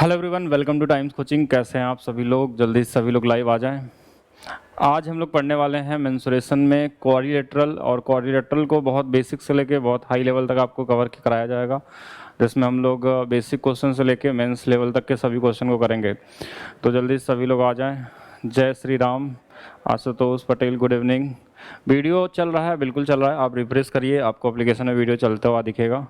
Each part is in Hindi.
Hello everyone, welcome two times coaching. कैसे हैं आप सभी लोग? जल्दी से सभी लोग लाइव आ जाएं। आज हम लोग पढ़ने वाले हैं मेंसुरेशन में क्वाड्रिलेटरल, और क्वाड्रिलेटरल को बहुत बेसिक से लेके बहुत हाई लेवल तक आपको कवर कराया जाएगा, जिसमें हम लोग बेसिक क्वेश्चन से लेके मेंस लेवल तक के सभी क्वेश्चन को करेंगे। तो जल्दी से सभी लोग आ जाएं। जय Shri Ram. Ashutosh Patel, good evening. Video चल रहा है? बिल्कुल चल रहा है, आप रिफ्रेश करिए, आपको एप्लीकेशन में वीडियो चलता हुआ दिखेगा।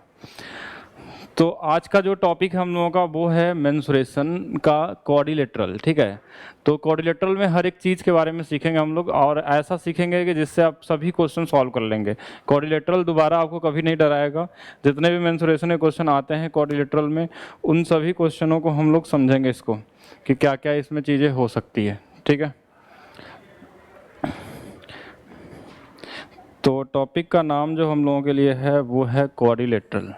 तो आज का जो टॉपिक है हम लोगों का वो है मेंसुरेशन का क्वाड्रिलेटरल। ठीक है, तो क्वाड्रिलेटरल में हर एक चीज़ के बारे में सीखेंगे हम लोग, और ऐसा सीखेंगे कि जिससे आप सभी क्वेश्चन सॉल्व कर लेंगे। क्वाड्रिलेटरल दोबारा आपको कभी नहीं डराएगा। जितने भी मेंसुरेशन के क्वेश्चन आते हैं क्वाड्रिलेटरल में, उन सभी क्वेश्चनों को हम लोग समझेंगे इसको कि क्या क्या इसमें चीज़ें हो सकती है। ठीक है, तो टॉपिक का नाम जो हम लोगों के लिए है वो है क्वाड्रिलेटरल।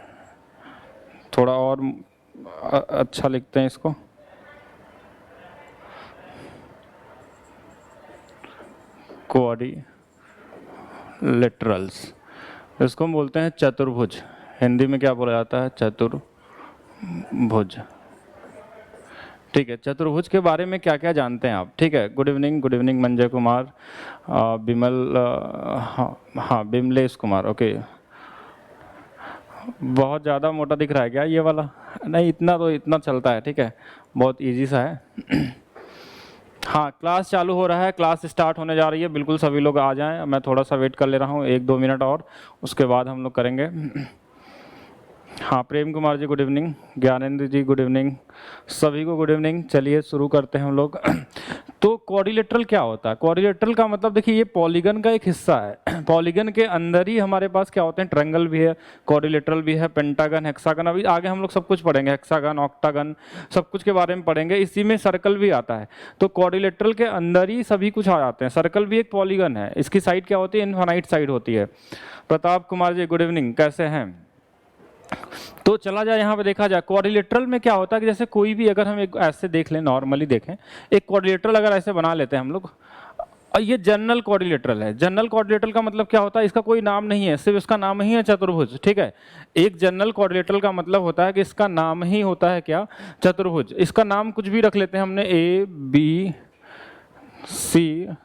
थोड़ा और अच्छा लिखते हैं इसको। क्वाड्रिलेटरल्स, इसको हम बोलते हैं चतुर्भुज। हिंदी में क्या बोला जाता है? चतुर्भुज। ठीक है, चतुर्भुज के बारे में क्या क्या जानते हैं आप? ठीक है, good evening, good evening Manjay Kumar, Bimal, हाँ बिमलेश कुमार, ओके। बहुत ज़्यादा मोटा दिख रहा है क्या ये वाला? नहीं, इतना तो इतना चलता है। ठीक है, बहुत इजी सा है। हाँ, क्लास चालू हो रहा है, क्लास स्टार्ट होने जा रही है। बिल्कुल सभी लोग आ जाएं। मैं थोड़ा सा वेट कर ले रहा हूँ, 1-2 मिनट और, उसके बाद हम लोग करेंगे। हाँ, प्रेम कुमार जी गुड इवनिंग, ज्ञानेंद्र जी गुड इवनिंग, सभी को गुड इवनिंग। चलिए शुरू करते हैं हम लोग। तो क्वाड्रिलेटरल क्या होता है? क्वाड्रिलेटरल का मतलब देखिए, ये पॉलीगन का एक हिस्सा है। पॉलीगन के अंदर ही हमारे पास क्या होते हैं? ट्रायंगल भी है, क्वाड्रिलेटरल भी है, पेंटागन, हेक्सागन। अभी आगे हम लोग सब कुछ पढ़ेंगे, हेक्सागन, ऑक्टागन, सब कुछ के बारे में पढ़ेंगे। इसी में सर्कल भी आता है। तो क्वाड्रिलेटरल के अंदर ही सभी कुछ आ जाते हैं। सर्कल भी एक पॉलीगन है, इसकी साइड क्या होती है? इनफाइनाइट साइड होती है। प्रताप कुमार जी गुड इवनिंग, कैसे हैं? तो चला जाए यहाँ पे, देखा जाए क्वाड्रिलेटरल में क्या होता है कि जैसे कोई भी, अगर हम एक ऐसे देख लें, नॉर्मली देखें, एक क्वाड्रिलेटरल अगर ऐसे बना लेते हैं हम लोग, और ये जनरल क्वाड्रिलेटरल है। जनरल क्वाड्रिलेटरल का मतलब क्या होता है? इसका कोई नाम नहीं है, सिर्फ इसका नाम ही है चतुर्भुज। ठीक है, एक जनरल क्वाड्रिलेटरल का मतलब होता है कि इसका नाम ही होता है क्या? चतुर्भुज। इसका नाम कुछ भी रख लेते हैं हमने, A B C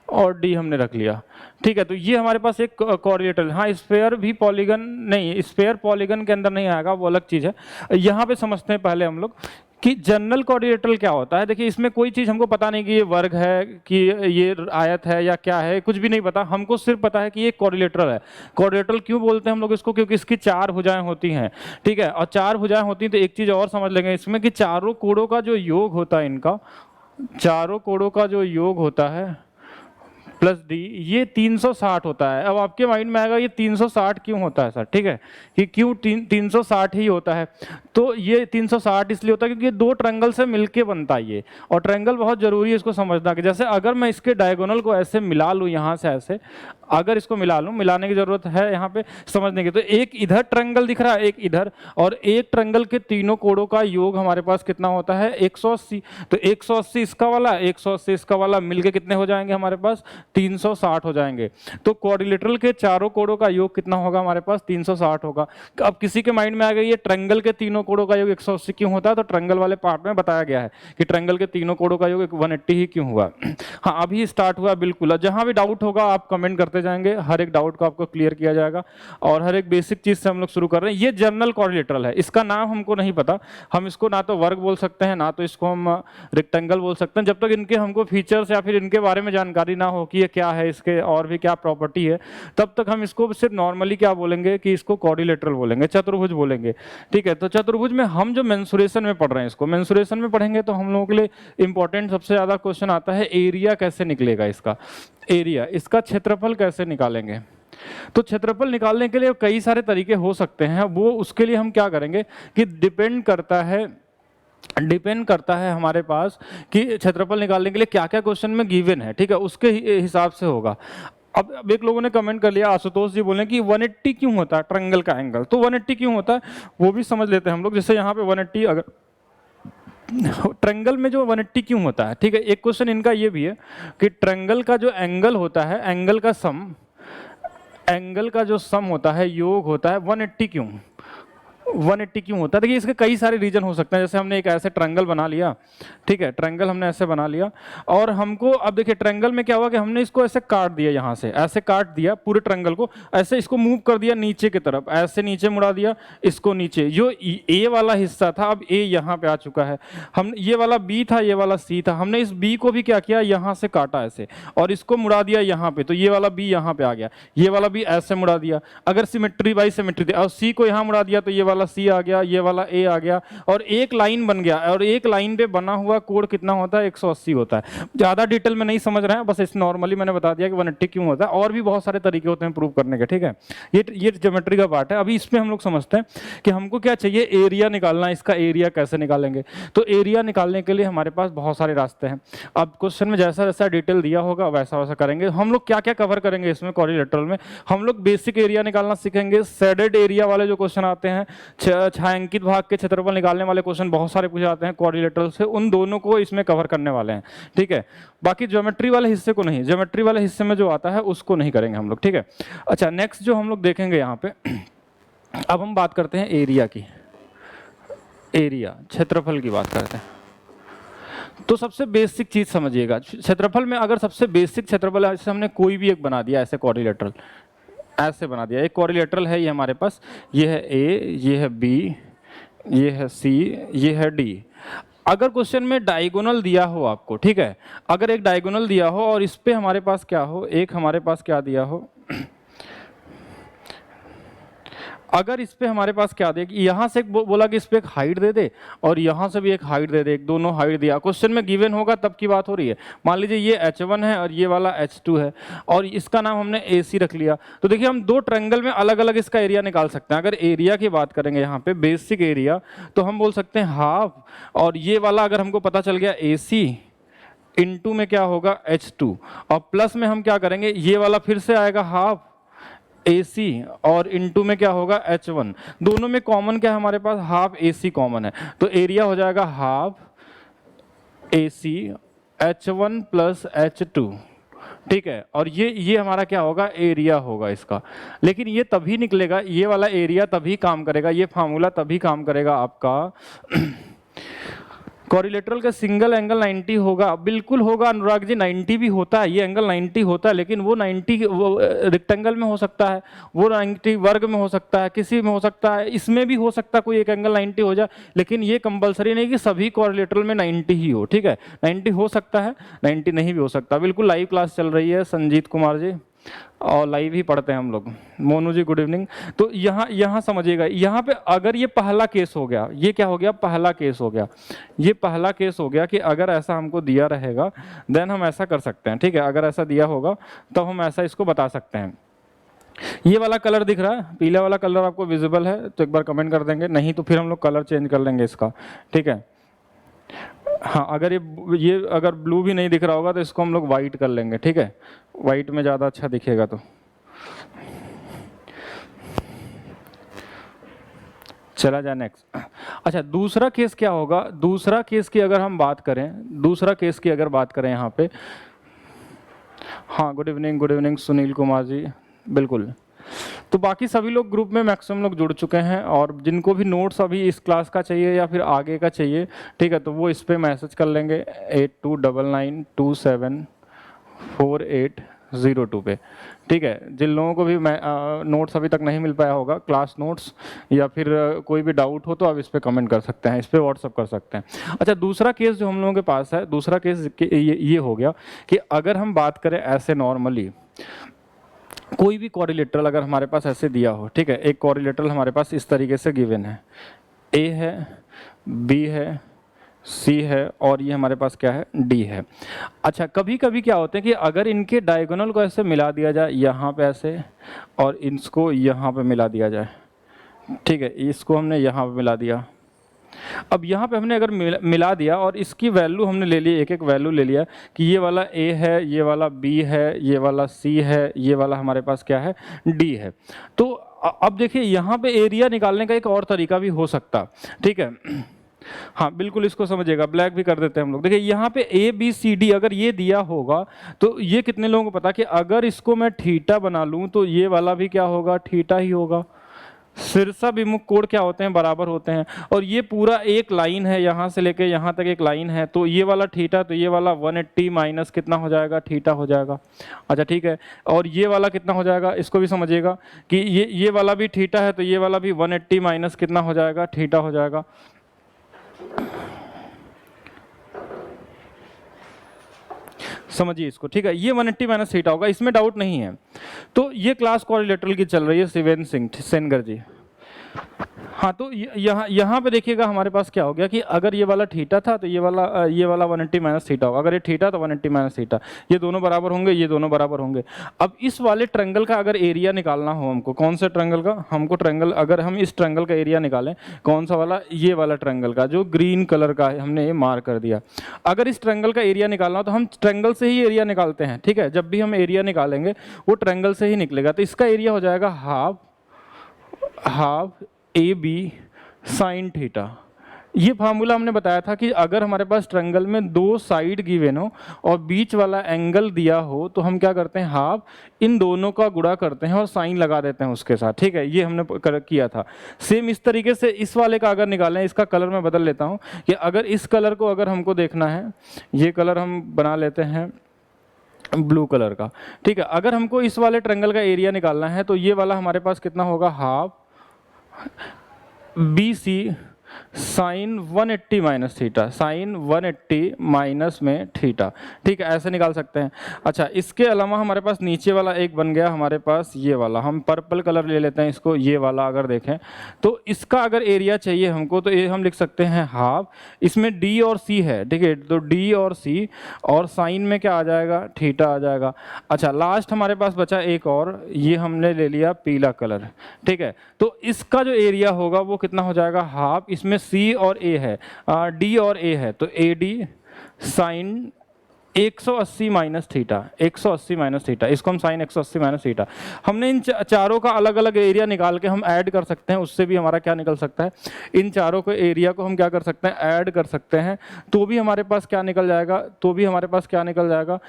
और D हमने रख लिया। ठीक है, तो ये हमारे पास एक क्वाड्रिलेटरल। हाँ, स्फेयर भी पॉलीगन नहीं, स्फेयर पॉलीगन के अंदर नहीं आएगा, वो अलग चीज़ है। यहाँ पे समझते हैं पहले हम लोग कि जनरल क्वाड्रिलेटरल क्या होता है। देखिए, इसमें कोई चीज़ हमको पता नहीं कि ये वर्ग है, कि ये आयत है, या क्या है, कुछ भी नहीं पता। हमको सिर्फ पता है कि ये क्वाड्रिलेटरल है। क्वाड्रिलेटरल क्यों बोलते हैं हम लोग इसको? क्योंकि इसकी 4 भुजाएं होती हैं। ठीक है, और 4 भुजाएं होती हैं, तो एक चीज़ और समझ लेंगे इसमें कि चारों कोणों का जो योग होता है, इनका चारों कोणों का जो योग होता है प्लस डी, ये 360 होता है। अब आपके माइंड में आएगा ये 360 क्यों होता है सर? ठीक है, कि क्यों 360 ही होता है? तो ये 360 इसलिए होता है क्योंकि ये 2 ट्रायंगल से मिलके बनता है ये। और ट्रायंगल बहुत जरूरी है इसको समझना, कि जैसे अगर मैं इसके डायगोनल को ऐसे मिला लूँ, यहाँ से ऐसे अगर इसको मिला लूँ, मिलाने की जरूरत है यहाँ पे समझने की, तो एक इधर ट्रायंगल दिख रहा है, एक इधर, और एक ट्रायंगल के तीनों कोणों का योग हमारे पास कितना होता है? 180। तो 180 इसका वाला, 180 इसका वाला, मिलके कितने हो जाएंगे हमारे पास? 360 हो जाएंगे। तो क्वाड्रिलेटरल के चारों कोणों का योग कितना होगा हमारे पास? 360 होगा। अब किसी के माइंड में आ गया ये ट्रायंगल के तीनों कोणों का योग 180 क्यों होता है? तो ट्रायंगल वाले पार्ट में बताया गया है कि ट्रायंगल के तीनों कोणों का योग 180 ही क्यों हुआ। हाँ, अभी स्टार्ट हुआ बिल्कुल। जहां भी डाउट होगा आप कमेंट करते जाएंगे, हर एक डाउट को आपको क्लियर किया जाएगा। और हर एक बेसिक चीज से हम लोग शुरू कर रहे हैं। ये जनरल क्वाड्रिलेटरल है, इसका नाम हमको नहीं पता। हम इसको ना तो वर्ग बोल सकते हैं, ना तो इसको हम रेक्टेंगल बोल सकते हैं, जब तक इनके हमको फीचर्स या फिर इनके बारे में जानकारी ना हो कि ये क्या है, इसके और भी क्या प्रॉपर्टी है, तब तक हम इसको सिर्फ नॉर्मली क्या बोलेंगे कि इसको क्वाड्रिलेटरल बोलेंगे, चतुर्भुज बोलेंगे। ठीक है, तो चतुर्भुज में हम जो मेंसुरेशन में पढ़ रहे हैं, इसको मेंसुरेशन में पढ़ेंगे तो हम लोगों के लिए इंपॉर्टेंट सबसे ज्यादा क्वेश्चन आता है, एरिया कैसे निकलेगा इसका? एरिया, इसका क्षेत्रफल कैसे निकालेंगे? तो क्षेत्रफल निकालने के लिए कई सारे तरीके हो सकते हैं। वो उसके लिए हम क्या करेंगे कि डिपेंड करता है हमारे पास कि क्षेत्रफल निकालने के लिए क्या क्या क्वेश्चन में गिवन है। ठीक है, उसके हिसाब से होगा। अब एक लोगों ने कमेंट कर लिया, आशुतोष जी बोले कि 180 क्यों होता है ट्रायंगल का एंगल? तो 180 क्यों होता है वो भी समझ लेते हैं हम लोग। जैसे यहाँ पे 180, अगर ट्रायंगल में जो 180 क्यों होता है? ठीक है, एक क्वेश्चन इनका ये भी है कि ट्रायंगल का जो एंगल होता है, एंगल का जो सम होता है, योग होता है 180 क्यों? 180 क्यों होता है? देखिए इसके कई सारे रीजन हो सकते हैं। जैसे हमने एक ऐसे ट्रायंगल बना लिया, ठीक है, ट्रायंगल हमने ऐसे बना लिया और हमको अब देखिए ट्रायंगल में क्या हुआ कि हमने इसको ऐसे काट दिया, यहाँ से ऐसे काट दिया पूरे ट्रायंगल को, ऐसे इसको मूव कर दिया नीचे की तरफ, ऐसे नीचे मुड़ा दिया इसको नीचे। जो ए वाला हिस्सा था अब ए यहाँ पे आ चुका है। हम ये वाला बी था, ये वाला सी था, हमने इस बी को भी क्या किया, यहाँ से काटा ऐसे और इसको मुड़ा दिया यहाँ पे, तो ये वाला बी यहाँ पे आ गया, ये वाला भी ऐसे मुड़ा दिया। अगर सिमेट्री बाई सिमेट्री थी और सी को यहाँ मुड़ा दिया तो ये वाला सी आ गया, ये वाला ए आ गया और एक लाइन बन गया। और एक लाइन पे बना हुआ कोण कितना होता है? 180 होता है। ज्यादा डिटेल में नहीं समझ रहे हैं, बस इस नॉर्मली मैंने बता दिया कि 180 क्यों होता है। और भी बहुत सारे तरीके होते हैं प्रूव करने के, ठीक है। ये ज्योमेट्री का पार्ट है। अभी इसमें हम लोग समझते हैं कि हमको क्या चाहिए, एरिया निकालना। इसका एरिया कैसे निकालेंगे? तो एरिया निकालने के लिए हमारे पास बहुत सारे रास्ते हैं। अब क्वेश्चन में जैसा जैसा डिटेल दिया होगा वैसा वैसा करेंगे। हम लोग क्या क्या कवर करेंगे इसमें क्वाड्रिलेटरल में? हम लोग बेसिक एरिया निकालना सीखेंगे। शेडेड एरिया वाले जो क्वेश्चन आते हैं, छायांकित भाग के क्षेत्रफल निकालने वाले क्वेश्चन बहुत सारे पूछे जाते हैं क्वाड्रिलेटरल से, उन दोनों को इसमें कवर करने वाले हैं, ठीक है। बाकी ज्योमेट्री वाले हिस्से को नहीं, ज्योमेट्री वाले हिस्से में जो आता है उसको नहीं करेंगे हम लोग, ठीक है। अच्छा, नेक्स्ट जो हम लोग देखेंगे यहाँ पे, अब हम बात करते हैं एरिया की। एरिया क्षेत्रफल की बात करते हैं। तो सबसे बेसिक चीज समझिएगा, क्षेत्रफल में अगर सबसे बेसिक क्षेत्रफल है, जैसे हमने कोई भी एक बना दिया ऐसे क्वाड्रिलेटरल, ऐसे बना दिया, एक क्वाड्रिलेटरल है ये हमारे पास, ये है ए, ये है बी, ये है सी, ये है डी। अगर क्वेश्चन में डायगोनल दिया हो आपको, ठीक है, अगर एक डायगोनल दिया हो और इस पे हमारे पास क्या हो, एक हमारे पास क्या दिया हो, अगर इस पे हमारे पास क्या दे, यहाँ से बोला कि इस पे एक हाइट दे दे और यहाँ से भी एक हाइट दे दे, एक दोनों हाइट दिया, क्वेश्चन में गिवन होगा तब की बात हो रही है। मान लीजिए ये h1 है और ये वाला h2 है और इसका नाम हमने AC रख लिया, तो देखिए हम दो ट्रायंगल में अलग अलग इसका एरिया निकाल सकते हैं। अगर एरिया की बात करेंगे यहाँ पे बेसिक एरिया, तो हम बोल सकते हैं हाफ, और ये वाला अगर हमको पता चल गया AC इंटू में क्या होगा H2, और प्लस में हम क्या करेंगे, ये वाला फिर से आएगा हाफ AC और इनटू में क्या होगा H1, दोनों में कॉमन क्या है हमारे पास, हाफ AC कॉमन है, तो एरिया हो जाएगा half AC H1 plus H2, ठीक है। और ये हमारा क्या होगा, एरिया होगा इसका। लेकिन ये तभी निकलेगा, ये वाला एरिया तभी काम करेगा, ये फार्मूला तभी काम करेगा आपका क्वाड्रिलेटरल का सिंगल एंगल 90 होगा। बिल्कुल होगा अनुराग जी, 90 भी होता है, ये एंगल 90 होता है, लेकिन वो 90 वो रेक्टेंगल में हो सकता है, वो 90 वर्ग में हो सकता है, किसी में हो सकता है, इसमें भी हो सकता है कोई एक एंगल 90 हो जाए, लेकिन ये कंपलसरी नहीं कि सभी क्वाड्रिलेटरल में 90 ही हो, ठीक है। 90 हो सकता है, 90 नहीं भी हो सकता। बिल्कुल लाइव क्लास चल रही है संजीत कुमार जी, और लाइव ही पढ़ते हैं हम लोग। मोनू जी गुड इवनिंग। तो यहाँ समझिएगा, यहाँ पे अगर ये पहला केस हो गया, ये क्या हो गया, पहला केस हो गया, ये पहला केस हो गया कि अगर ऐसा हमको दिया रहेगा देन हम ऐसा कर सकते हैं, ठीक है। अगर ऐसा दिया होगा तो हम ऐसा इसको बता सकते हैं। ये वाला कलर दिख रहा है, पीला वाला कलर आपको विजिबल है तो एक बार कमेंट कर देंगे, नहीं तो फिर हम लोग कलर चेंज कर लेंगे इसका, ठीक है। हाँ, अगर ये अगर ब्लू भी नहीं दिख रहा होगा तो इसको हम लोग वाइट कर लेंगे, ठीक है, वाइट में ज़्यादा अच्छा दिखेगा। तो चला जाए नेक्स्ट। अच्छा, दूसरा केस क्या होगा, दूसरा केस की अगर हम बात करें, दूसरा केस की अगर बात करें यहाँ पे, हाँ गुड इवनिंग सुनील कुमार जी, बिल्कुल। तो बाकी सभी लोग ग्रुप में मैक्सिमम लोग जुड़ चुके हैं, और जिनको भी नोट्स अभी इस क्लास का चाहिए या फिर आगे का चाहिए, ठीक है, तो वो इस पे मैसेज कर लेंगे 8299274802 पे, ठीक है। जिन लोगों को भी नोट्स अभी तक नहीं मिल पाया होगा, क्लास नोट्स, या फिर कोई भी डाउट हो तो आप इस पे कमेंट कर सकते हैं, इस पे व्हाट्सअप कर सकते हैं। अच्छा, दूसरा केस जो हम लोगों के पास है, दूसरा केस ये हो गया कि अगर हम बात करें ऐसे नॉर्मली कोई भी क्वाड्रिलेटरल अगर हमारे पास ऐसे दिया हो, ठीक है, एक क्वाड्रिलेटरल हमारे पास इस तरीके से गिवन है, ए है, बी है, सी है, और ये हमारे पास क्या है, डी है। अच्छा, कभी कभी क्या होता है कि अगर इनके डायगोनल को ऐसे मिला दिया जाए यहाँ पे ऐसे, और इसको यहाँ पे मिला दिया जाए, ठीक है, इसको हमने यहाँ पे मिला दिया। अब यहाँ पे हमने अगर मिला दिया और इसकी वैल्यू हमने ले ली, एक एक वैल्यू ले लिया कि ये वाला ए है, ये वाला बी है, ये वाला सी है, ये वाला हमारे पास क्या है, डी है। तो अब देखिए यहाँ पे एरिया निकालने का एक और तरीका भी हो सकता, ठीक है। हाँ बिल्कुल, इसको समझिएगा, ब्लैक भी कर देते हैं हम लोग। देखिए यहाँ पे ए बी सी डी अगर ये दिया होगा तो ये कितने लोगों को पता कि अगर इसको मैं थीटा बना लूँ तो ये वाला भी क्या होगा, थीटा ही होगा, शीर्षाभिमुख कोण क्या होते हैं, बराबर होते हैं। और ये पूरा एक लाइन है, यहाँ से लेके यहाँ तक एक लाइन है, तो ये वाला थीटा, तो ये वाला 180 माइनस कितना हो जाएगा, थीटा हो जाएगा। अच्छा ठीक है, और ये वाला कितना हो जाएगा, इसको भी समझिएगा कि ये वाला भी थीटा है, तो ये वाला भी 180 माइनस कितना हो जाएगा, थीटा हो जाएगा। समझिए इसको, ठीक है, ये 180 माइनस थीटा होगा, इसमें डाउट नहीं है। तो ये क्लास कोरिलेटरल की चल रही है, शिवेन सिंह सेनगर जी। हाँ, तो यहाँ पे देखिएगा हमारे पास क्या हो गया कि अगर ये वाला थीटा था तो ये वाला 180 माइनस थीटा होगा, अगर ये थीटा तो 180 माइनस थीटा, ये दोनों बराबर होंगे, ये दोनों बराबर होंगे। अब इस वाले ट्रायंगल का अगर एरिया निकालना हो हमको, कौन सा ट्रायंगल का, हमको ट्रायंगल, अगर हम इस ट्रायंगल का एरिया निकालें, कौन सा वाला, ये वाला ट्रायंगल का जो ग्रीन कलर का है, हमने ये मार्क कर दिया। अगर इस ट्रायंगल का एरिया निकालना हो तो हम ट्रायंगल से ही एरिया निकालते हैं, ठीक है। जब भी हम एरिया निकालेंगे वो ट्रायंगल से ही निकलेगा, तो इसका एरिया हो जाएगा half A B sine theta. ये फार्मूला हमने बताया था कि अगर हमारे पास ट्रायंगल में दो साइड गिवन हो और बीच वाला एंगल दिया हो तो हम क्या करते हैं, हाफ इन दोनों का गुणा करते हैं और साइन लगा देते हैं उसके साथ, ठीक है। ये हमने किया था। सेम इस तरीके से इस वाले का अगर निकालें, इसका कलर मैं बदल लेता हूँ कि अगर इस कलर को अगर हमको देखना है, ये कलर हम बना लेते हैं ब्लू कलर का, ठीक है। अगर हमको इस वाले ट्रायंगल का एरिया निकालना है तो ये वाला हमारे पास कितना होगा, half B C sine 180 minus theta, sine 180 minus में थीटा, ठीक है, ऐसे निकाल सकते हैं। अच्छा, इसके अलावा हमारे पास नीचे वाला एक बन गया हमारे पास, ये वाला हम पर्पल कलर ले लेते हैं इसको, ये वाला अगर देखें तो इसका अगर एरिया चाहिए हमको तो ये हम लिख सकते हैं हाफ, इसमें डी और सी है, ठीक है, तो डी और सी और साइन में क्या आ जाएगा, थीटा आ जाएगा। अच्छा, लास्ट हमारे पास बचा एक और, ये हमने ले लिया पीला कलर, ठीक है। तो इसका जो एरिया होगा वो कितना हो जाएगा, हाफ, इसमें सी और ए है, डी और ए है, तो A D sine 180 minus theta, 180 minus theta, इसको हम साइन 180 माइनस थीटा। हमने इन चारों का अलग अलग एरिया निकाल के हम ऐड कर सकते हैं, उससे भी हमारा क्या निकल सकता है, इन चारों के एरिया को हम क्या कर सकते हैं, ऐड कर सकते हैं, तो भी हमारे पास क्या निकल जाएगा, तो भी हमारे पास क्या निकल जाएगा,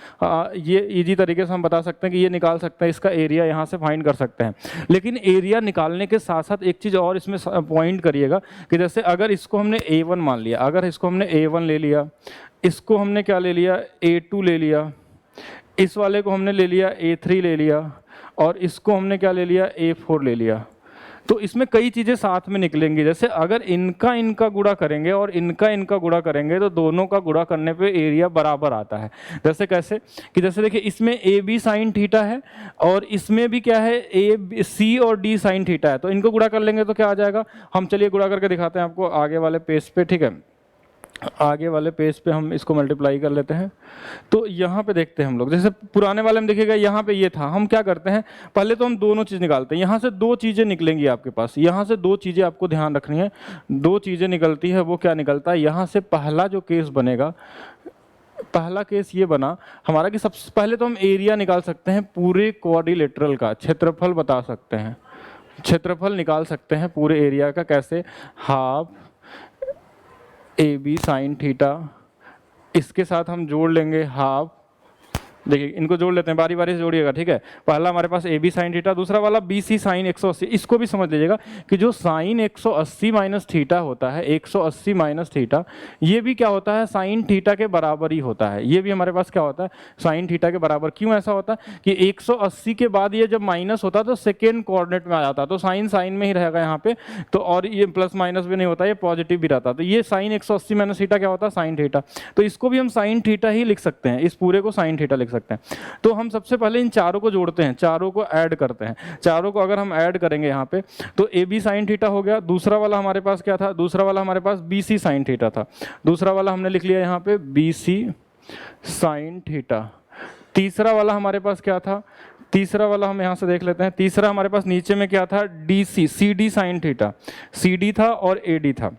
ये इजी तरीके से हम बता सकते हैं कि ये निकाल सकते हैं, इसका एरिया यहाँ से फाइंड कर सकते हैं। लेकिन एरिया निकालने के साथ साथ एक चीज़ और इसमें पॉइंट करिएगा कि जैसे अगर इसको हमने A1 मान लिया, अगर इसको हमने A1 ले लिया, इसको हमने क्या ले लिया, A2 ले लिया, इस वाले को हमने ले लिया A3 ले लिया, और इसको हमने क्या ले लिया, A4 ले लिया, तो इसमें कई चीज़ें साथ में निकलेंगी। जैसे अगर इनका गुणा करेंगे और इनका गुणा करेंगे तो दोनों का गुणा करने पे एरिया बराबर आता है। जैसे कैसे कि जैसे देखिए, इसमें ए बी साइन थीटा है और इसमें भी क्या है, ए सी और डी साइन थीटा है, तो इनको गुणा कर लेंगे तो क्या आ जाएगा, हम चलिए गुणा करके दिखाते हैं आपको आगे वाले पेज पे, ठीक है। आगे वाले पेज पे हम इसको मल्टीप्लाई कर लेते हैं, तो यहाँ पे देखते हैं हम लोग, जैसे पुराने वाले में देखिएगा यहाँ पे ये था, हम क्या करते हैं, पहले तो हम दोनों चीज़ निकालते हैं, यहाँ से दो चीज़ें निकलेंगी आपके पास, यहाँ से दो चीज़ें आपको ध्यान रखनी है, दो चीज़ें निकलती है, वो क्या निकलता है, यहाँ से पहला जो केस बनेगा, पहला केस ये बना हमारा कि सबसे पहले तो हम एरिया निकाल सकते हैं पूरे क्वाड्रिलेटरल का, क्षेत्रफल बता सकते हैं, क्षेत्रफल निकाल सकते हैं पूरे एरिया का, कैसे, half A B sine theta, इसके साथ हम जोड़ लेंगे हाफ, देखिए इनको जोड़ लेते हैं, बारी बारी से जोड़िएगा, ठीक है। पहला हमारे पास ए बी साइन थीटा, दूसरा वाला बी सी साइन 180, इसको भी समझ लीजिएगा कि जो साइन 180 माइनस थीटा होता है, 180 माइनस थीटा, ये भी क्या होता है, साइन थीटा के बराबर ही होता है, ये भी हमारे पास क्या होता है, साइन थीटा के बराबर। क्यों ऐसा होता है कि 180 के बाद ये जब माइनस होता है तो सेकेंड कोऑर्डिनेट में आ जाता है, तो साइन साइन में ही रहेगा यहाँ पे, तो और ये प्लस माइनस भी नहीं होता, ये पॉजिटिव भी रहता है, तो ये साइन 180 माइनस थीटा क्या होता है, साइन थीटा, तो इसको भी हम साइन थीटा ही लिख सकते हैं, इस पूरे को साइन थीटा लिख सकते हैं। तो हम सबसे पहले इन चारों को जोड़ते हैं, चारों को ऐड करते हैं, चारों को अगर हम ऐड करेंगे यहाँ पे तो ए बी साइन थीटा हो गया, दूसरा वाला हमारे पास क्या था, दूसरा वाला हमारे पास बी सी साइन थीटा था, दूसरा वाला हमने लिख लिया यहाँ पे बी सी साइन थीटा, तीसरा वाला हमारे पास क्या था, तीसरा वाला हम यहाँ से देख लेते हैं, तीसरा हमारे पास नीचे में क्या था, D C C D sine theta, C D था और ए डी था,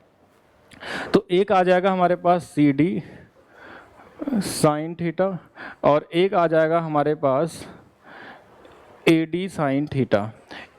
तो एक आ जाएगा हमारे पास सी डी साइन थीटा और एक आ जाएगा हमारे पास ए डी साइन थीटा।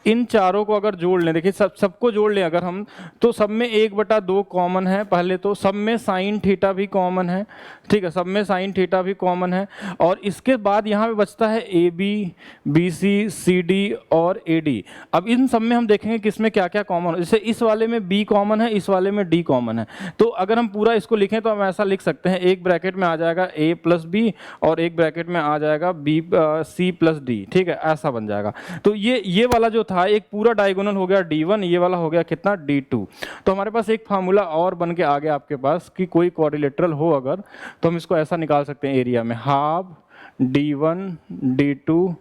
इन चारों को अगर जोड़ लें, देखिए सबको जोड़ लें अगर हम, तो सब में 1/2 कॉमन है। पहले तो सब में साइन थीटा भी कॉमन है, ठीक है, सब में साइन थीटा भी कॉमन है। और इसके बाद यहाँ पे बचता है A B, B C, C D और ए डी। अब इन सब में हम देखेंगे किसमें क्या क्या कॉमन है। जैसे इस वाले में बी कॉमन है, इस वाले में डी कॉमन है। तो अगर हम पूरा इसको लिखें तो हम ऐसा लिख सकते हैं, एक ब्रैकेट में आ जाएगा ए प्लस बी और एक ब्रैकेट में आ जाएगा बी सी प्लस डी, ठीक है, ऐसा बन जाएगा। तो ये वाला जो था एक पूरा डायगोनल हो गया D1, ये वाला हो गया कितना D2। तो हमारे पास एक फार्मूला और बन के आ गया आपके पास कि कोई क्वाड्रिलेटरल हो अगर, तो हम इसको ऐसा निकाल सकते हैं एरिया में, half D1 D2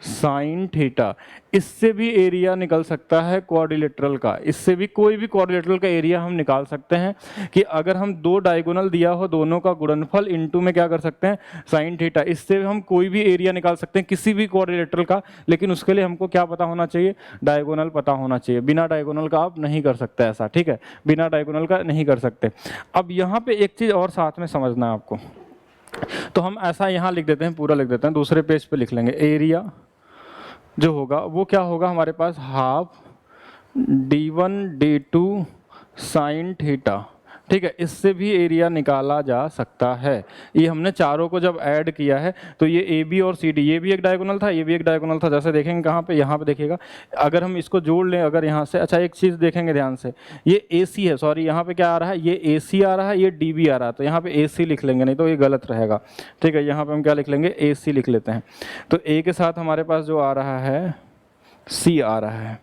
sine theta. इससे भी एरिया निकल सकता है क्वाड्रिलेटरल का, इससे भी कोई भी क्वाड्रिलेटरल का एरिया हम निकाल सकते हैं कि अगर हम दो डायगोनल दिया हो, दोनों का गुणनफल इनटू में क्या कर सकते हैं, साइन थीटा। इससे हम कोई भी एरिया निकाल सकते हैं किसी भी क्वाड्रिलेटरल का, लेकिन उसके लिए हमको क्या पता होना चाहिए, डायगोनल पता होना चाहिए। बिना डायगोनल का आप नहीं कर सकते ऐसा, ठीक है, बिना डायगोनल का नहीं कर सकते। अब यहाँ पे एक चीज़ और साथ में समझना है आपको, तो हम ऐसा यहाँ लिख देते हैं, पूरा लिख देते हैं, दूसरे पेज पे लिख लेंगे। एरिया जो होगा वो क्या होगा हमारे पास, half D1 D2 sine theta, ठीक है। इससे भी एरिया निकाला जा सकता है। ये हमने चारों को जब ऐड किया है तो ये ए बी और सी डी, ये भी एक डायगोनल था, ये भी एक डायगोनल था। जैसे देखेंगे कहाँ पे, यहाँ पे देखिएगा, अगर हम इसको जोड़ लें अगर यहाँ से, अच्छा एक चीज़ देखेंगे ध्यान से, ये ए सी है, सॉरी यहाँ पे क्या आ रहा है, ये ए सी आ रहा है, ये डी बी आ रहा है, तो यहाँ पे ए सी लिख लेंगे, नहीं तो ये गलत रहेगा, ठीक है। यहाँ पर हम क्या लिख लेंगे, ए सी लिख लेते हैं। तो ए के साथ हमारे पास जो आ रहा है सी आ रहा है,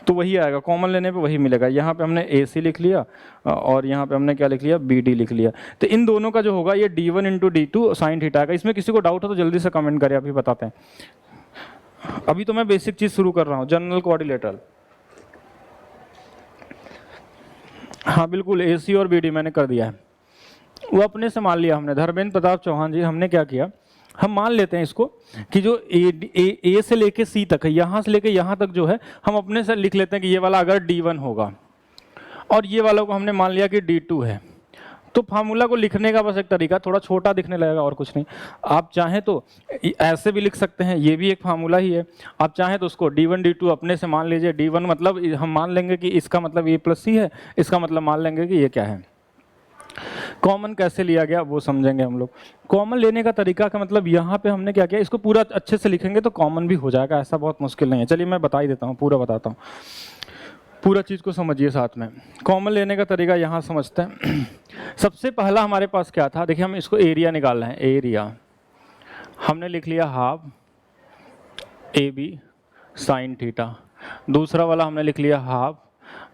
तो वही आएगा, कॉमन लेने पे वही मिलेगा। यहाँ पे हमने ए सी लिख लिया और यहाँ पे हमने क्या लिख लिया, बी डी लिख लिया। तो इन दोनों का जो होगा ये D1 into D2 sine theta आएगा। इसमें किसी को डाउट हो तो जल्दी से कमेंट करें, अभी बताते हैं। अभी तो मैं बेसिक चीज़ शुरू कर रहा हूँ, जनरल क्वाड्रिलेटरल। हाँ बिल्कुल, ए सी और बी डी मैंने कर दिया है, वो अपने से मान लिया हमने। धर्मेंद्र प्रताप चौहान जी, हमने क्या किया, हम मान लेते हैं इसको कि जो ए से लेके सी तक है, यहाँ से लेके यहाँ तक जो है, हम अपने से लिख लेते हैं कि ये वाला अगर D1 होगा और ये वाला को हमने मान लिया कि D2 है। तो फार्मूला को लिखने का बस एक तरीका, थोड़ा छोटा दिखने लगेगा और कुछ नहीं। आप चाहें तो ऐसे भी लिख सकते हैं, ये भी एक फार्मूला ही है। आप चाहें तो उसको D1 D2 अपने से मान लीजिए। D1 मतलब हम मान लेंगे कि इसका मतलब A प्लस सी है, इसका मतलब मान लेंगे कि ये क्या है। कॉमन कैसे लिया गया वो समझेंगे हम लोग। कॉमन लेने का तरीका का मतलब यहाँ पे हमने क्या किया, इसको पूरा अच्छे से लिखेंगे तो कॉमन भी हो जाएगा, ऐसा बहुत मुश्किल नहीं है। चलिए मैं बता ही देता हूँ, पूरा बताता हूँ, पूरा चीज़ को समझिए साथ में। कॉमन लेने का तरीका यहाँ समझते हैं। सबसे पहला हमारे पास क्या था, देखिए हम इसको एरिया निकाल रहे हैं। एरिया हमने लिख लिया half A B sine theta. दूसरा वाला हमने लिख लिया हाफ,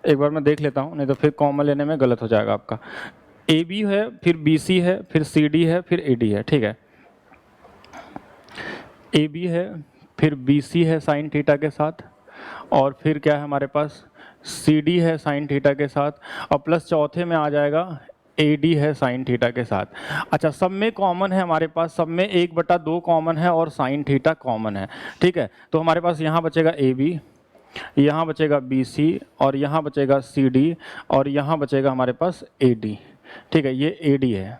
एक बार मैं देख लेता हूँ नहीं तो फिर कॉमन लेने में गलत हो जाएगा आपका। ए बी है, फिर बी सी है, फिर सी डी है, फिर ए डी है, ठीक है। ए बी है, फिर बी सी है साइन थीटा के साथ, और फिर क्या है हमारे पास, सी डी है साइन थीटा के साथ, और प्लस चौथे में आ जाएगा ए डी है साइन थीटा के साथ। अच्छा, सब में कॉमन है हमारे पास, सब में 1/2 कॉमन है और साइन थीटा कॉमन है, ठीक है। तो हमारे पास यहाँ बचेगा ए बी, यहाँ बचेगा बी सी, और यहाँ बचेगा सी डी, और यहाँ बचेगा हमारे पास ए डी, ठीक है। ये ए डी है,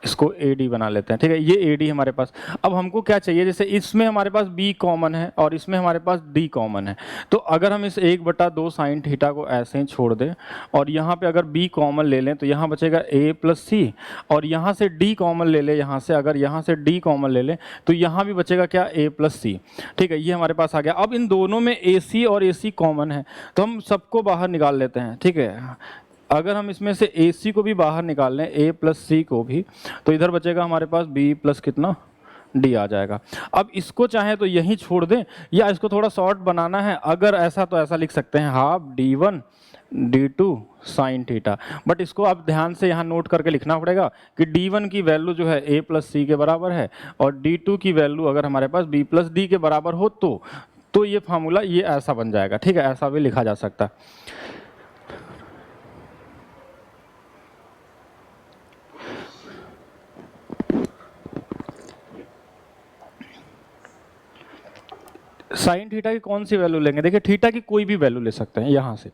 इसको ए डी बना लेते हैं, ठीक है। ये ए डी हमारे पास। अब हमको क्या चाहिए, जैसे इसमें हमारे पास बी कॉमन है और इसमें हमारे पास डी कॉमन है, तो अगर हम इस 1/2 साइन थीटा को ऐसे ही छोड़ दें और यहाँ पे अगर बी कॉमन ले लें तो यहाँ बचेगा ए प्लस सी, और यहाँ से डी कॉमन ले लें, यहाँ से अगर यहाँ से डी कॉमन ले लें तो यहाँ भी बचेगा क्या, ए प्लस सी, ठीक है। ये हमारे पास आ गया। अब इन दोनों में ए सी और ए सी कॉमन है तो हम सबको बाहर निकाल लेते हैं, ठीक है। अगर हम इसमें से ए सी को भी बाहर निकाल लें, ए प्लस सी को भी, तो इधर बचेगा हमारे पास बी प्लस कितना, डी आ जाएगा। अब इसको चाहे तो यहीं छोड़ दें या इसको थोड़ा शॉर्ट बनाना है, अगर ऐसा तो ऐसा लिख सकते हैं, half D1 D2 sine theta. But इसको आप ध्यान से यहाँ नोट करके लिखना पड़ेगा कि D1 की वैल्यू जो है ए प्लस सी के बराबर है और D2 की वैल्यू अगर हमारे पास बी प्लस डी के बराबर हो तो ये फार्मूला ये ऐसा बन जाएगा, ठीक है। ऐसा भी लिखा जा सकता है। साइन थीटा की कौन सी वैल्यू लेंगे, देखिए थीटा की कोई भी वैल्यू ले सकते हैं यहाँ से।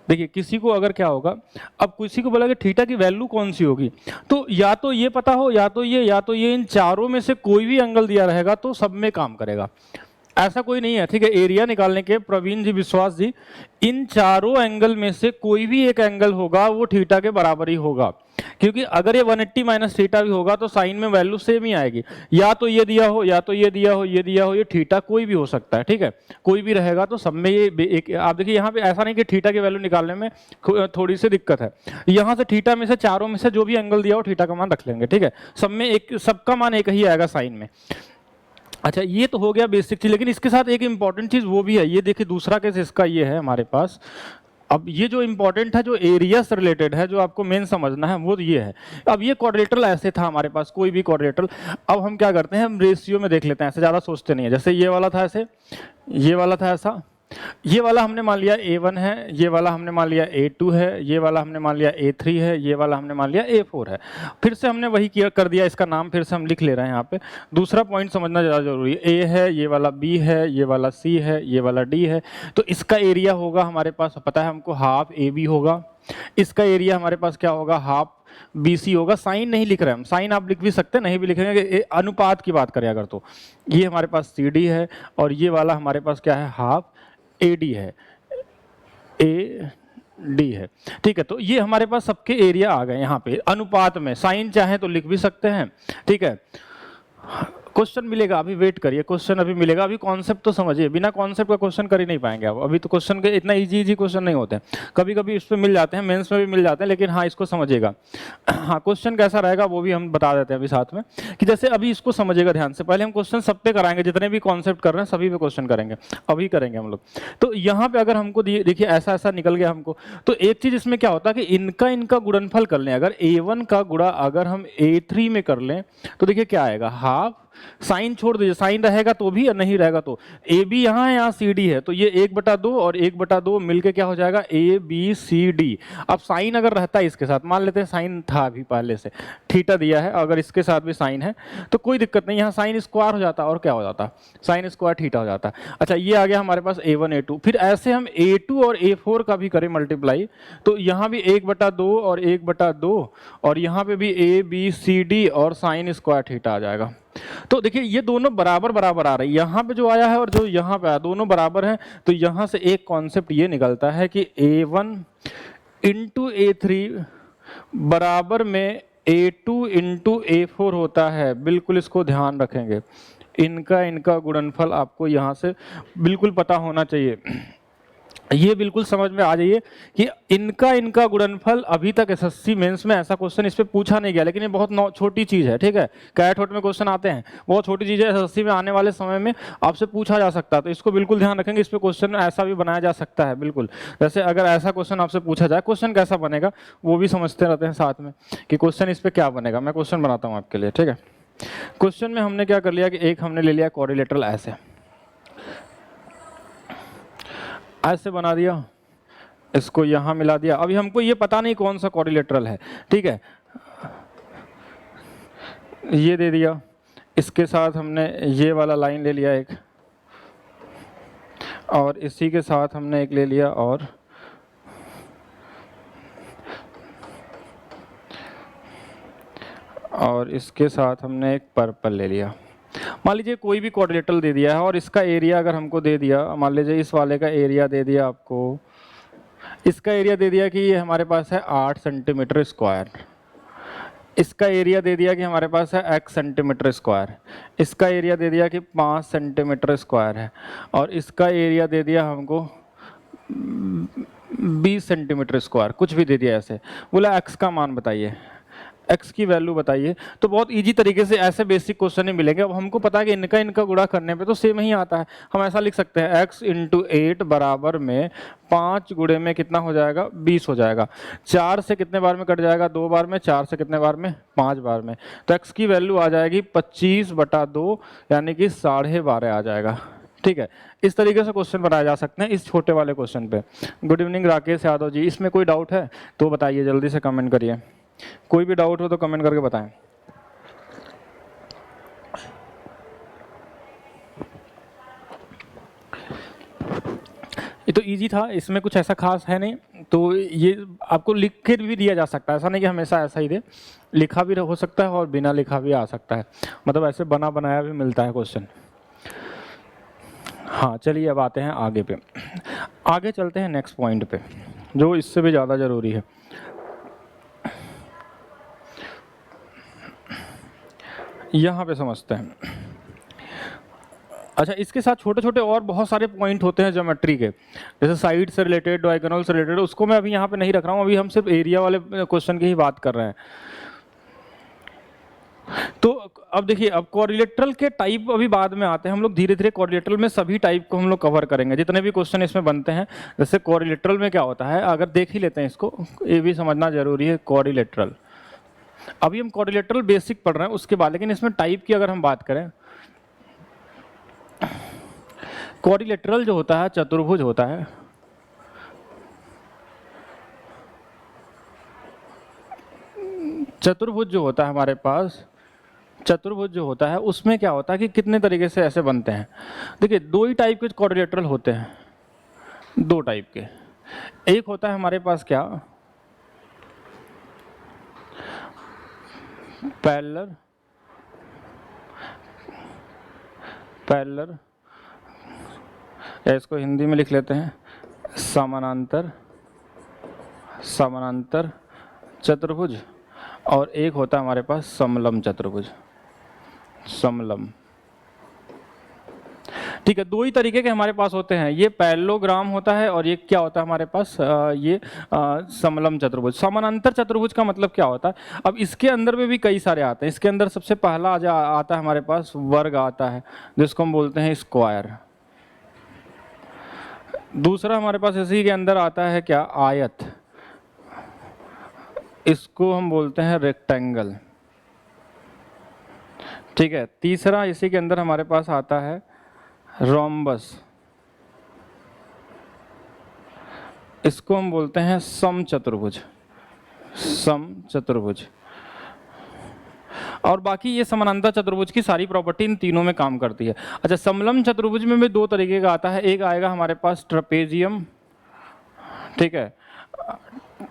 देखिए किसी को अगर क्या होगा, अब किसी को बोला कि थीटा की वैल्यू कौन सी होगी, तो या तो ये पता हो, या तो ये, या तो ये, इन चारों में से कोई भी एंगल दिया रहेगा तो सब में काम करेगा। ऐसा कोई नहीं है, ठीक है। एरिया निकालने के प्रवीण जी, विश्वास जी, इन चारों एंगल में से कोई भी एक एंगल होगा वो थीटा के बराबर ही होगा, क्योंकि अगर ये 180 माइनस थीटा भी होगा तो साइन में वैल्यू सेम ही आएगी। या तो ये दिया हो, या तो ये दिया हो, ये दिया हो, ये थीटा कोई भी हो सकता है, ठीक है, कोई भी रहेगा। तो सब में ये एक, आप देखिए यहाँ पे ऐसा नहीं कि थीटा की वैल्यू निकालने में थोड़ी सी दिक्कत है। यहाँ से थीटा में से चारों में से जो भी एंगल दिया हो थीटा का मान रख लेंगे, ठीक है। सब में एक, सबका मान एक ही आएगा साइन में। अच्छा, ये तो हो गया बेसिक चीज, लेकिन इसके साथ एक इंपॉर्टेंट चीज वो भी है। ये देखिए दूसरा केस इसका ये है हमारे पास। अब ये जो इंपॉर्टेंट है, जो एरिया से रिलेटेड है, जो आपको मेन समझना है वो ये है। अब ये क्वाड्रेटल ऐसे था हमारे पास, कोई भी क्वाड्रेटल। अब हम क्या करते हैं, हम रेशियो में देख लेते हैं, ऐसे ज़्यादा सोचते नहीं है। जैसे ये वाला था ऐसे, ये वाला था ऐसा, ये वाला हमने मान लिया A1 है, ये वाला हमने मान लिया A2 है, ये वाला हमने मान लिया A3 है, ये वाला हमने मान लिया A4 है। फिर से हमने वही किया, कर दिया, इसका नाम फिर से हम लिख ले रहे हैं यहाँ पे। दूसरा पॉइंट समझना ज़्यादा जरूरी है, A है, ये वाला B है, ये वाला C है, ये वाला D है। तो इसका एरिया होगा हमारे पास, पता है हमको, हाफ AB होगा। इसका एरिया हमारे पास क्या होगा, हाफ BC होगा। साइन नहीं लिख रहे हम, साइन आप लिख भी सकते हैं, नहीं भी लिखेंगे, अनुपात की बात करें अगर तो। ये हमारे पास CD है, और ये वाला हमारे पास क्या है, हाफ AD है, AD है, ठीक है। तो ये हमारे पास सबके एरिया आ गए यहाँ पे अनुपात में। साइन चाहे तो लिख भी सकते हैं, ठीक है। क्वेश्चन मिलेगा, अभी वेट करिए, क्वेश्चन अभी मिलेगा, अभी कॉन्सेप्ट तो समझिए। बिना कॉन्सेप्ट का क्वेश्चन कर ही नहीं पाएंगे आप। अभी तो क्वेश्चन के इतना इजी क्वेश्चन नहीं होते हैं, कभी कभी इस पे मिल जाते हैं, मेंस में भी मिल जाते हैं, लेकिन हाँ इसको समझिएगा। हाँ, क्वेश्चन कैसा रहेगा वो भी हम बता देते हैं अभी साथ में, कि जैसे अभी इसको समझिएगा ध्यान से। पहले हम क्वेश्चन सब पे कराएंगे, जितने भी कॉन्सेप्ट कर रहे हैं सभी पे क्वेश्चन करेंगे, अभी करेंगे हम लोग। तो यहाँ पे अगर हमको देखिए ऐसा ऐसा निकल गया हमको, तो एक चीज इसमें क्या होता है कि इनका गुणनफल कर लें। अगर A1 का गुणा अगर हम A3 में कर लें तो देखिए क्या आएगा, हाफ, साइन छोड़ दीजिए, साइन रहेगा तो भी, या नहीं रहेगा तो। ए बी यहाँ है, यहाँ सी डी है, तो ये 1/2 और 1/2 मिलके क्या हो जाएगा, ABCD। अब साइन अगर रहता है इसके साथ, मान लेते हैं साइन था अभी पहले से, थीटा दिया है, अगर इसके साथ भी साइन है तो कोई दिक्कत नहीं, यहाँ साइन स्क्वायर हो जाता और क्या हो जाता, साइन स्क्वायर थीटा हो जाता। अच्छा, ये आ गया हमारे पास A1 A2। फिर ऐसे हम A2 और A4 का भी करें मल्टीप्लाई, तो यहाँ भी 1/2 और 1/2, और यहाँ पे भी ABCD और साइन स्क्वायर थीटा आ जाएगा। तो देखिए ये दोनों बराबर बराबर आ रही है, यहाँ पे जो आया है और जो यहाँ पे आया, दोनों बराबर हैं। तो यहाँ से एक कॉन्सेप्ट ये निकलता है कि A1 इंटू A3 बराबर में A2 इंटू A4 होता है। बिल्कुल इसको ध्यान रखेंगे, इनका गुणनफल आपको यहाँ से बिल्कुल पता होना चाहिए। ये बिल्कुल समझ में आ जाइए कि इनका गुणनफल, अभी तक एसएससी मेंस में ऐसा क्वेश्चन इस पे पूछा नहीं गया, लेकिन ये बहुत छोटी चीज है, ठीक है। कैट होट में क्वेश्चन आते हैं, बहुत छोटी चीज है, एसएससी में आने वाले समय में आपसे पूछा जा सकता है। तो इसको बिल्कुल ध्यान रखेंगे, इस पे क्वेश्चन ऐसा भी बनाया जा सकता है बिल्कुल। जैसे अगर ऐसा क्वेश्चन आपसे पूछा जाए, क्वेश्चन कैसा बनेगा वो भी समझते रहते हैं साथ में, कि क्वेश्चन इस पर क्या बनेगा। मैं क्वेश्चन बनाता हूँ आपके लिए, ठीक है। क्वेश्चन में हमने क्या कर लिया कि एक हमने ले लिया क्वाड्रिलेटरल, ऐसे बना दिया, इसको यहाँ मिला दिया। अभी हमको ये पता नहीं कौन सा क्वाड्रिलेटरल है, ठीक है। ये दे दिया, इसके साथ हमने ये वाला लाइन ले लिया एक, और इसी के साथ हमने एक ले लिया, और इसके साथ हमने एक पर्पल ले लिया। मान लीजिए कोई भी क्वाड्रिलेटरल दे दिया है, और इसका एरिया अगर हमको दे दिया, मान लीजिए इस वाले का एरिया दे दिया आपको, इसका एरिया दे दिया कि ये हमारे पास है 8 सेंटीमीटर स्क्वायर, इसका एरिया दे दिया कि हमारे पास है x सेंटीमीटर स्क्वायर, इसका एरिया दे दिया कि 5 सेंटीमीटर स्क्वायर है, और इसका एरिया दे दिया हमको 20 सेंटीमीटर स्क्वायर, कुछ भी दे दिया ऐसे। बोला x का मान बताइए, x की वैल्यू बताइए। तो बहुत इजी तरीके से ऐसे बेसिक क्वेश्चन ही मिलेंगे। अब हमको पता है कि इनका गुणा करने पे तो सेम ही आता है। हम ऐसा लिख सकते हैं x इंटू 8 बराबर में 5 गुणे में कितना हो जाएगा, 20 हो जाएगा। 4 से कितने बार में कट जाएगा, 2 बार में। 4 से कितने बार में, 5 बार में। तो x की वैल्यू आ जाएगी 25/2, यानी कि 12.5 आ जाएगा, ठीक है। इस तरीके से क्वेश्चन बनाए जा सकते हैं इस छोटे वाले क्वेश्चन पे। गुड इवनिंग राकेश यादव जी, इसमें कोई डाउट है तो बताइए, जल्दी से कमेंट करिए। कोई भी डाउट हो तो कमेंट करके बताएं। ये तो इजी था, इसमें कुछ ऐसा खास है नहीं। तो ये आपको लिख के भी दिया जा सकता है, ऐसा नहीं कि हमेशा ऐसा ही दे, लिखा भी हो सकता है और बिना लिखा भी आ सकता है। मतलब ऐसे बना बनाया भी मिलता है क्वेश्चन। हाँ चलिए अब आते हैं आगे पे, आगे चलते हैं नेक्स्ट पॉइंट पे जो इससे भी ज़्यादा ज़रूरी है। यहाँ पे समझते हैं। अच्छा, इसके साथ छोटे छोटे और बहुत सारे पॉइंट होते हैं ज्योमेट्री के, जैसे साइड से रिलेटेड, डायगोनल से रिलेटेड, उसको मैं अभी यहाँ पे नहीं रख रहा हूँ, अभी हम सिर्फ एरिया वाले क्वेश्चन की ही बात कर रहे हैं। तो अब देखिए, अब कोरिलेटरल के टाइप अभी बाद में आते हैं, हम लोग धीरे धीरे कोरिलेटरल में सभी टाइप को हम लोग कवर करेंगे, जितने भी क्वेश्चन इसमें बनते हैं। जैसे कोरिलेटरल में क्या होता है, अगर देख ही लेते हैं इसको, ये भी समझना जरूरी है। कोरिलेटरल, अभी हम कोरिलेटरल बेसिक पढ़ रहे हैं उसके बाद, लेकिन इसमें टाइप की अगर हम बात करें, कोरिलेटरल जो होता है चतुर्भुज होता है। चतुर्भुज जो होता है हमारे पास, चतुर्भुज जो होता है उसमें क्या होता है कि कितने तरीके से ऐसे बनते हैं। देखिए, दो ही टाइप के कोरिलेटरल होते हैं, दो टाइप के। एक होता है हमारे पास क्या, पैरेलल, पैरेलल, या इसको हिंदी में लिख लेते हैं समानांतर, समानांतर चतुर्भुज। और एक होता है हमारे पास समलम चतुर्भुज, समलम। ठीक है, दो ही तरीके के हमारे पास होते हैं, ये पैरेललोग्राम होता है और ये क्या होता है हमारे पास, ये समलम चतुर्भुज। समानांतर चतुर्भुज का मतलब क्या होता है, अब इसके अंदर में भी कई सारे आते हैं। इसके अंदर सबसे पहला आता है हमारे पास वर्ग आता है, जिसको हम बोलते हैं स्क्वायर। दूसरा हमारे पास इसी के अंदर आता है क्या, आयत, इसको हम बोलते हैं रेक्टेंगल। ठीक है, तीसरा इसी के अंदर हमारे पास आता है रोम्बस, इसको हम बोलते हैं समचतुर्भुज, समचतुर्भुज। और बाकी ये समानांतर चतुर्भुज की सारी प्रॉपर्टी इन तीनों में काम करती है। अच्छा, समलम चतुर्भुज में भी दो तरीके का आता है, एक आएगा हमारे पास ट्रपेजियम, ठीक है,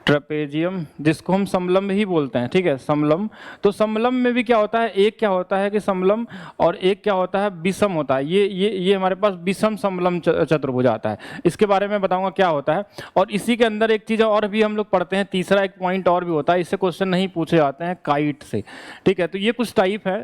ट्रपेजियम, जिसको हम समलम ही बोलते हैं। ठीक है, समलम। तो समलम में भी क्या होता है, एक क्या होता है कि समलम, और एक क्या होता है विषम होता है। ये हमारे पास विषम समलम चतुर्भुज आता है, इसके बारे में बताऊंगा क्या होता है। और इसी के अंदर एक चीज़ और भी हम लोग पढ़ते हैं, तीसरा एक पॉइंट और भी होता है, इससे क्वेश्चन नहीं पूछे जाते हैं, काइट से। ठीक है, तो ये कुछ टाइप है,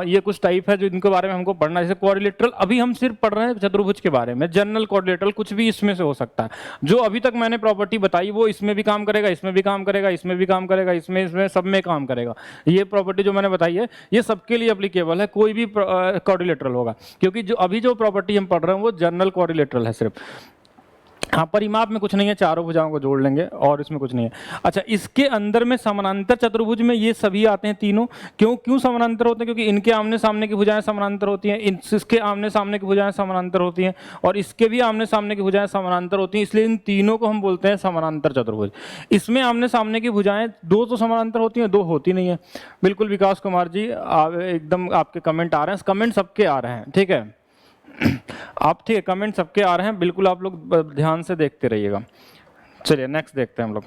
ये कुछ टाइप है जो इनके बारे में हमको पढ़ना है। जैसे कोरिलेटरल अभी हम सिर्फ पढ़ रहे हैं चतुर्भुज के बारे में, जनरल कोरिलेटरल कुछ भी इसमें से हो सकता है। जो अभी तक मैंने प्रॉपर्टी बताई वो इसमें भी काम करेगा, इसमें भी काम करेगा, इसमें भी काम करेगा, इसमें सब में काम करेगा। ये प्रॉपर्टी जो मैंने बताई है ये सबके लिए एप्लीकेबल है, कोई भी कोरिलेटरल होगा, क्योंकि जो अभी जो प्रॉपर्टी हम पढ़ रहे हैं वो जनरल कोरिलेटरल है सिर्फ। हाँ, परिमाप में कुछ नहीं है, चारों भुजाओं को जोड़ लेंगे और इसमें कुछ नहीं है। अच्छा, इसके अंदर में समानांतर चतुर्भुज में ये सभी आते हैं तीनों। क्यों समानांतर होते हैं, क्योंकि इनके आमने सामने की भुजाएं समानांतर होती हैं, इसके आमने सामने की भुजाएं समानांतर होती हैं, और इसके भी आमने सामने की भुजाएं समानांतर होती हैं, इसलिए इन तीनों को हम बोलते हैं समानांतर चतुर्भुज। इसमें आमने सामने की भुजाएं दो तो समानांतर होती हैं, दो होती नहीं है। बिल्कुल विकास कुमार जी, एकदम आपके कमेंट आ रहे हैं, कमेंट सबके आ रहे हैं, ठीक है आप, ठीक है, कमेंट सबके आ रहे हैं, बिल्कुल आप लोग ध्यान से देखते रहिएगा। चलिए नेक्स्ट देखते हैं हम लोग,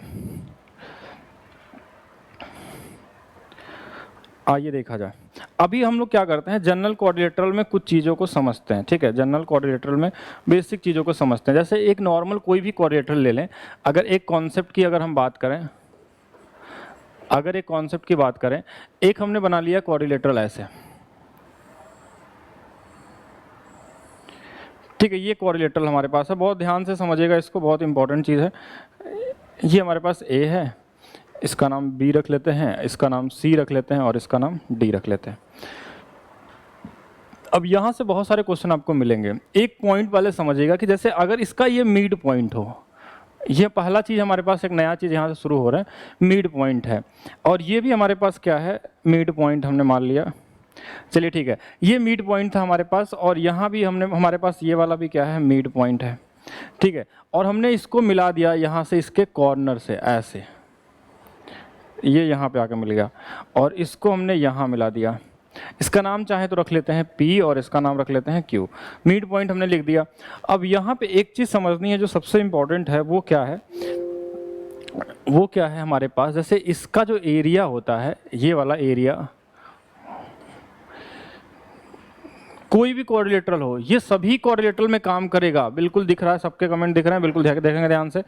आइए देखा जाए। अभी हम लोग क्या करते हैं, जनरल कोऑर्डिनेटरल में कुछ चीज़ों को समझते हैं। ठीक है, जनरल कोऑर्डिनेटरल में बेसिक चीज़ों को समझते हैं। जैसे एक नॉर्मल कोई भी कोऑर्डिनेटर ले लें, अगर एक कॉन्सेप्ट की अगर हम बात करें, अगर एक कॉन्सेप्ट की बात करें, एक हमने बना लिया कोऑर्डिनेटरल ऐसे, ठीक है, ये कोरिलेटरल हमारे पास है, बहुत ध्यान से समझिएगा इसको, बहुत इंपॉर्टेंट चीज़ है। ये हमारे पास ए है, इसका नाम बी रख लेते हैं, इसका नाम सी रख लेते हैं, और इसका नाम डी रख लेते हैं। अब यहाँ से बहुत सारे क्वेश्चन आपको मिलेंगे। एक पॉइंट वाले समझिएगा कि जैसे अगर इसका ये मिड पॉइंट हो, ये पहला चीज़ हमारे पास एक नया चीज़ यहाँ से शुरू हो रहा है, मिड पॉइंट है, और ये भी हमारे पास क्या है, मिड पॉइंट हमने मान लिया। चलिए ठीक है, ये मिड पॉइंट था हमारे पास, और यहाँ भी हमारे पास ये वाला भी क्या है, मिड पॉइंट है। ठीक है, और हमने इसको मिला दिया यहाँ से इसके कॉर्नर से ऐसे, ये यहाँ पे आके मिल गया, और इसको हमने यहाँ मिला दिया। इसका नाम चाहे तो रख लेते हैं P और इसका नाम रख लेते हैं Q। मिड पॉइंट हमने लिख दिया। अब यहाँ पे एक चीज़ समझनी है जो सबसे इम्पोर्टेंट है, वो क्या है, वो क्या है हमारे पास, जैसे इसका जो एरिया होता है, ये वाला एरिया, कोई भी क्वाड्रिलेटरल हो, ये सभी क्वाड्रिलेटरल में काम करेगा। बिल्कुल दिख रहा है, सबके कमेंट दिख रहे हैं, बिल्कुल देखेंगे ध्यान से।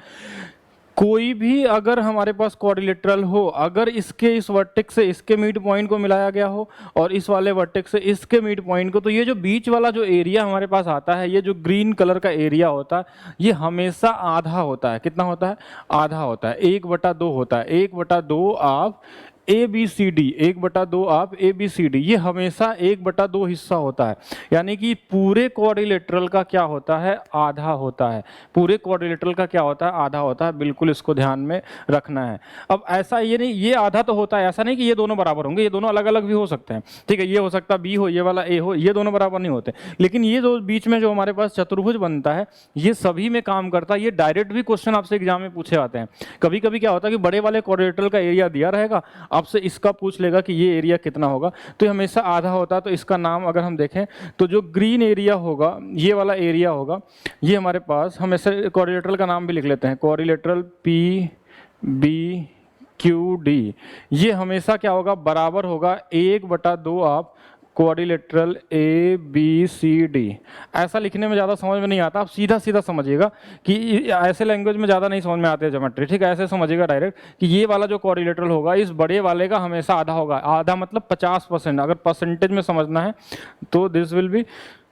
कोई भी अगर हमारे पास क्वाड्रिलेटरल हो, अगर इसके इस वर्टेक्स से इसके मिड पॉइंट को मिलाया गया हो और इस वाले वर्टेक्स से इसके मिड पॉइंट को, तो ये जो बीच वाला जो एरिया हमारे पास आता है, ये जो ग्रीन कलर का एरिया होता है, ये हमेशा आधा होता है। कितना होता है? आधा होता है, 1/2 होता है। 1/2 आप ABCD, 1/2 आप ABCD, ये हमेशा 1/2 हिस्सा होता है। यानी कि पूरे क्वाड्रिलेटरल का क्या होता है? आधा होता है। पूरे क्वाड्रिलेटरल का क्या होता है? आधा होता है। बिल्कुल इसको ध्यान में रखना है। अब ऐसा ये नहीं, ये आधा तो होता है, ऐसा नहीं कि ये दोनों बराबर होंगे, ये दोनों अलग अलग भी हो सकते हैं, ठीक है। ये हो सकता है B हो, ये वाला A हो, ये दोनों बराबर नहीं होते। लेकिन ये जो बीच में जो हमारे पास चतुर्भुज बनता है, ये सभी में काम करता है। ये डायरेक्ट भी क्वेश्चन आपसे एग्जाम में पूछे आते हैं। कभी कभी क्या होता है कि बड़े वाले क्वाड्रिलेटरल का एरिया दिया रहेगा, आपसे इसका पूछ लेगा कि ये एरिया कितना होगा, तो ये हमेशा आधा होता है। तो इसका नाम अगर हम देखें तो जो ग्रीन एरिया होगा, ये वाला एरिया होगा, ये हमारे पास, हम ऐसे क्वाड्रिलेटरल का नाम भी लिख लेते हैं, क्वाड्रिलेटरल PBQD, ये हमेशा क्या होगा? बराबर होगा 1/2 आप क्वाड्रिलेटरल ABCD। ऐसा लिखने में ज़्यादा समझ में नहीं आता, आप सीधा सीधा समझिएगा कि ऐसे लैंग्वेज में ज़्यादा नहीं समझ में आते ज्योमेट्री, ठीक है। ऐसे समझिएगा डायरेक्ट कि ये वाला जो क्वाड्रिलेटरल होगा, इस बड़े वाले का हमेशा आधा होगा। आधा मतलब 50%। अगर परसेंटेज में समझना है तो दिस विल बी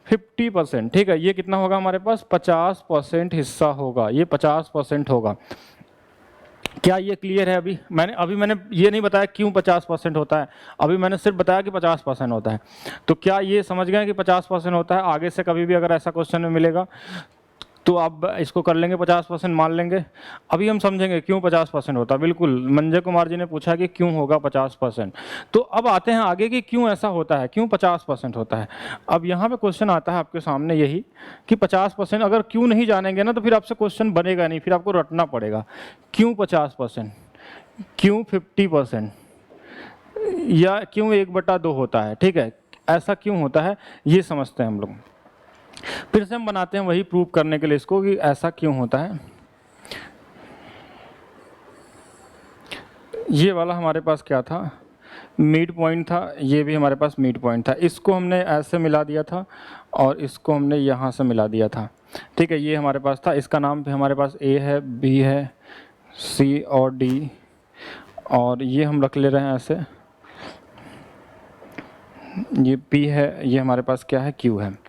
50%, ठीक है। ये कितना होगा हमारे पास? 50% हिस्सा होगा, ये 50% होगा। क्या ये क्लियर है? अभी मैंने ये नहीं बताया क्यों 50% होता है, अभी मैंने सिर्फ बताया कि 50% होता है। तो क्या ये समझ गए कि 50% होता है? आगे से कभी भी अगर ऐसा क्वेश्चन में मिलेगा तो आप इसको कर लेंगे, 50% मान लेंगे। अभी हम समझेंगे क्यों 50% होता है। बिल्कुल, मंजय कुमार जी ने पूछा कि क्यों होगा 50%। तो अब आते हैं आगे कि क्यों ऐसा होता है, क्यों 50% होता है। अब यहाँ पे क्वेश्चन आता है आपके सामने यही कि 50%, अगर क्यों नहीं जानेंगे ना तो फिर आपसे क्वेश्चन बनेगा नहीं, फिर आपको रटना पड़ेगा। क्यों 50%, क्यों 50%, या क्यों 1/2 होता है, ठीक है। ऐसा क्यों होता है ये समझते हैं हम लोग। फिर से हम बनाते हैं वही प्रूव करने के लिए इसको कि ऐसा क्यों होता है। ये वाला हमारे पास क्या था? मिड पॉइंट था। ये भी हमारे पास मिड पॉइंट था। इसको हमने ऐसे मिला दिया था और इसको हमने यहाँ से मिला दिया था, ठीक है। ये हमारे पास था। इसका नाम भी हमारे पास A है, B है, C और D, और ये हम रख ले रहे हैं ऐसे। ये P है, ये हमारे पास क्या है? Q है।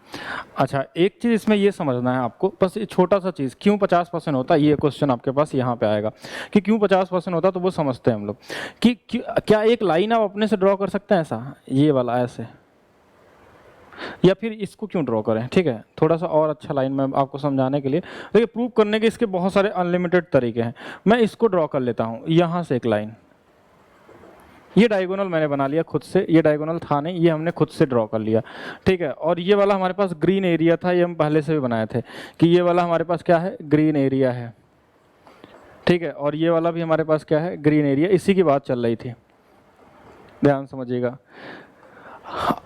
अच्छा, एक चीज़ इसमें ये समझना है आपको, बस ये छोटा सा चीज़, क्यों 50% होता है, ये क्वेश्चन आपके पास यहाँ पे आएगा कि क्यों 50% होता है। तो वो समझते हैं हम लोग कि क्या एक लाइन आप अपने से ड्रॉ कर सकते हैं ऐसा, ये वाला ऐसे, या फिर इसको क्यों ड्रॉ करें, ठीक है। थोड़ा सा और अच्छा लाइन में आपको समझाने के लिए, देखिए प्रूव करने के इसके बहुत सारे अनलिमिटेड तरीके हैं। मैं इसको ड्रॉ कर लेता हूँ, यहाँ से एक लाइन, ये डायगोनल मैंने बना लिया खुद से, ये डायगोनल था नहीं, ये हमने खुद से ड्रॉ कर लिया, ठीक है। और ये वाला हमारे पास ग्रीन एरिया था, ये हम पहले से भी बनाए थे कि ये वाला हमारे पास क्या है? ग्रीन एरिया है, ठीक है। और ये वाला भी हमारे पास क्या है? Green area. इसी की बात चल रही थी, ध्यान समझिएगा।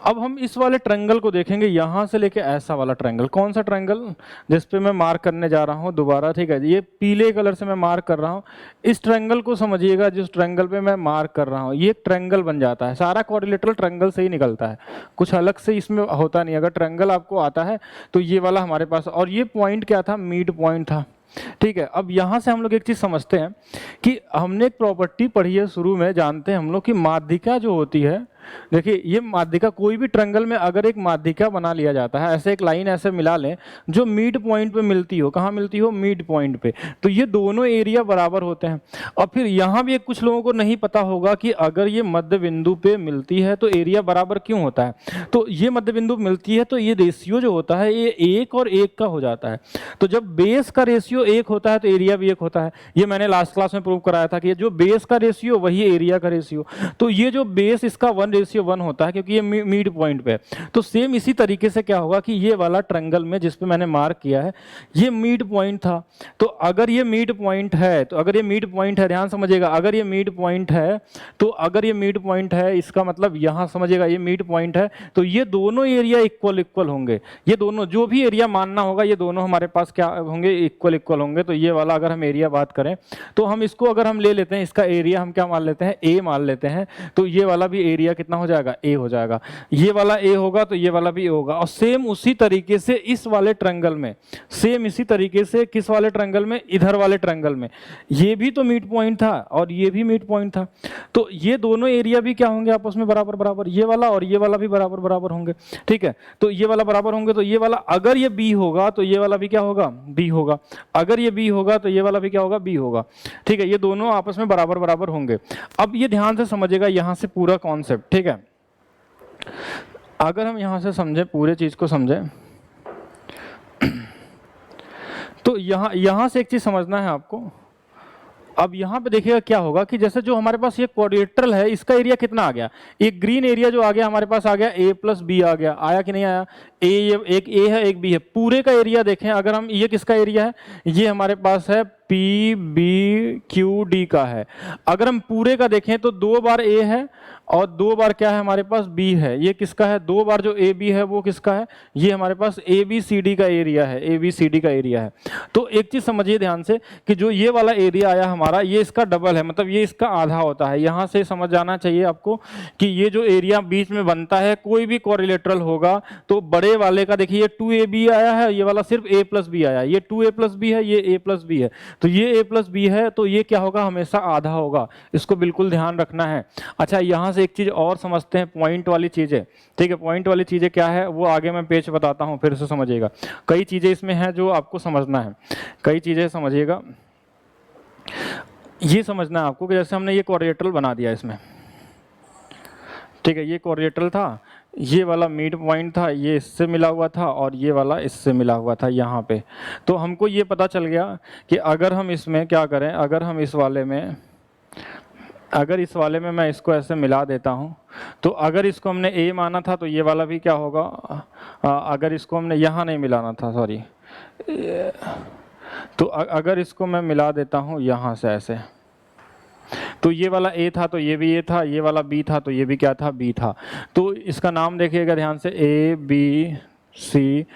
अब हम इस वाले ट्रायंगल को देखेंगे, यहाँ से लेके ऐसा वाला ट्रायंगल। कौन सा ट्रायंगल? जिस पे मैं मार्क करने जा रहा हूँ दोबारा, ठीक है। ये पीले कलर से मैं मार्क कर रहा हूँ। इस ट्रायंगल को समझिएगा, जिस ट्रायंगल पे मैं मार्क कर रहा हूँ, ये ट्रायंगल बन जाता है। सारा क्वाड्रिलेटरल ट्रायंगल से ही निकलता है, कुछ अलग से इसमें होता नहीं। अगर ट्रायंगल आपको आता है तो ये वाला हमारे पास, और ये पॉइंट क्या था? मिड पॉइंट था, ठीक है। अब यहाँ से हम लोग एक चीज़ समझते हैं कि हमने एक प्रॉपर्टी पढ़ी है शुरू में, जानते हैं हम लोग कि माध्यिका जो होती है, देखिए ये माध्यिका, कोई भी ट्रायंगल में अगर एक माध्यिका बना लिया जाता है, ऐसे एक लाइन ऐसे मिला लें जो मिड पॉइंट पे मिलती हो, कहाँ मिलती हो? मिड पॉइंट पे, तो ये दोनों एरिया बराबर होते हैं। और फिर यहाँ भी एक कुछ लोगों को नहीं पता होगा कि अगर ये मध्य बिंदु पे मिलती है तो एरिया बराबर क्यों होता है। तो ये मध्य बिंदु मिलती है तो ये रेशियो जो होता है ये 1 और 1 का हो जाता है। तो जब बेस का रेशियो 1 होता है तो एरिया भी 1 होता है। ये मैंने लास्ट क्लास में प्रूव कराया था कि ये जो बेस का रेशियो वही एरिया का रेशियो। तो ये जो बेस इसका 1:1 होता है क्योंकि ये मिड पॉइंट पे। तो सेम इसी तरीके से क्या होगा कि ये वाला ट्रायंगल में जिस पे मैंने मार्क किया है ये मिड पॉइंट था। तो अगर ये मिड पॉइंट है, तो अगर ये मिड पॉइंट है, ध्यान समझिएगा, अगर ये मिड पॉइंट है तो अगर ये मिड पॉइंट है, इसका मतलब यहाँ समझिएगा ये मिड पॉइंट है, तो ये दोनों एरिया इक्वल होंगे। ये दोनों जो भी एरिया मानना होगा ये दोनों हमारे पास क्या होंगे? इक्वल होंगे। तो ये वाला अगर हम एरिया बात करें तो हम इसको अगर हम ले लेते हैं, इसका एरिया हम क्या मान लेते हैं? A मान लेते हैं। तो ये वाला भी एरिया कितना हो जाएगा, ए हो जाएगा। ये वाला ए होगा तो ये वाला भी ए होगा। और सेम उसी तरीके से इस वाले ट्रायंगल में, सेम इसी तरीके से किस वाले ट्रायंगल में, इधर वाले ट्रायंगल में, ये भी तो मिड पॉइंट था और ये भी मिड पॉइंट था। तो ये दोनों एरिया भी क्या होंगे आपस में बराबर बराबर, ये वाला और ये वाला भी बराबर बराबर होंगे, ठीक है। तो ये वाला बराबर होंगे तो ये वाला, अगर ये बी होगा तो ये वाला भी क्या होगा, बी होगा। अगर ये बी होगा तो ये वाला भी क्या होगा, बी होगा, ठीक है। ये दोनों आपस में बराबर बराबर होंगे। अब ये ध्यान से समझिएगा यहां से पूरा कॉन्सेप्ट, ठीक है। अगर हम यहां से समझे, पूरे चीज को समझे, तो यहां से एक चीज समझना है आपको। अब यहाँ पे देखिएगा क्या होगा कि जैसे जो हमारे पास ये क्वाड्रिलेटरल है, इसका एरिया कितना आ गया, एक ग्रीन एरिया जो आ गया हमारे पास आ गया ए प्लस बी आ गया, आया कि नहीं आया, एक ए है एक बी है। पूरे का एरिया देखें, अगर हम, ये किसका एरिया है, ये हमारे पास है पी बी क्यू डी का है। अगर हम पूरे का देखें तो 2 बार ए है और 2 बार क्या है हमारे पास, बी है। ये किसका है, 2 बार जो ए बी है वो किसका है, ये हमारे पास ए बी सी डी का एरिया है, ए बी सी डी का एरिया है। तो एक चीज समझिए ध्यान से कि जो ये वाला एरिया आया हमारा, ये इसका डबल है, मतलब ये इसका आधा होता है। यहां से समझ जाना चाहिए आपको कि ये जो एरिया बीच में बनता है, कोई भी कोरिलेटरल होगा तो बड़े वाले का देखिए 2ab आया है, ये वाला सिर्फ a प्लस बी आया है, ये 2a प्लस बी है, ये a प्लस बी है, तो ये a प्लस बी है, तो ये क्या होगा, हमेशा आधा होगा। इसको बिल्कुल ध्यान रखना है। अच्छा, यहां से एक चीज और समझते हैं, पॉइंट वाली चीजें, ठीक है। पॉइंट वाली चीजें क्या है वो आगे मैं पेज बताता हूं, फिर से समझिएगा। कई चीजें इसमें हैं जो आपको समझना है, कई चीजें समझिएगा। ये समझना है आपको कि जैसे हमने ये कोरिलेटरल बना दिया इसमें, ठीक है, ये कोरिलेटरल था, ये वाला मिड पॉइंट था, ये इससे मिला हुआ था और ये वाला इससे मिला हुआ था यहाँ पे। तो हमको ये पता चल गया कि अगर हम इसमें क्या करें, अगर हम इस वाले में, अगर इस वाले में मैं इसको ऐसे मिला देता हूँ, तो अगर इसको हमने ए माना था तो ये वाला भी क्या होगा, अगर इसको हमने यहाँ नहीं मिलाना था, सॉरी, तो अगर इसको मैं मिला देता हूँ यहाँ से ऐसे, तो ये वाला ए था तो ये भी ए था, ये वाला बी था तो ये भी क्या था, बी था। तो इसका नाम देखिएगा ध्यान से, ए बी सी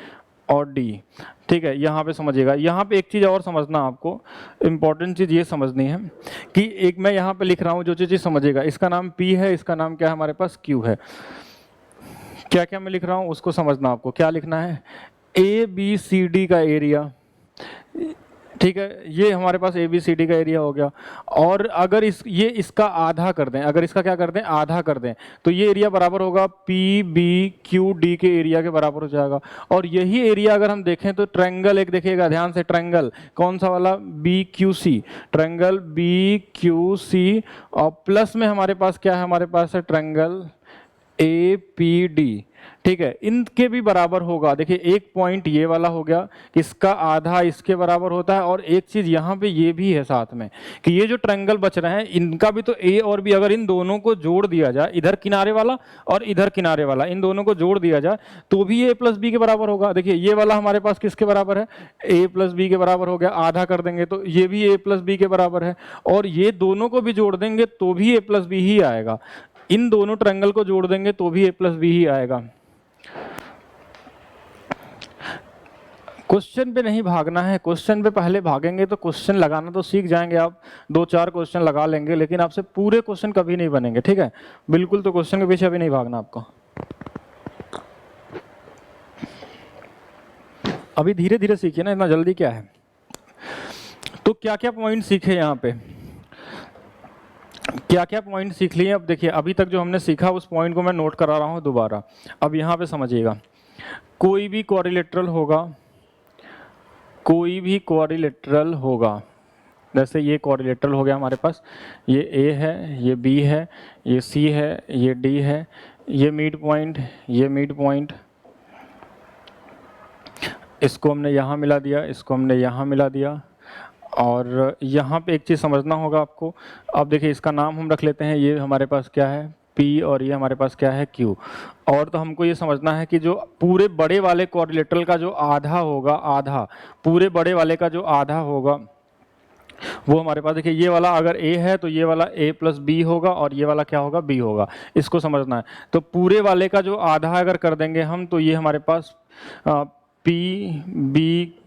और डी, ठीक है। यहाँ पे समझिएगा, यहाँ पे एक चीज़ और समझना आपको, इम्पॉर्टेंट चीज़ ये समझनी है कि एक मैं यहाँ पे लिख रहा हूँ, जो चीज़ समझिएगा, इसका नाम P है, इसका नाम क्या है हमारे पास, Q है। क्या क्या मैं लिख रहा हूँ उसको समझना आपको, क्या लिखना है, ए बी सी डी का एरिया, ठीक है, ये हमारे पास ए बी सी डी का एरिया हो गया। और अगर ये इसका आधा कर दें, अगर इसका क्या कर दें, आधा कर दें, तो ये एरिया बराबर होगा पी बी क्यू डी के एरिया के बराबर हो जाएगा। और यही एरिया अगर हम देखें तो ट्रायंगल एक देखिएगा ध्यान से, ट्रायंगल कौन सा वाला, B Q C, triangle B Q C, और प्लस में हमारे पास क्या है, हमारे पास है ट्रायंगल ए पी डी, ठीक है, इनके भी बराबर होगा। देखिए एक पॉइंट ये वाला हो गया, इसका आधा इसके बराबर होता है। और एक चीज यहाँ पे ये भी है साथ में कि ये जो ट्रायंगल बच रहे हैं इनका भी तो ए और बी, अगर इन दोनों को जोड़ दिया जाए, इधर किनारे वाला और इधर किनारे वाला, इन दोनों को जोड़ दिया जाए तो भी ए प्लस बी के बराबर होगा। देखिए ये वाला हमारे पास किसके बराबर है, ए प्लस बी के बराबर हो गया, आधा कर देंगे तो ये भी ए प्लस बी के बराबर है। और ये दोनों को भी जोड़ देंगे तो भी ए प्लस बी ही आएगा, इन दोनों ट्रायंगल को जोड़ देंगे तो भी ए प्लस बी ही आएगा। क्वेश्चन पे नहीं भागना है, क्वेश्चन पे पहले भागेंगे तो क्वेश्चन लगाना तो सीख जाएंगे आप, 2-4 क्वेश्चन लगा लेंगे, लेकिन आपसे पूरे क्वेश्चन कभी नहीं बनेंगे, ठीक है, बिल्कुल। तो क्वेश्चन के पीछे अभी नहीं भागना आपको, अभी धीरे धीरे सीखिए ना, इतना जल्दी क्या है। तो क्या क्या पॉइंट सीखे यहाँ पे, क्या क्या पॉइंट सीख लिए। अब देखिए अभी तक जो हमने सीखा उस पॉइंट को मैं नोट करा रहा हूँ दोबारा। अब यहाँ पे समझिएगा, कोई भी कोरिलेटरल होगा, कोई भी कोरिलेटरल होगा, जैसे ये कोरिलेटरल हो गया हमारे पास, ये ए है, ये बी है, ये सी है, ये डी है, ये मिड पॉइंट, ये मिड पॉइंट, इसको हमने यहाँ मिला दिया, इसको हमने यहाँ मिला दिया। और यहाँ पे एक चीज़ समझना होगा आपको। अब देखिए इसका नाम हम रख लेते हैं, ये हमारे पास क्या है, P, और ये हमारे पास क्या है, Q। और तो हमको ये समझना है कि जो पूरे बड़े वाले कोरिलेटरल का जो आधा होगा, आधा पूरे बड़े वाले का जो आधा होगा वो हमारे पास, देखिए ये वाला अगर A है तो ये वाला A प्लस बी होगा और ये वाला क्या होगा, B होगा, इसको समझना है। तो पूरे वाले का जो आधा अगर कर देंगे हम तो ये हमारे पास P B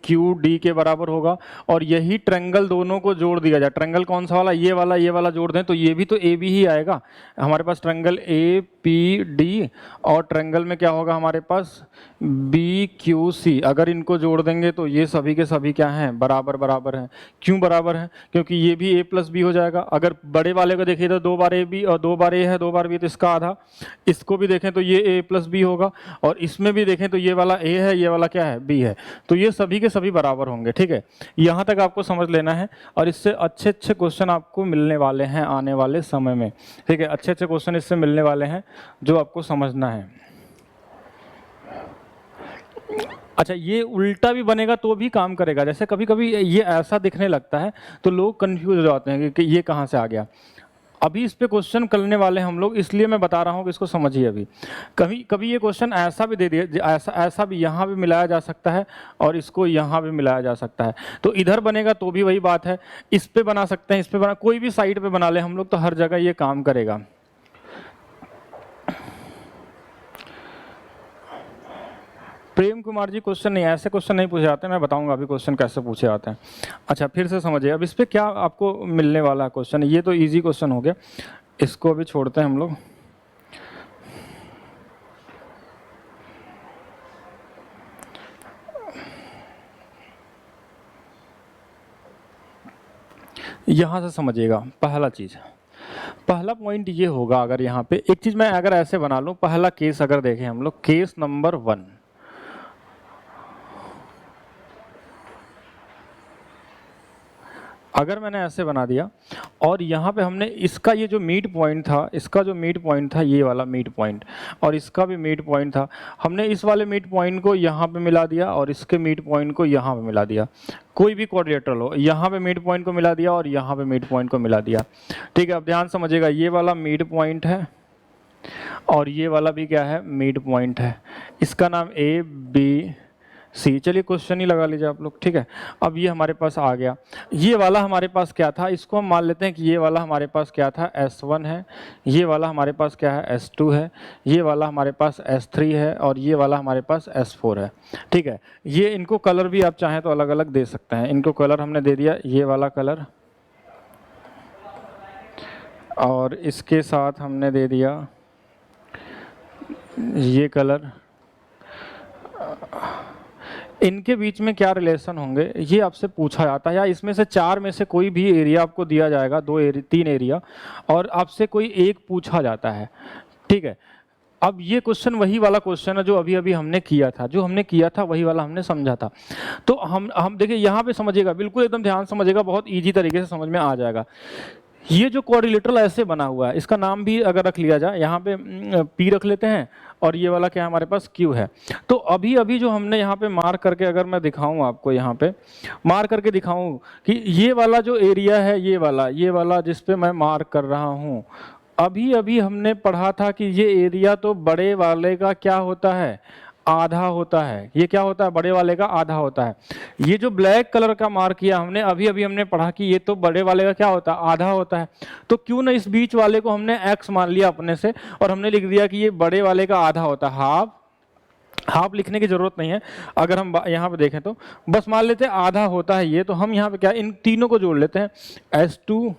Q D के बराबर होगा। और यही ट्रायंगल दोनों को जोड़ दिया जाए, ट्रायंगल कौन सा वाला, ये वाला जोड़ दें तो ये भी तो AB ही आएगा हमारे पास, ट्रायंगल A पी डी, और ट्रायंगल में क्या होगा हमारे पास बी क्यू सी। अगर इनको जोड़ देंगे तो ये सभी के सभी क्या हैं, बराबर बराबर हैं। क्यों बराबर हैं? क्योंकि ये भी a प्लस बी हो जाएगा। अगर बड़े वाले को देखिए तो 2 बार ए बी और 2 बार ए है, 2 बार बी, तो इसका आधा। इसको भी देखें तो ये a प्लस बी होगा, और इसमें भी देखें तो ये वाला a है, ये वाला क्या है, b है। तो ये सभी के सभी बराबर होंगे। ठीक है, यहाँ तक आपको समझ लेना है, और इससे अच्छे अच्छे क्वेश्चन आपको मिलने वाले हैं आने वाले समय में। ठीक है, अच्छे अच्छे क्वेश्चन इससे मिलने वाले हैं जो आपको समझना है। अच्छा, ये उल्टा भी बनेगा तो भी काम करेगा। जैसे कभी कभी ये ऐसा दिखने लगता है तो लोग कंफ्यूज हो जाते हैं कि ये कहाँ से आ गया। अभी इस पे क्वेश्चन करने वाले हम लोग, इसलिए मैं बता रहा हूँ कि इसको समझिए। अभी कभी कभी ये क्वेश्चन ऐसा भी दे दिया, ऐसा भी यहाँ भी मिलाया जा सकता है और इसको यहाँ भी मिलाया जा सकता है। तो इधर बनेगा तो भी वही बात है, इस पे बना सकते हैं, इस पे बना, कोई भी साइड पे बना ले हम लोग, तो हर जगह ये काम करेगा। प्रेम कुमार जी, क्वेश्चन नहीं, ऐसे क्वेश्चन नहीं पूछे जाते, मैं बताऊंगा अभी क्वेश्चन कैसे पूछे जाते हैं। अच्छा, फिर से समझिए अब इस पे क्या आपको मिलने वाला क्वेश्चन। ये तो इजी क्वेश्चन हो गया, इसको अभी छोड़ते हैं हम लोग। यहाँ से समझिएगा। पहला चीज, पहला पॉइंट ये होगा, अगर यहाँ पे एक चीज मैं अगर ऐसे बना लूँ, पहला केस अगर देखें हम लोग, केस नंबर 1, अगर मैंने ऐसे बना दिया और यहाँ पे हमने इसका ये जो मीट पॉइंट था, इसका जो मीट पॉइंट था ये वाला मीट पॉइंट, और इसका भी मीट पॉइंट था, हमने इस वाले मीट पॉइंट को यहाँ पे मिला दिया और इसके मीट पॉइंट को यहाँ पे मिला दिया। कोई भी क्वाड्रिलेटरल हो, यहाँ पे मीट पॉइंट को मिला दिया और यहाँ पे मीट पॉइंट को मिला दिया। ठीक है, अब ध्यान समझिएगा, ये वाला मीट पॉइंट है और ये वाला भी क्या है, मीट पॉइंट है। इसका नाम ए बी सी, चलिए क्वेश्चन ही लगा लीजिए आप लोग। ठीक है, अब ये हमारे पास आ गया। ये वाला हमारे पास क्या था, इसको हम मान लेते हैं कि ये वाला हमारे पास क्या था, S1 है। ये वाला हमारे पास क्या है, S2 है। ये वाला हमारे पास S3 है और ये वाला हमारे पास S4 है। ठीक है, ये इनको कलर भी आप चाहें तो अलग अलग दे सकते हैं। इनको कलर हमने दे दिया, ये वाला कलर, और इसके साथ हमने दे दिया ये कलर। इनके बीच में क्या रिलेशन होंगे ये आपसे पूछा जाता है, या इसमें से 4 में से कोई भी एरिया आपको दिया जाएगा, 3 एरिया, और आपसे कोई एक पूछा जाता है। ठीक है, अब ये क्वेश्चन वही वाला क्वेश्चन है जो अभी अभी हमने किया था, वही वाला हमने समझा था। तो हम देखिए यहाँ पे समझिएगा, बिल्कुल एकदम ध्यान समझिएगा, बहुत ईजी तरीके से समझ में आ जाएगा। ये जो क्वाड्रिलेटरल ऐसे बना हुआ है, इसका नाम भी अगर रख लिया जाए, यहाँ पे P रख लेते हैं, और ये वाला क्या है हमारे पास, Q है। तो अभी अभी जो हमने यहाँ पे मार्क करके, अगर मैं दिखाऊं आपको, यहाँ पे मार्क करके दिखाऊं कि ये वाला जो एरिया है, ये वाला जिस पे मैं मार्क कर रहा हूँ, अभी अभी हमने पढ़ा था कि ये एरिया तो बड़े वाले का क्या होता है, आधा होता है। ये क्या होता है, बड़े वाले का आधा होता है। ये जो ब्लैक कलर का मार्क किया हमने, अभी अभी हमने पढ़ा कि ये तो बड़े वाले का क्या होता है, आधा होता है। तो क्यों ना इस बीच वाले को हमने x मान लिया अपने से, और हमने लिख दिया कि ये बड़े वाले का आधा होता है। हाफ लिखने की जरूरत नहीं है, अगर हम यहाँ पे देखें तो बस मान लेते हैं आधा होता है ये। तो हम यहाँ पे क्या, इन तीनों को जोड़ लेते हैं, S2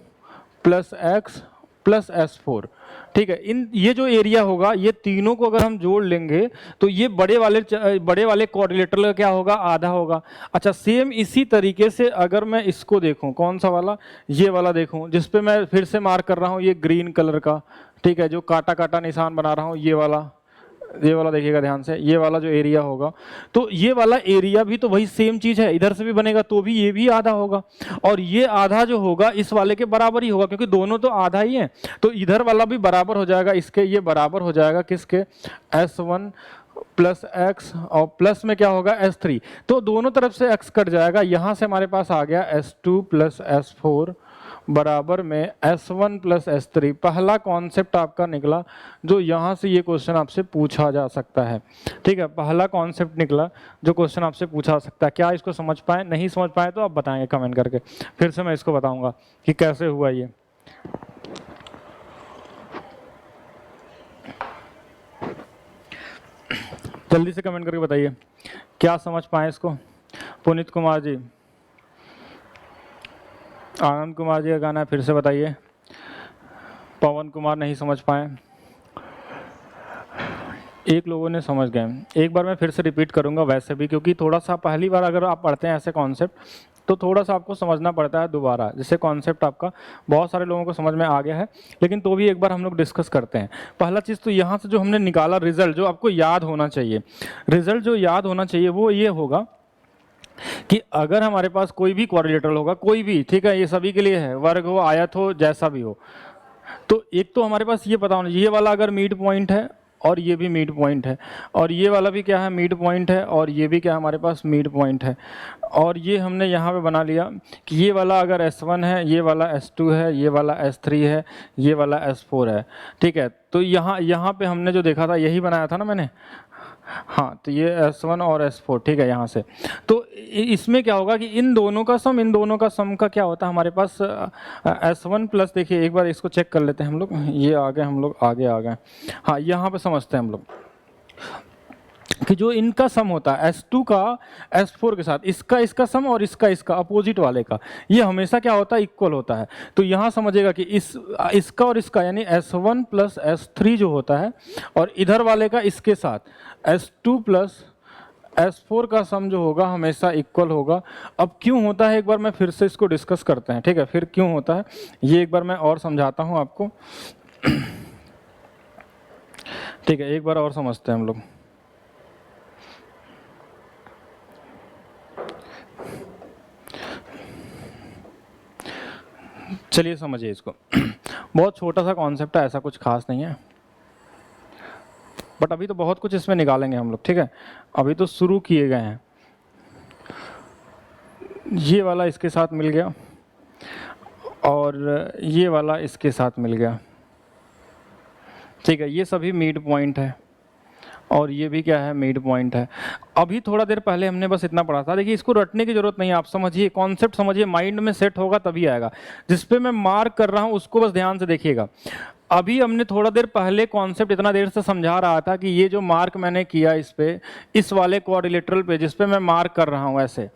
+ x + S4। ठीक है, ये जो एरिया होगा, ये तीनों को अगर हम जोड़ लेंगे तो ये बड़े वाले क्वाड्रिलेटरल का क्या होगा, आधा होगा। अच्छा, सेम इसी तरीके से अगर मैं इसको देखूं, कौन सा वाला, ये वाला देखूं, जिस पे मैं फिर से मार्क कर रहा हूं, ये ग्रीन कलर का, ठीक है, जो काटा काटा निशान बना रहा हूं, ये वाला देखिएगा ध्यान से, ये वाला जो एरिया होगा, तो ये वाला एरिया भी तो वही सेम चीज है, इधर से भी बनेगा तो भी ये भी आधा होगा, और ये आधा जो होगा इस वाले के बराबर ही होगा, क्योंकि दोनों तो आधा ही है। तो इधर वाला भी बराबर हो जाएगा इसके, ये बराबर हो जाएगा किसके, S1 + x, और प्लस में क्या होगा, S3। तो दोनों तरफ से x कट जाएगा, यहां से हमारे पास आ गया S2 + S4 बराबर में S1 + S3। पहला कॉन्सेप्ट आपका निकला जो यहाँ से ये क्वेश्चन आपसे पूछा जा सकता है। ठीक है, पहला कॉन्सेप्ट निकला जो क्वेश्चन आपसे पूछा जा सकता है। क्या इसको समझ पाए, नहीं समझ पाए तो आप बताएंगे कमेंट करके, फिर से मैं इसको बताऊंगा कि कैसे हुआ ये। जल्दी से कमेंट करके बताइए क्या समझ पाए इसको। पुनीत कुमार जी, आनंद कुमार जी का गाना है, फिर से बताइए। पवन कुमार नहीं समझ पाए। एक लोगों ने समझ गए। एक बार मैं फिर से रिपीट करूंगा वैसे भी, क्योंकि थोड़ा सा पहली बार अगर आप पढ़ते हैं ऐसे कॉन्सेप्ट तो थोड़ा सा आपको समझना पड़ता है दोबारा। जैसे कॉन्सेप्ट आपका बहुत सारे लोगों को समझ में आ गया है, लेकिन तो भी एक बार हम लोग डिस्कस करते हैं। पहला चीज़ तो यहाँ से जो हमने निकाला रिजल्ट, जो आपको याद होना चाहिए, रिजल्ट जो याद होना चाहिए वो ये होगा कि अगर हमारे पास कोई भी क्वाड्रिलेटरल होगा, कोई भी, ठीक है, ये सभी के लिए है, वर्ग हो, आयत हो, जैसा भी हो, तो एक तो हमारे पास ये पता होना चाहिए, ये वाला अगर मिड पॉइंट है और ये भी मिड पॉइंट है, और ये वाला भी क्या है, मिड पॉइंट है, और ये भी क्या हमारे पास मिड पॉइंट है, और ये हमने यहाँ पे बना लिया कि ये वाला अगर S1 है, ये वाला S2 है, ये वाला S3 है, ये वाला S4 है, ठीक है। तो यहाँ पे हमने जो देखा था यही बनाया था ना मैंने, हाँ, तो ये S1 और S4, ठीक है। यहाँ से तो इसमें क्या होगा कि इन दोनों का सम का क्या होता है हमारे पास S1 प्लस, देखिए एक बार इसको चेक कर लेते हैं हम लोग, ये आगे हम लोग आगे आ गए। हाँ, यहाँ पे समझते हैं हम लोग कि जो इनका सम होता है S2 का S4 के साथ, इसका सम और इसका अपोजिट वाले का, ये हमेशा क्या होता है, इक्वल होता है। तो यहाँ समझिएगा कि इसका और इसका यानी S1 प्लस S3 जो होता है, और इधर वाले का इसके साथ S2 प्लस S4 का सम जो होगा हमेशा इक्वल होगा। अब क्यों होता है एक बार मैं फिर से इसको डिस्कस करते हैं, ठीक है। फिर क्यों होता है ये एक बार मैं और समझाता हूँ आपको, ठीक है। एक बार और समझते हैं हम लोग। चलिए समझिए इसको। बहुत छोटा सा कॉन्सेप्ट है, ऐसा कुछ खास नहीं है, बट अभी तो बहुत कुछ इसमें निकालेंगे हम लोग, ठीक है। अभी तो शुरू किए गए हैं। ये वाला इसके साथ मिल गया और ये वाला इसके साथ मिल गया, ठीक है। ये सभी मिड पॉइंट है और ये भी क्या है, मिड पॉइंट है। अभी थोड़ा देर पहले हमने बस इतना पढ़ा था। देखिए इसको रटने की जरूरत नहीं है, आप समझिए, कॉन्सेप्ट समझिए, माइंड में सेट होगा तभी आएगा। जिस पे मैं मार्क कर रहा हूँ उसको बस ध्यान से देखिएगा। अभी हमने थोड़ा देर पहले कॉन्सेप्ट इतना देर से समझा रहा था कि ये जो मार्क मैंने किया इस पे, इस वाले क्वाड्रिलेटरल पे जिस पे मैं मार्क कर रहा हूँ ऐसे,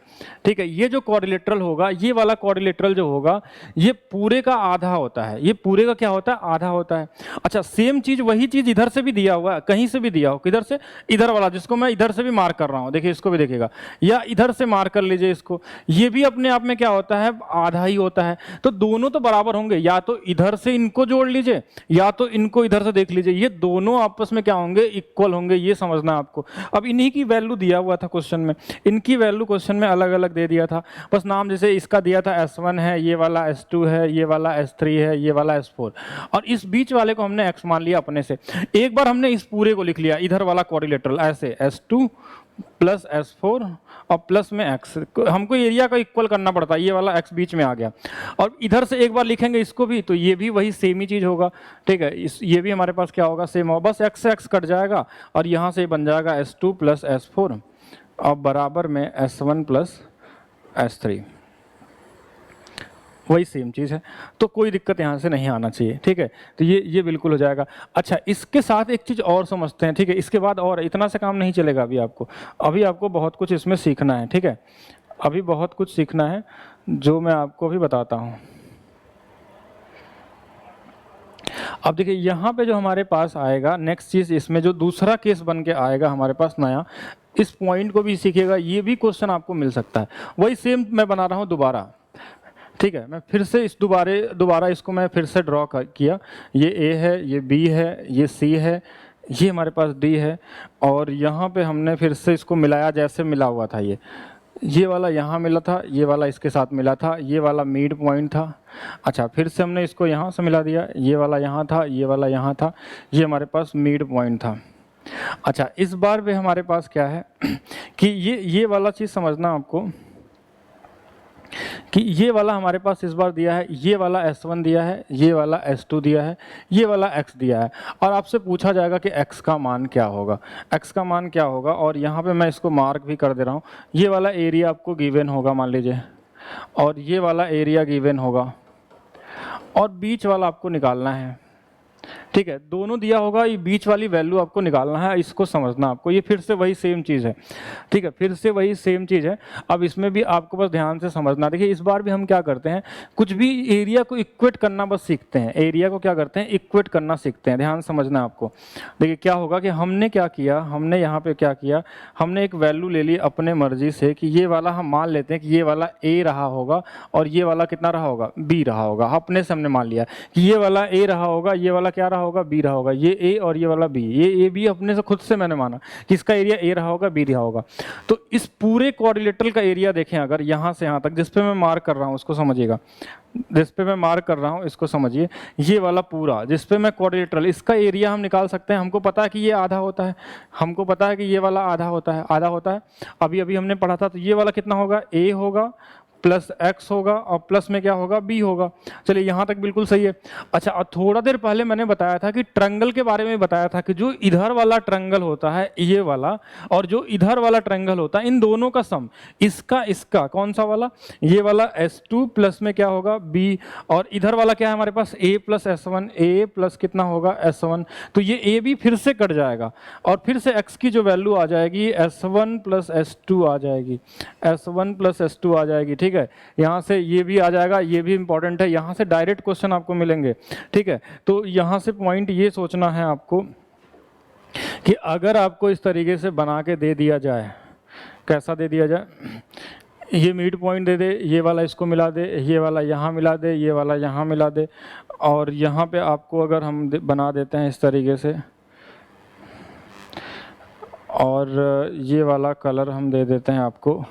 ठीक है, ये जो क्वाड्रिलेटरल होगा, ये वाला क्वाड्रिलेटरल जो होगा, ये पूरे का आधा होता है। ये पूरे का क्या होता है, आधा होता है। अच्छा, सेम चीज, वही चीज इधर से भी दिया हुआ है, कहीं से भी दिया हो, किधर से, इधर वाला जिसको मैं इधर से भी मार्क कर रहा हूँ, देखिए इसको भी देखिएगा, या इधर से मार्क कर लीजिए इसको, ये भी अपने आप में क्या होता है, आधा ही होता है। तो दोनों तो बराबर होंगे, या तो इधर से इनको जोड़ लीजिए या तो इनको इधर से देख लीजिए, ये दोनों आपस में क्या होंगे, इक्वल होंगे, ये समझना आपको। अब इन्हीं की वैल्यू दिया हुआ था क्वेश्चन में, इनकी वैल्यू क्वेश्चन में अलग अलग दे दिया था, बस नाम जैसे इसका दिया था S1 है, ये वाला S2 है, ये वाला S3 है, ये वाला S4, और इस बीच वाले को हमने X मान लिया अपने से। एक बार हमने इस पूरे को लिख लिया, इधर वाला क्वाड्रिलेटरल ऐसे S2 प्लस S4 और प्लस में X, हमको एरिया को इक्वल करना पड़ता है, ये वाला X बीच में आ गया। और इधर से एक बार लिखेंगे इसको भी, तो ये भी वही सेम ही चीज़ होगा, ठीक है। ये भी हमारे पास क्या होगा, सेम होगा, बस X से X कट जाएगा और यहाँ से बन जाएगा S2 प्लस S4 और बराबर में S1 प्लस S3, वही सेम चीज़ है। तो कोई दिक्कत यहाँ से नहीं आना चाहिए, ठीक है। तो ये बिल्कुल हो जाएगा। अच्छा, इसके साथ एक चीज़ और समझते हैं, ठीक है। इसके बाद और इतना से काम नहीं चलेगा अभी आपको, अभी आपको बहुत कुछ इसमें सीखना है, ठीक है। अभी बहुत कुछ सीखना है जो मैं आपको अभी बताता हूँ। अब देखिए यहाँ पे जो हमारे पास आएगा नेक्स्ट चीज़, इसमें जो दूसरा केस बन के आएगा हमारे पास नया, इस पॉइंट को भी सीखिएगा, ये भी क्वेश्चन आपको मिल सकता है। वही सेम मैं बना रहा हूँ दोबारा, ठीक है। मैं फिर से इस दोबारा इसको मैं फिर से ड्रॉ किया। ये A है, ये B है, ये C है, ये हमारे पास D है, और यहाँ पे हमने फिर से इसको मिलाया जैसे मिला हुआ था। ये वाला यहाँ मिला था, ये वाला इसके साथ मिला था, ये वाला मिड पॉइंट था। अच्छा, फिर से हमने इसको यहाँ से मिला दिया, ये वाला यहाँ था, ये वाला यहाँ था, ये हमारे पास मिड पॉइंट था। अच्छा, इस बार भी हमारे पास क्या है कि ये वाला चीज़ समझना आपको कि ये वाला हमारे पास इस बार दिया है, ये वाला S1 दिया है, ये वाला S2 दिया है, ये वाला X दिया है, और आपसे पूछा जाएगा कि X का मान क्या होगा, X का मान क्या होगा। और यहाँ पे मैं इसको मार्क भी कर दे रहा हूँ। ये वाला एरिया आपको गिवन होगा मान लीजिए, और ये वाला एरिया गिवन होगा, और बीच वाला आपको निकालना है, ठीक है, दोनों दिया होगा, ये बीच वाली वैल्यू आपको निकालना है, इसको समझना आपको, ये फिर से वही सेम चीज़ है। ठीक है, फिर से वही सेम चीज़ है। अब इसमें भी आपको बस ध्यान से समझना। देखिए इस बार भी हम क्या करते हैं, कुछ भी एरिया को इक्वेट करना बस सीखते हैं, एरिया को क्या करते हैं, इक्वेट करना सीखते हैं। ध्यान समझना आपको। देखिए क्या होगा कि हमने क्या किया, हमने यहाँ पे क्या किया, हमने एक वैल्यू ले ली अपने मर्जी से कि ये वाला हम मान लेते हैं कि ये वाला ए रहा होगा और ये वाला कितना रहा होगा, बी रहा होगा। अपने से हमने मान लिया कि ये वाला ए रहा होगा, ये वाला क्या रहा होगा, बी रहा होगा, ये ए और ये वाला बी, ये ए बी अपने से खुद से मैंने माना कि इसका एरिया ए रहा होगा, बी रहा होगा। तो इस पूरे क्वाड्रिलेटरल का एरिया देखें अगर यहाँ से यहाँ तक, जिस पे मैं मार्क कर रहा हूँ उसको समझिएगा, जिस पे मैं मार्क कर रहा हूँ इसको समझिए, ये वाला पूरा जिस पे मैं क्वाड्रिलेटरल, इसका एरिया हम निकाल सकते हैं। हमको पता है कि ये आधा होता है, हमको पता है कि ये वाला आधा होता है, आधा होता है। अभी अभी हमने पढ़ा था, तो ये वाला कितना होगा, ए होगा प्लस एक्स होगा और प्लस में क्या होगा, बी होगा। चलिए यहाँ तक बिल्कुल सही है। अच्छा, और थोड़ा देर पहले मैंने बताया था कि ट्रायंगल के बारे में बताया था कि जो इधर वाला ट्रायंगल होता है ये वाला, और जो इधर वाला ट्रायंगल होता है, इन दोनों का सम, इसका कौन सा वाला, ये वाला S2 प्लस में क्या होगा, B, और इधर वाला क्या है हमारे पास, A plus S1, A plus कितना होगा, S1। तो ये A भी फिर से कट जाएगा और फिर से x की जो वैल्यू आ जाएगी S1 प्लस S2 आ जाएगी, S1 प्लस S2 आ जाएगी। ठीक है, यहाँ से ये भी आ जाएगा, ये भी इंपॉर्टेंट है, यहाँ से डायरेक्ट क्वेश्चन आपको मिलेंगे। ठीक है, तो यहाँ से पॉइंट ये सोचना है आपको कि अगर आपको इस तरीके से बना के दे दिया जाए, कैसा दे दिया जाए, ये मिड पॉइंट दे दे, ये वाला इसको मिला दे, ये वाला यहाँ मिला दे, ये वाला यहाँ मिला दे, और यहाँ पे आपको अगर हम बना देते हैं इस तरीके से, और ये वाला कलर हम दे देते हैं आपको,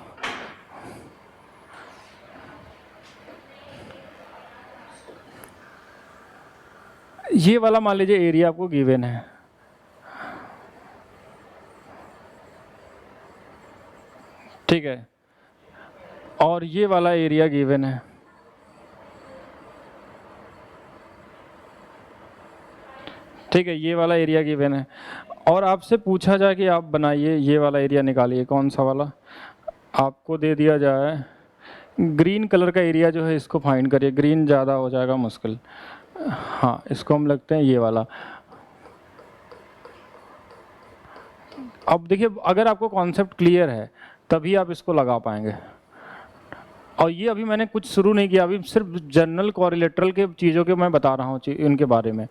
ये वाला मान लीजिए एरिया आपको गिवन है। ठीक है, और ये वाला एरिया गिवन है। ठीक है, ये वाला एरिया गिवन है, और आपसे पूछा जाए कि आप बनाइए ये वाला एरिया निकालिए, कौन सा वाला, आपको दे दिया जाए ग्रीन कलर का एरिया जो है इसको फाइंड करिए, ग्रीन ज़्यादा हो जाएगा मुश्किल, हाँ इसको हम लगते हैं ये वाला। अब देखिए अगर आपको कॉन्सेप्ट क्लियर है तभी आप इसको लगा पाएंगे। और ये अभी मैंने कुछ शुरू नहीं किया, अभी सिर्फ जनरल कोरिलेटरल के चीज़ों के मैं बता रहा हूँ इनके बारे में।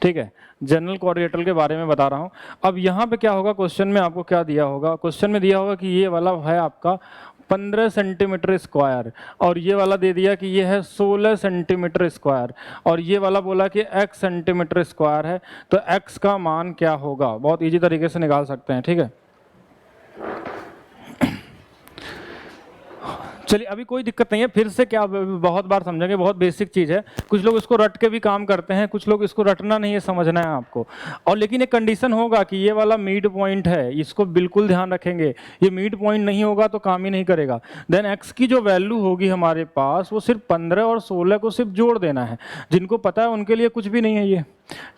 ठीक है, जनरल कोरिलेटरल के बारे में बता रहा हूँ। अब यहाँ पे क्या होगा, क्वेश्चन में आपको क्या दिया होगा, क्वेश्चन में दिया होगा कि ये वाला है आपका 15 सेंटीमीटर स्क्वायर, और ये वाला दे दिया कि ये है 16 सेंटीमीटर स्क्वायर, और ये वाला बोला कि x सेंटीमीटर स्क्वायर है, तो x का मान क्या होगा, बहुत इजी तरीके से निकाल सकते हैं। ठीक है, चलिए अभी कोई दिक्कत नहीं है, फिर से क्या बहुत बार समझेंगे, बहुत बेसिक चीज़ है। कुछ लोग इसको रट के भी काम करते हैं, कुछ लोग इसको रटना नहीं है, समझना है आपको। और लेकिन एक कंडीशन होगा कि ये वाला मिड पॉइंट है, इसको बिल्कुल ध्यान रखेंगे, ये मिड पॉइंट नहीं होगा तो काम ही नहीं करेगा। देन एक्स की जो वैल्यू होगी हमारे पास वो सिर्फ 15 और 16 को सिर्फ जोड़ देना है। जिनको पता है उनके लिए कुछ भी नहीं है ये।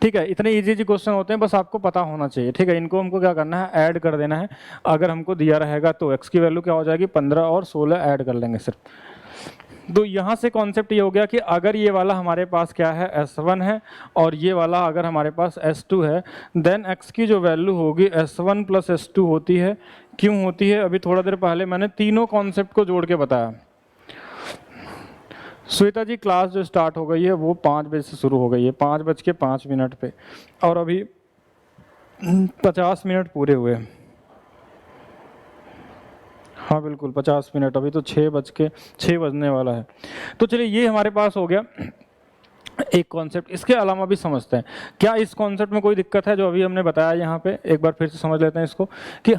ठीक है, इतने इजी क्वेश्चन होते हैं, बस आपको पता होना चाहिए। ठीक है, इनको हमको क्या करना है, ऐड कर देना है। अगर हमको दिया रहेगा तो x की वैल्यू क्या हो जाएगी, 15 और 16 ऐड कर लेंगे सिर्फ। तो यहाँ से कॉन्सेप्ट ये हो गया कि अगर ये वाला हमारे पास क्या है, S1 है, और ये वाला अगर हमारे पास S2 है, देन x की जो वैल्यू होगी S1 प्लस S2 होती है। क्यों होती है, अभी थोड़ा देर पहले मैंने तीनों कॉन्सेप्ट को जोड़ के बताया। श्वेता जी क्लास जो स्टार्ट हो गई है वो 5 बजे से शुरू हो गई है, 5:05 पे, और अभी 50 मिनट पूरे हुए। हाँ बिल्कुल 50 मिनट, अभी तो 6 बजने वाला है। तो चलिए ये हमारे पास हो गया एक कॉन्सेप्ट। इसके अलावा भी समझते हैं, क्या इस कॉन्सेप्ट में कोई दिक्कत है जो अभी हमने बताया यहाँ पे, एक बार फिर से समझ लेते हैं इसको कि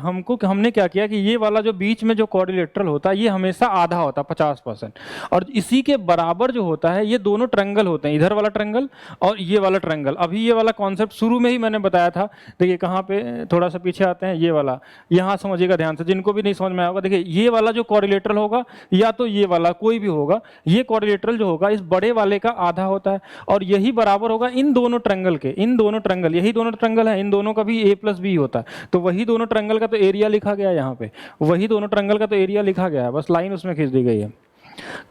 हमने क्या किया कि ये वाला जो बीच में जो कोरिलेटरल होता है ये हमेशा आधा होता है 50%, और इसी के बराबर जो होता है ये दोनों ट्रायंगल होते हैं, इधर वाला ट्रायंगल और ये वाला ट्रायंगल। अभी ये वाला कॉन्सेप्ट शुरू में ही मैंने बताया था, देखिए कहाँ पे, थोड़ा सा पीछे आते हैं, ये वाला, यहाँ समझिएगा ध्यान से, जिनको भी नहीं समझ में आया होगा। देखिए ये वाला जो कोरिलेटरल होगा या तो ये वाला कोई भी होगा, ये कोरिलेटरल जो होगा इस बड़े वाले का आधा होता है, और यही बराबर होगा इन दोनों ट्रायंगल के, इन दोनों ट्रायंगल, यही दोनों ट्रायंगल है, इन दोनों का भी a प्लस बी होता है, तो वही दोनों ट्रायंगल का तो एरिया लिखा गया है यहाँ पे, वही दोनों ट्रायंगल का तो एरिया लिखा गया है, बस लाइन उसमें खींच दी गई है।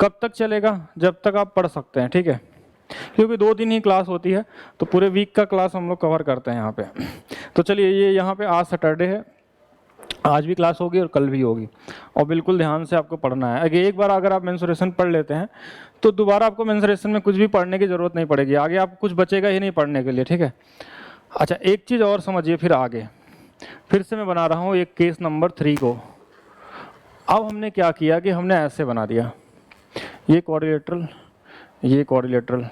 कब तक चलेगा, जब तक आप पढ़ सकते हैं। ठीक है, क्योंकि 2 दिन ही क्लास होती है, तो पूरे वीक का क्लास हम लोग कवर करते हैं यहाँ पे। तो चलिए, ये यहाँ पे आज सैटरडे है, आज भी क्लास होगी और कल भी होगी, और बिल्कुल ध्यान से आपको पढ़ना है। अगर एक बार अगर आप मेंसुरेशन पढ़ लेते हैं तो दोबारा आपको मेंसुरेशन में कुछ भी पढ़ने की ज़रूरत नहीं पड़ेगी, आगे आपको कुछ बचेगा ही नहीं पढ़ने के लिए, ठीक है। अच्छा, एक चीज़ और समझिए, फिर आगे फिर से मैं बना रहा हूँ एक केस नंबर 3 को। अब हमने क्या किया कि हमने ऐसे बना दिया, ये क्वाड्रिलेटरल, ये क्वाड्रिलेटरल,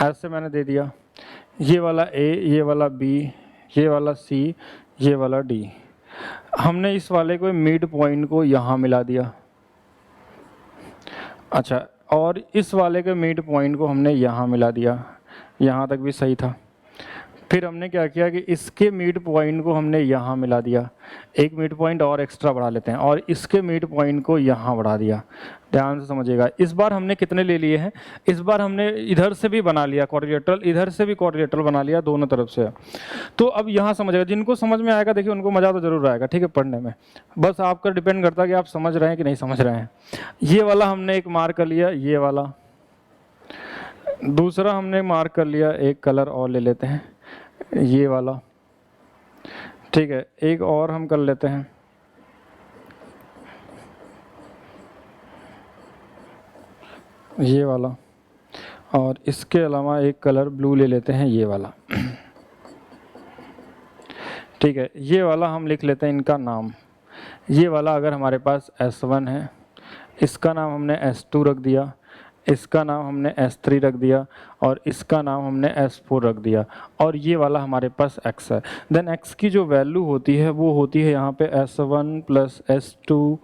ऐसे मैंने दे दिया, ये वाला ए, ये वाला बी, ये वाला सी, ये वाला डी। हमने इस वाले को मिड पॉइंट को यहाँ मिला दिया। अच्छा, और इस वाले के मिड पॉइंट को हमने यहाँ मिला दिया, यहाँ तक भी सही था। फिर हमने क्या किया कि इसके मिड पॉइंट को हमने यहाँ मिला दिया, एक मिड पॉइंट और एक्स्ट्रा बढ़ा लेते हैं, और इसके मिड पॉइंट को यहाँ बढ़ा दिया। ध्यान से समझिएगा, इस बार हमने कितने ले लिए हैं, इस बार हमने इधर से भी बना लिया क्वाड्रिलेटरल, इधर से भी क्वाड्रिलेटरल बना लिया, दोनों तरफ से। तो अब यहाँ समझिएगा, जिनको समझ में आएगा देखिए उनको मज़ा तो ज़रूर आएगा, ठीक है, पढ़ने में। बस आपका डिपेंड करता है कि आप समझ रहे हैं कि नहीं समझ रहे हैं। ये वाला हमने एक मार्क कर लिया, ये वाला दूसरा हमने मार्क कर लिया, एक कलर और ले लेते हैं, ये वाला, ठीक है। एक और हम कर लेते हैं, ये वाला, और इसके अलावा एक कलर ब्लू ले लेते हैं, ये वाला, ठीक है। ये वाला हम लिख लेते हैं इनका नाम। ये वाला अगर हमारे पास S1 है, इसका नाम हमने S2 रख दिया, इसका नाम हमने S3 रख दिया, और इसका नाम हमने S4 रख दिया, और ये वाला हमारे पास X है। देन X की जो वैल्यू होती है वो होती है यहाँ पे S1 plus S2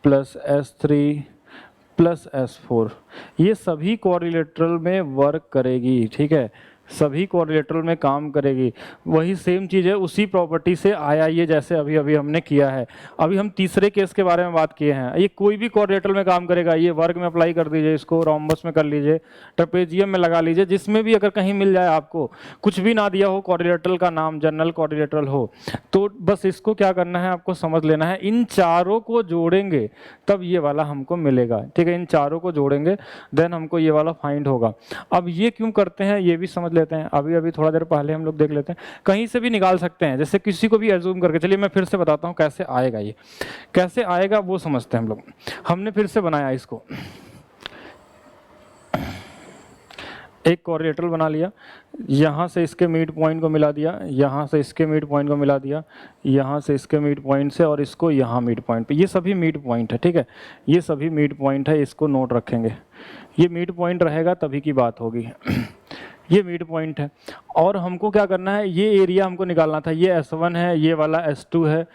plus S3 plus S4। ये सभी क्वाड्रिलेटरल में वर्क करेगी, ठीक है, सभी क्वाड्रिलेटरल में काम करेगी। वही सेम चीज़ है, उसी प्रॉपर्टी से आया ये, जैसे अभी अभी हमने किया है। अभी हम तीसरे केस के बारे में बात किए हैं। ये कोई भी क्वाड्रिलेटरल में काम करेगा, ये वर्ग में अप्लाई कर दीजिए, इसको रोम्बस में कर लीजिए, ट्रेपेजियम में लगा लीजिए, जिसमें भी अगर कहीं मिल जाए आपको, कुछ भी ना दिया हो क्वाड्रिलेटरल का नाम, जनरल क्वाड्रिलेटरल हो, तो बस इसको क्या करना है, आपको समझ लेना है, इन चारों को जोड़ेंगे तब ये वाला हमको मिलेगा, ठीक है। इन चारों को जोड़ेंगे देन हमको ये वाला फाइंड होगा। अब ये क्यों करते हैं ये भी समझ लेते हैं। अभी अभी थोड़ा देर पहले हम लोग देख लेते हैं, कहीं से भी निकाल सकते हैं, जैसे किसी को भी एज्यूम करके। चलिए मैं फिर से बताता हूँ कैसे आएगा, ये कैसे आएगा वो समझते हैं हम लोग। हमने फिर से बनाया इसको, एक क्वाड्रिलेटरल बना लिया, यहाँ से इसके मिड पॉइंट को मिला दिया, यहाँ से इसके मिड पॉइंट को मिला दिया, यहाँ से इसके मिड पॉइंट से, और इसको यहाँ मिड पॉइंट पे। ये सभी मिड पॉइंट है, ठीक है, ये सभी मिड पॉइंट है, इसको नोट रखेंगे। ये मिड पॉइंट रहेगा तभी की बात होगी। ये मिड पॉइंट है, और हमको क्या करना है, ये एरिया हमको निकालना था। ये S1 है, ये वाला S2 है,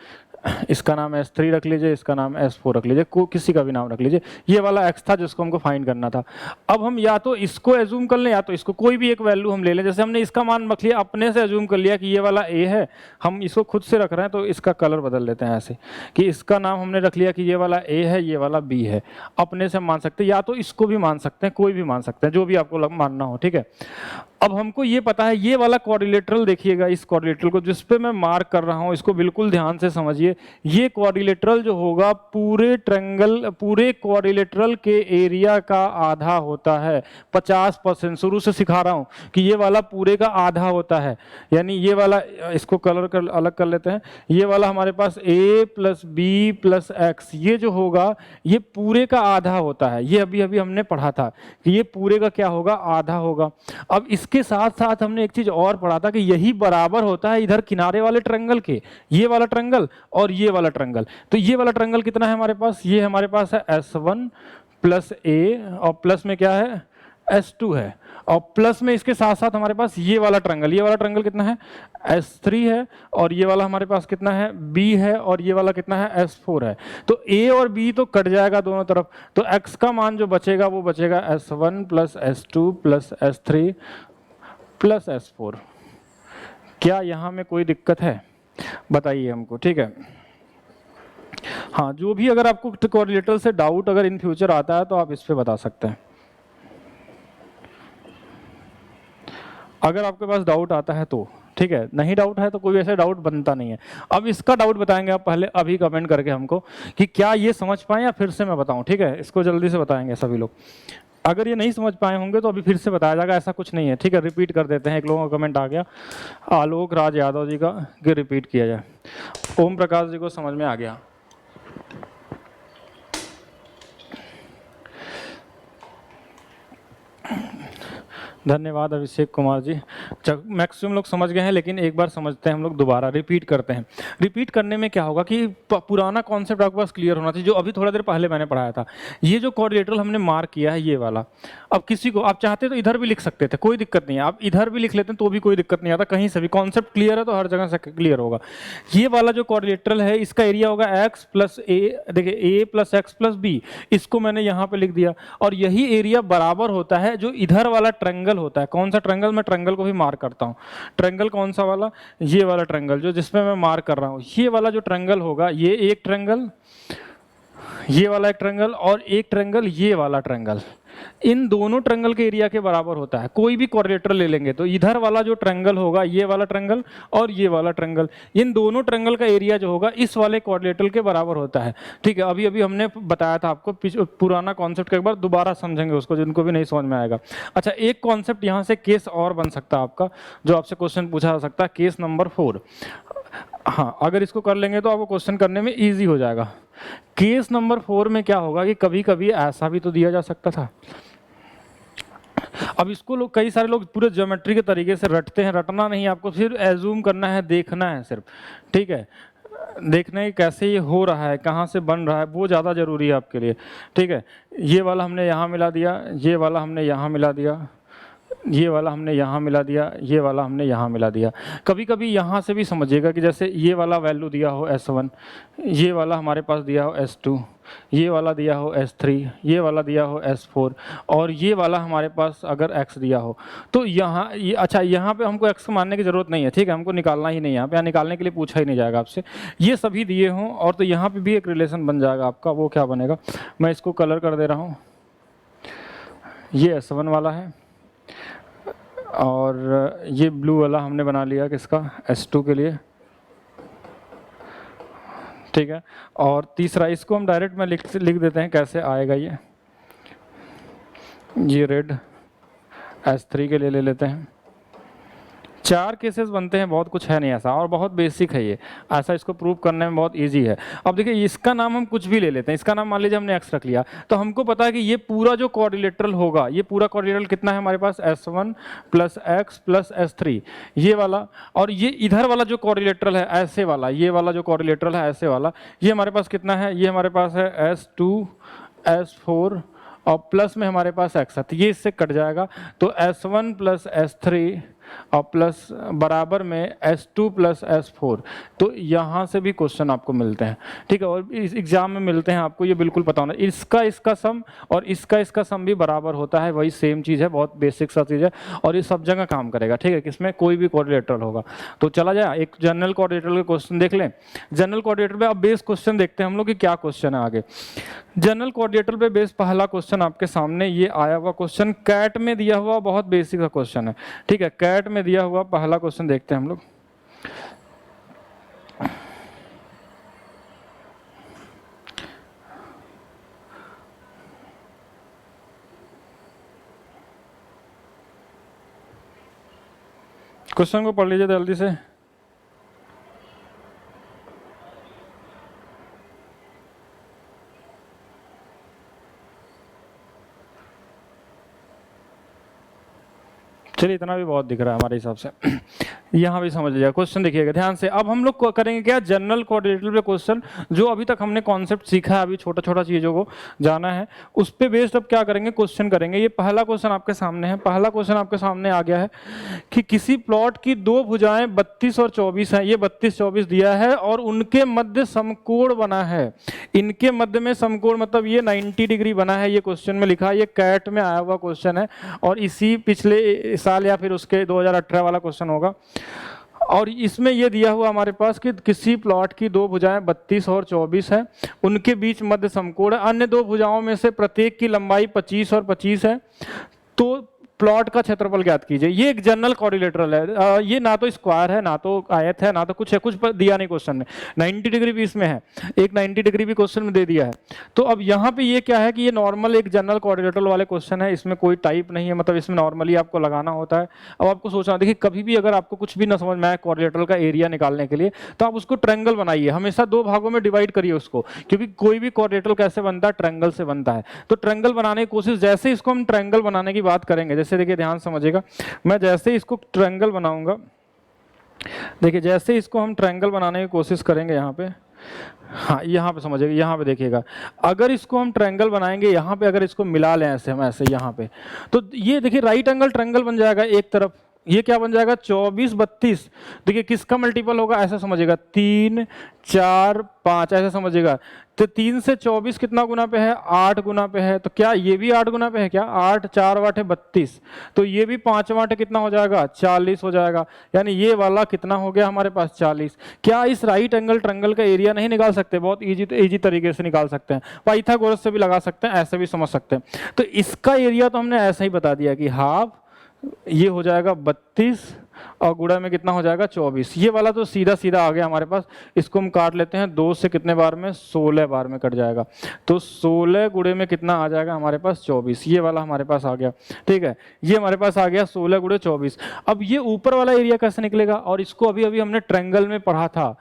इसका नाम S3 रख लीजिए, इसका नाम S4 रख लीजिए, किसी का भी नाम रख लीजिए। ये वाला X था जिसको हमको फाइंड करना था। अब हम या तो इसको एज्यूम कर लें या तो इसको, कोई भी एक वैल्यू हम ले लें। जैसे हमने इसका मान रख लिया, अपने से एज्यूम कर लिया कि ये वाला A है, हम इसको खुद से रख रहे हैं, तो इसका कलर बदल लेते हैं ऐसे कि इसका नाम हमने रख लिया कि ये वाला A है, ये वाला B है। अपने से मान सकते हैं, या तो इसको भी मान सकते हैं, कोई भी मान सकते हैं, जो भी आपको मानना हो, ठीक है। अब हमको ये पता है, ये वाला क्वाड्रिलेटरल देखिएगा, इस क्वाड्रिलेटरल को जिस पे मैं मार्क कर रहा हूँ, इसको बिल्कुल ध्यान से समझिए। ये क्वाड्रिलेटरल जो होगा पूरे ट्रायंगल, पूरे क्वाड्रिलेटरल के एरिया का आधा होता है, 50%। शुरू से सिखा रहा हूँ कि ये वाला पूरे का आधा होता है, यानी ये वाला, इसको कलर कर अलग कर लेते हैं, ये वाला हमारे पास A plus B plus X, ये जो होगा ये पूरे का आधा होता है। ये अभी अभी हमने पढ़ा था कि ये पूरे का क्या होगा, आधा होगा। अब इसके साथ साथ हमने एक चीज और पढ़ा था कि यही बराबर होता है इधर किनारे वाले ट्रायंगल के, ये वाला ट्रायंगल और ये वाला ट्रायंगल। तो ये वाला ट्रायंगल कितना है हमारे पास, ये हमारे पास है S1 प्लस A, और प्लस में क्या है S2 है, और प्लस में इसके साथ साथ हमारे पास ये वाला ट्रायंगल, ये वाला ट्रायंगल कितना है S3 है, और ये वाला हमारे पास कितना है B है, और ये वाला कितना है S4 है। तो A और B तो कट जाएगा दोनों तरफ, तो X का मान जो बचेगा वो बचेगा S1 plus S2 plus S3 plus S4। क्या यहाँ में कोई दिक्कत है बताइए हमको, ठीक है। हाँ, जो भी अगर आपको क्वाड्रिलेटरल से डाउट अगर इन फ्यूचर आता है तो आप इस पे बता सकते हैं। अगर आपके पास डाउट आता है तो ठीक है, नहीं डाउट है तो कोई ऐसा डाउट बनता नहीं है। अब इसका डाउट बताएंगे आप पहले, अभी कमेंट करके हमको कि क्या ये समझ पाए या फिर से मैं बताऊं, ठीक है। इसको जल्दी से बताएंगे सभी लोग। अगर ये नहीं समझ पाए होंगे तो अभी फिर से बताया जाएगा, ऐसा कुछ नहीं है, ठीक है। रिपीट कर देते हैं, एक लोगों का कमेंट आ गया आलोक राज यादव जी का कि रिपीट किया जाए। ओम प्रकाश जी को समझ में आ गया। धन्यवाद अभिषेक कुमार जी। मैक्सिमम लोग समझ गए हैं, लेकिन एक बार समझते हैं हम लोग दोबारा, रिपीट करते हैं। रिपीट करने में क्या होगा कि पुराना कॉन्सेप्ट आपके पास क्लियर होना चाहिए, जो अभी थोड़ा देर पहले मैंने पढ़ाया था। ये जो कोऑर्डिनेटर हमने मार्क किया है ये वाला, अब किसी को आप चाहते तो इधर भी लिख सकते थे, कोई दिक्कत नहीं है। आप इधर भी लिख लेते हैं तो भी कोई दिक्कत नहीं आता, कहीं से भी कॉन्सेप्ट क्लियर है तो हर जगह से क्लियर होगा। ये वाला जो कोऑर्डिनेटर है इसका एरिया होगा x प्लस ए, देखिए a plus X plus B, इसको मैंने यहाँ पे लिख दिया। और यही एरिया बराबर होता है जो इधर वाला ट्रायंगल होता है। कौन सा ट्रायंगल? मैं ट्रायंगल को भी मार्क करता हूँ। ट्रायंगल कौन सा वाला? ये वाला ट्रायंगल जो जिसमें मैं मार्क कर रहा हूँ। ये वाला जो ट्रायंगल होगा, ये एक ट्रायंगल, ये वाला एक ट्रायंगल और एक ट्रायंगल, ये वाला ट्रायंगल, इन दोनों ट्रायंगल के एरिया के बराबर होता है। कोई भी कोऑर्डिनेटर ले लेंगे तो इधर वाला जो ट्रायंगल होगा, ये वाला ट्रायंगल और ये वाला ट्रायंगल, इन दोनों ट्रायंगल का एरिया जो होगा इस वाले कोऑर्डिनेटर के बराबर होता है, ठीक है। अभी अभी हमने बताया था आपको, पुराना कॉन्सेप्ट एक बार दोबारा समझेंगे उसको, जिनको भी नहीं समझ में आएगा। अच्छा, एक कॉन्सेप्ट यहाँ से केस और बन सकता है आपका, जो आपसे क्वेश्चन पूछा जा सकता है, केस नंबर 4। हाँ, अगर इसको कर लेंगे तो आपको क्वेश्चन करने में ईजी हो जाएगा। केस नंबर 4 में क्या होगा कि कभी कभी ऐसा भी तो दिया जा सकता था। अब इसको लोग, कई सारे लोग पूरे ज्योमेट्री के तरीके से रटते हैं। रटना नहीं, आपको सिर्फ एज्यूम करना है, देखना है सिर्फ, ठीक है। देखना है कैसे ये हो रहा है, कहाँ से बन रहा है, वो ज़्यादा जरूरी है आपके लिए, ठीक है। ये वाला हमने यहाँ मिला दिया, ये वाला हमने यहाँ मिला दिया, ये वाला हमने यहाँ मिला दिया, ये वाला हमने यहाँ मिला दिया। कभी कभी यहाँ से भी समझिएगा कि जैसे ये वाला वैल्यू दिया हो S1, ये वाला हमारे पास दिया हो S2, ये वाला दिया हो S3, ये वाला दिया हो S4, और ये वाला हमारे पास अगर X दिया हो तो यहाँ ये, अच्छा यहाँ पे हमको X मानने की ज़रूरत नहीं है, ठीक है। हमको निकालना ही नहीं है, यहाँ निकालने के लिए पूछा ही नहीं जाएगा आपसे। ये सभी दिए हों और तो यहाँ पर भी एक रिलेशन बन जाएगा आपका। वो क्या बनेगा, मैं इसको कलर कर दे रहा हूँ। ये S1 वाला है और ये ब्लू वाला हमने बना लिया किसका, S2 के लिए, ठीक है। और तीसरा, इसको हम डायरेक्ट में लिख देते हैं, कैसे आएगा ये रेड S3 के लिए ले लेते हैं। 4 केसेस बनते हैं, बहुत कुछ है नहीं ऐसा, और बहुत बेसिक है ये, ऐसा इसको प्रूव करने में बहुत इजी है। अब देखिए, इसका नाम हम कुछ भी ले लेते हैं। इसका नाम मान लीजिए हमने x रख लिया, तो हमको पता है कि ये पूरा जो कोऑर्डिनेटर होगा, ये पूरा कोऑर्डिनेटर कितना है हमारे पास, S1 plus x plus S3, ये वाला। और ये इधर वाला जो कोऑर्डिनेटर है ऐसे वाला, ये वाला जो कोऑर्डिनेटर है ऐसे वाला, ये हमारे पास कितना है, ये हमारे पास है S2 S4 और प्लस में हमारे पास x है, तो ये इससे कट जाएगा। तो S1 प्लस S3 और प्लस बराबर में S2 प्लस S4। तो यहाँ से भी क्वेश्चन आपको मिलते हैं, ठीक है। और इस एग्जाम में मिलते हैं आपको, ये बिल्कुल पता होना, इसका सम और इसका सम भी बराबर होता है, वही सेम चीज़ है, बहुत बेसिक सा चीज़ है और ये सब जगह काम करेगा, ठीक है। किसमें कोई भी कोऑर्डिनेटर होगा। तो चला जाए, एक जनरल कोऑर्डिनेटर के क्वेश्चन देख लें। जनरल कोऑर्डिनेटर पे अब बेस क्वेश्चन देखते हैं हम लोग कि क्या क्वेश्चन है आगे। जनरल कोऑर्डिनेटर पे बेस पहला क्वेश्चन आपके सामने ये आया हुआ क्वेश्चन, कैट में दिया हुआ, बहुत बेसिक का क्वेश्चन है, ठीक है। कैट में दिया हुआ पहला क्वेश्चन देखते हैं हम लोग। क्वेश्चन को पढ़ लीजिए जल्दी से। चलिए, इतना भी बहुत दिख रहा है हमारे हिसाब से। यहाँ भी समझ लीजिएगा, क्वेश्चन देखिएगा ध्यान से। अब हम लोग करेंगे क्या, जनरल कोऑर्डिनेटर पे क्वेश्चन, जो अभी तक हमने कॉन्सेप्ट सीखा है, अभी छोटा छोटा चीज़ों को जाना है, उस पे बेस्ड अब क्या करेंगे, क्वेश्चन करेंगे। ये पहला क्वेश्चन आपके सामने है। पहला क्वेश्चन आपके सामने आ गया है कि किसी प्लॉट की दो भुजाएं 32 और 24 हैं। ये 32-24 दिया है और उनके मध्य समकोण बना है। इनके मध्य में समकोण मतलब ये 90 डिग्री बना है। ये क्वेश्चन में लिखा है, ये कैट में आया हुआ क्वेश्चन है और इसी पिछले साल या फिर उसके 2018 वाला क्वेश्चन होगा। और इसमें यह दिया हुआ हमारे पास कि किसी प्लॉट की दो भुजाएं 32 और 24 है, उनके बीच मध्य समकोण है। अन्य दो भुजाओं में से प्रत्येक की लंबाई 25 और 25 है। तो प्लॉट का क्षेत्रफल ज्ञात कीजिए। ये एक जनरल क्वाड्रिलेटरल है, ये ना तो स्क्वायर है, ना तो आयत है, ना तो कुछ है, कुछ दिया नहीं क्वेश्चन में। 90 डिग्री भी इसमें है, एक 90 डिग्री भी क्वेश्चन में दे दिया है। तो अब यहाँ पे ये क्या है कि ये नॉर्मल एक जनरल क्वाड्रिलेटरल वाले क्वेश्चन है, इसमें कोई टाइप नहीं है, मतलब इसमें नॉर्मली आपको लगाना होता है। अब आपको सोचना, देखिए कभी भी अगर आपको कुछ भी ना समझ में आए क्वाड्रिलेटरल का एरिया निकालने के लिए, तो आप उसको ट्रायंगल बनाइए, हमेशा दो भागों में डिवाइड करिए उसको, क्योंकि कोई भी क्वाड्रिलेटरल कैसे बनता है, ट्रायंगल से बनता है। तो ट्रायंगल बनाने की कोशिश, जैसे इसको हम ट्रायंगल बनाने की बात करेंगे, जैसे देखिए ध्यान समझिएगा, मैं जैसे इसको ट्रायंगल बनाऊंगा, देखिए जैसे इसको हम ट्रायंगल बनाने की कोशिश करेंगे यहाँ पे, हाँ यहाँ पे समझिएगा, यहाँ पे देखिएगा, अगर इसको हम ट्रायंगल बनाएंगे यहाँ पे, अगर इसको मिला लें ऐसे हम ऐसे यहाँ पे, तो ये देखिए राइट एंगल ट्रायंगल बन जाएगा एक तरफ। ये क्या बन जाएगा, 24 32। देखिए किसका मल्टीपल होगा, ऐसा समझिएगा, 3 4 5, ऐसे समझिएगा। तो 3 से 24 कितना गुना पे है, 8 गुना पे है। तो क्या ये भी 8 गुना पे है क्या, 8 4 8 है 32, तो ये भी 5 8 कितना हो जाएगा, 40 हो जाएगा। यानी ये वाला कितना हो गया हमारे पास, 40। क्या इस राइट एंगल ट्रायंगल का एरिया नहीं निकाल सकते, बहुत इजी तरीके से निकाल सकते हैं, पाइथागोरस से भी लगा सकते हैं, ऐसे भी समझ सकते हैं। तो इसका एरिया तो हमने ऐसा ही बता दिया कि हाफ, ये हो जाएगा 32 और गुणा में कितना हो जाएगा, 24। ये वाला तो सीधा सीधा आ गया हमारे पास। इसको हम काट लेते हैं, 2 से कितने बार में, 16 बार में कट जाएगा। तो 16 गुणे में कितना आ जाएगा हमारे पास, 24। ये वाला हमारे पास आ गया, ठीक है, ये हमारे पास आ गया 16 गुणे 24। अब ये ऊपर वाला एरिया कैसे निकलेगा, और इसको अभी अभी हमने ट्रायंगल में पढ़ा था,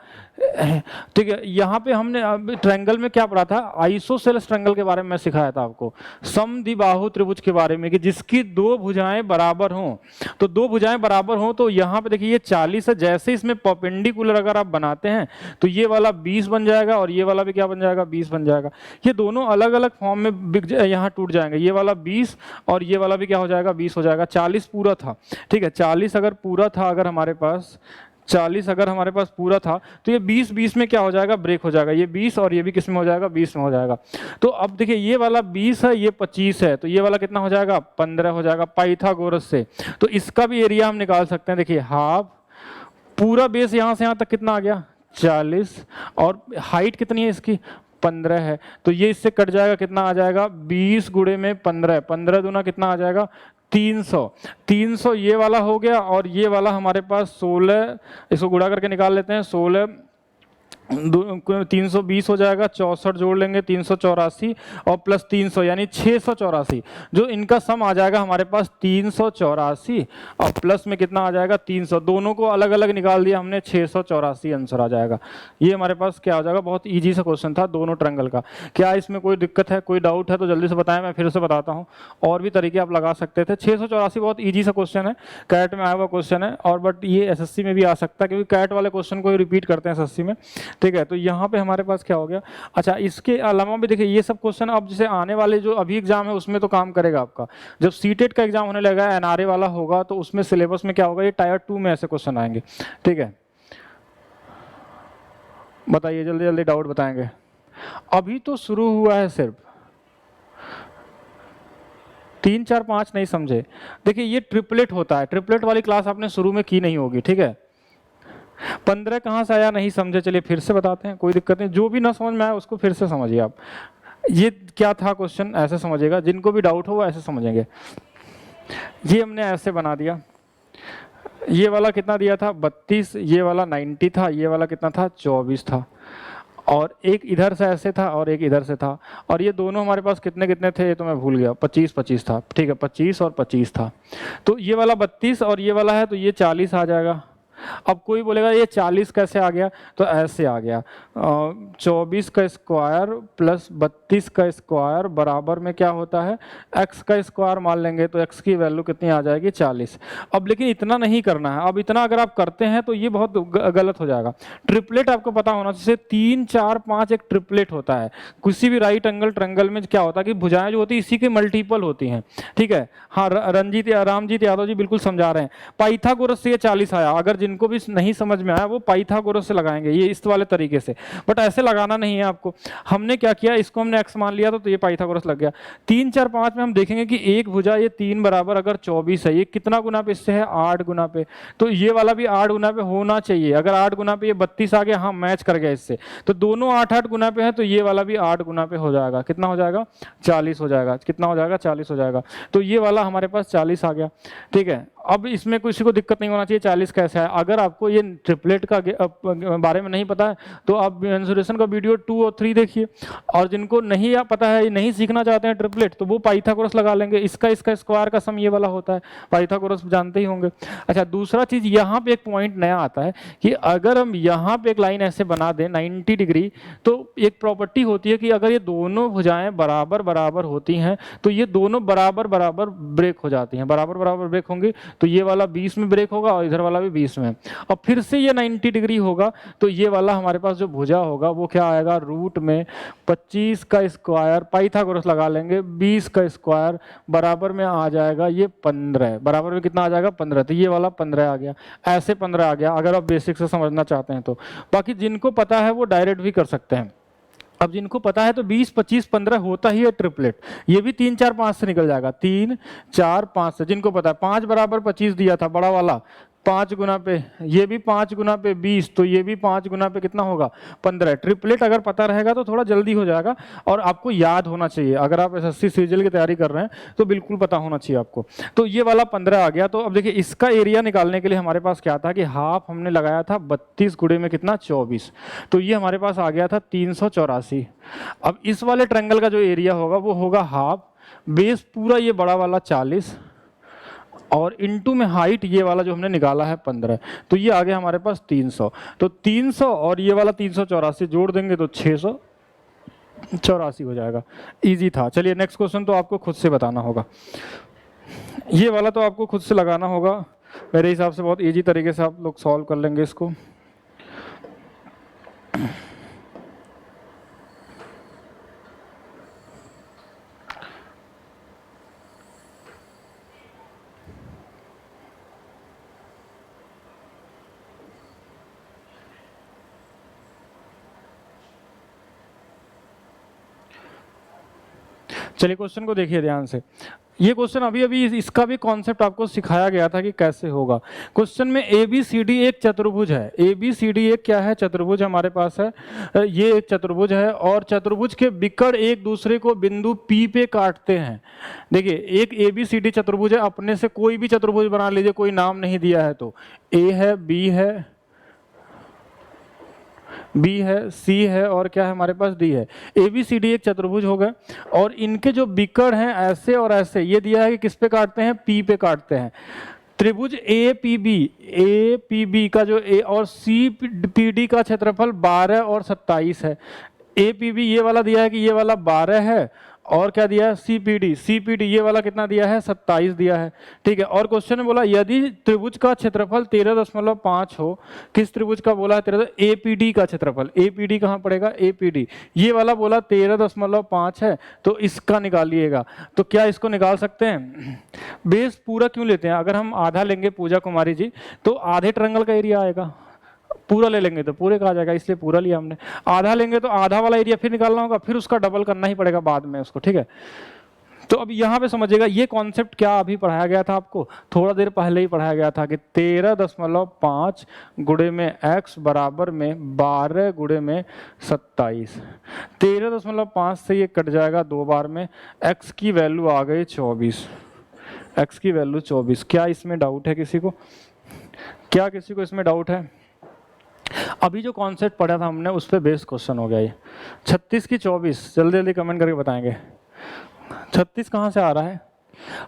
ठीक है। यहाँ पे हमने ट्रायंगल में क्या पढ़ा था, आइसोसेलेस ट्रायंगल के बारे में मैं सिखाया था आपको, समद्विबाहु त्रिभुज के बारे में, कि जिसकी दो भुजाएं बराबर हों। तो दो भुजाएं बराबर हों, तो यहाँ पे देखिए ये 40 है, जैसे इसमें परपेंडिकुलर अगर आप बनाते हैं तो ये वाला 20 बन जाएगा, और ये वाला भी क्या बन जाएगा, 20 बन जाएगा। ये दोनों अलग अलग फॉर्म में यहाँ टूट जाएंगे, ये वाला 20 और ये वाला भी क्या हो जाएगा, 20 हो जाएगा। 40 पूरा था, ठीक है, 40 अगर पूरा था, अगर हमारे पास 40 अगर हमारे पास पूरा था, तो ये 20 20 में क्या हो जाएगा, ब्रेक हो जाएगा, ये 20 और ये भी किस में हो जाएगा, 20 में हो जाएगा। तो अब देखिए ये वाला 20 है, ये 25 है, तो ये वाला कितना हो जाएगा, 15 हो जाएगा पाइथागोरस से। तो इसका भी एरिया हम निकाल सकते हैं। देखिए हाफ, पूरा बेस यहाँ से यहाँ तक कितना आ गया, 40, और हाइट कितनी है इसकी, 15 है। तो ये इससे कट जाएगा, कितना आ जाएगा, 20 गुणे में 15, 15 दूना कितना आ जाएगा, 300। 300 ये वाला हो गया, और ये वाला हमारे पास 16, इसको गुणा करके निकाल लेते हैं, 16 320 हो जाएगा, 64 जोड़ लेंगे 384 और प्लस 300 यानी 684। जो इनका सम आ जाएगा हमारे पास 384 और प्लस में कितना आ जाएगा 300। दोनों को अलग अलग निकाल दिया हमने, 684 आंसर आ जाएगा। ये हमारे पास क्या हो जाएगा, बहुत इजी सा क्वेश्चन था दोनों ट्रायंगल का। क्या इसमें कोई दिक्कत है, कोई डाउट है तो जल्दी से बताएं, मैं फिर से बताता हूँ। और भी तरीके आप लगा सकते थे। 684 बहुत ईजी सा क्वेश्चन है, कैट में आया हुआ क्वेश्चन है, और बट ये एसएससी में भी आ सकता है, क्योंकि कैट वाले क्वेश्चन को ही रिपीट करते हैं एसएससी में, ठीक है। तो यहाँ पे हमारे पास क्या हो गया। अच्छा, इसके अलावा भी देखिए ये सब क्वेश्चन अब जैसे आने वाले जो अभी एग्जाम है उसमें तो काम करेगा आपका। जब सीटेट का एग्जाम होने लगा, एनआरए वाला होगा, तो उसमें सिलेबस में क्या होगा, ये टायर 2 में ऐसे क्वेश्चन आएंगे, ठीक है। बताइए जल्दी जल्दी डाउट बताएंगे। अभी तो शुरू हुआ है, सिर्फ 3 4 5 नहीं समझे। देखिए ये ट्रिपलेट होता है, ट्रिपलेट वाली क्लास आपने शुरू में की नहीं होगी, ठीक है। 15 कहाँ से आया नहीं समझे, चलिए फिर से बताते हैं, कोई दिक्कत नहीं। जो भी ना समझ में आया उसको फिर से समझिए आप। ये क्या था क्वेश्चन, ऐसे समझिएगा, जिनको भी डाउट हो वो ऐसे समझेंगे। ये हमने ऐसे बना दिया, ये वाला कितना दिया था 32, ये वाला 90 था, ये वाला कितना था 24 था, और एक इधर से ऐसे था और एक इधर से था, और ये दोनों हमारे पास कितने कितने थे ये तो मैं भूल गया, 25 25 था, ठीक है, 25 और 25 था। तो ये वाला 32 और ये वाला है, तो ये 40 आ जाएगा। अब कोई बोलेगा ये 40 कैसे आ गया, तो ऐसे आ गया, 24 का स्क्वायर प्लस 32 का स्क्वायर बराबर में क्या होता है, x का स्क्वायर मान लेंगे, तो x की वैल्यू कितनी आ जाएगी 40। अब लेकिन इतना नहीं करना है, अब इतना अगर आप करते हैं तो ये बहुत गलत हो जाएगा। ट्रिपलेट आपको पता होना चाहिए, 3 4 5 एक ट्रिपलेट होता है। किसी भी राइट एंगल ट्रायंगल में क्या होता है कि भुजाएं जो होती है इसी के मल्टीपल होती हैं, ठीक है। हाँ, रामजीत यादव जी बिल्कुल समझा रहे हैं। पाइथागोरस से ये 40 आया, अगर जिनको भी नहीं समझ में आया वो पाइथागोरस से लगाएंगे, ये इस वाले तरीके से, बट ऐसे लगाना नहीं है आपको। हमने क्या किया, इसको हमने x मान लिया तो ये पाइथागोरस लग गया। 3 4 5 में हम देखेंगे कि एक भुजा ये 3 बराबर अगर 24 है, ये कितना गुना पे इससे है, 8 गुना पे, तो ये वाला भी 8 गुना पे होना चाहिए। अगर 8 गुना पे ये 32 आ गया, हाँ मैच कर गया इससे, तो दोनों 8 8 गुना पे है, तो ये वाला भी 8 गुना पे हो जाएगा। कितना हो जाएगा, 40 हो जाएगा। कितना हो जाएगा, 40 हो जाएगा। तो ये वाला हमारे पास 40 आ गया, ठीक है। अब इसमें किसी को दिक्कत नहीं होना चाहिए 40 कैसे है। अगर आपको ये ट्रिपलेट का बारे में नहीं पता है तो आप मेंसुरेशन का वीडियो 2 और 3 देखिए, और जिनको नहीं पता है, नहीं सीखना चाहते हैं ट्रिपलेट, तो वो पाइथागोरस लगा लेंगे। इसका स्क्वायर का सम ये वाला होता है, पाइथागोरस जानते ही होंगे। अच्छा, दूसरा चीज यहाँ पे एक पॉइंट नया आता है कि अगर हम यहाँ पे एक लाइन ऐसे बना दें 90 डिग्री, तो एक प्रॉपर्टी होती है कि अगर ये दोनों भुजाएं बराबर बराबर होती हैं तो ये दोनों बराबर बराबर ब्रेक हो जाती हैं। बराबर बराबर ब्रेक होंगी तो ये वाला 20 में ब्रेक होगा और इधर वाला भी 20 में, और फिर से ये 90 डिग्री होगा तो ये वाला हमारे पास जो भुजा होगा वो क्या आएगा, रूट में 25 का स्क्वायर, पाइथागोरस लगा लेंगे, 20 का स्क्वायर बराबर में आ जाएगा ये 15, बराबर में कितना आ जाएगा, 15, तो ये वाला 15 आ गया। ऐसे 15 आ गया अगर आप बेसिक से समझना चाहते हैं तो। बाकी जिनको पता है वो डायरेक्ट भी कर सकते हैं। अब जिनको पता है तो 20 25 15 होता ही है ट्रिपलेट। ये भी 3 4 5 से निकल जाएगा, 3 4 5 से। जिनको पता है 5 बराबर 25 दिया था बड़ा वाला, 5 गुना पे ये भी 5 गुना पे 20, तो ये भी 5 गुना पे कितना होगा, 15। ट्रिपलेट अगर पता रहेगा तो थोड़ा जल्दी हो जाएगा, और आपको याद होना चाहिए। अगर आप एसएससी सीजीएल की तैयारी कर रहे हैं तो बिल्कुल पता होना चाहिए आपको। तो ये वाला 15 आ गया। तो अब देखिए इसका एरिया निकालने के लिए हमारे पास क्या था कि हाफ हमने लगाया था 32 गुणे में कितना, 24, तो ये हमारे पास आ गया था 384। अब इस वाले ट्रायंगल का जो एरिया होगा वो होगा हाफ, बेस पूरा ये बड़ा वाला 40, और इनटू में हाइट ये वाला जो हमने निकाला है 15, तो ये आ गया हमारे पास 300। तो 300 और ये वाला 384 जोड़ देंगे तो 684 हो जाएगा। इजी था। चलिए नेक्स्ट क्वेश्चन तो आपको खुद से बताना होगा, ये वाला तो आपको खुद से लगाना होगा। मेरे हिसाब से बहुत इजी तरीके से आप लोग सॉल्व कर लेंगे इसको। चलिए क्वेश्चन को देखिए ध्यान से। ये क्वेश्चन अभी अभी इसका भी कॉन्सेप्ट आपको सिखाया गया था कि कैसे होगा। क्वेश्चन में ए बी सी डी एक चतुर्भुज है। ए बी सी डी एक क्या है, चतुर्भुज हमारे पास है। ये एक चतुर्भुज है और चतुर्भुज के बिक्कड़ एक दूसरे को बिंदु पी पे काटते हैं। देखिए एक ए बी सी डी चतुर्भुज है, अपने से कोई भी चतुर्भुज बना लीजिए, कोई नाम नहीं दिया है तो। ए है, बी है, बी है, सी है, और क्या है हमारे पास, डी है। ए बी सी डी एक चतुर्भुज हो गए, और इनके जो बिक्कड़ हैं ऐसे और ऐसे, ये दिया है कि किस पे काटते हैं, पी पे काटते हैं। त्रिभुज ए पी बी का जो ए और सी पी डी का क्षेत्रफल 12 और 27 है। ए पी बी ये वाला दिया है कि ये वाला 12 है, और क्या दिया है, सी पी डी ये वाला कितना दिया है, 27 दिया है, ठीक है। और क्वेश्चन में बोला यदि त्रिभुज का क्षेत्रफल 13.5 हो, किस त्रिभुज का बोला है, 13, ए पी डी का क्षेत्रफल, ए पी डी कहाँ पड़ेगा, ए पी डी ये वाला बोला 13.5 है, तो इसका निकालिएगा। तो क्या इसको निकाल सकते हैं, बेस पूरा क्यों लेते हैं, अगर हम आधा लेंगे पूजा कुमारी जी तो आधे ट्रायंगल का एरिया आएगा, पूरा ले लेंगे तो पूरे का आ जाएगा, इसलिए पूरा लिया हमने। आधा लेंगे तो आधा वाला एरिया फिर निकालना होगा, फिर उसका डबल करना ही पड़ेगा बाद में उसको, ठीक है। तो अब यहाँ पे समझिएगा ये कॉन्सेप्ट क्या अभी पढ़ाया गया था आपको, थोड़ा देर पहले ही पढ़ाया गया था कि 13.5 गुणे में x बराबर में 12 गुणे में 27। 13.5 से ये कट जाएगा 2 बार में, x की वैल्यू आ गई 24, x की वैल्यू 24। क्या इसमें डाउट है किसी को, क्या किसी को इसमें डाउट है। अभी जो कॉन्सेप्ट पढ़ा था हमने उस पर बेस्ड क्वेश्चन हो गया ये। 36 की 24 जल्दी जल्दी कमेंट करके बताएंगे 36 कहाँ से आ रहा है।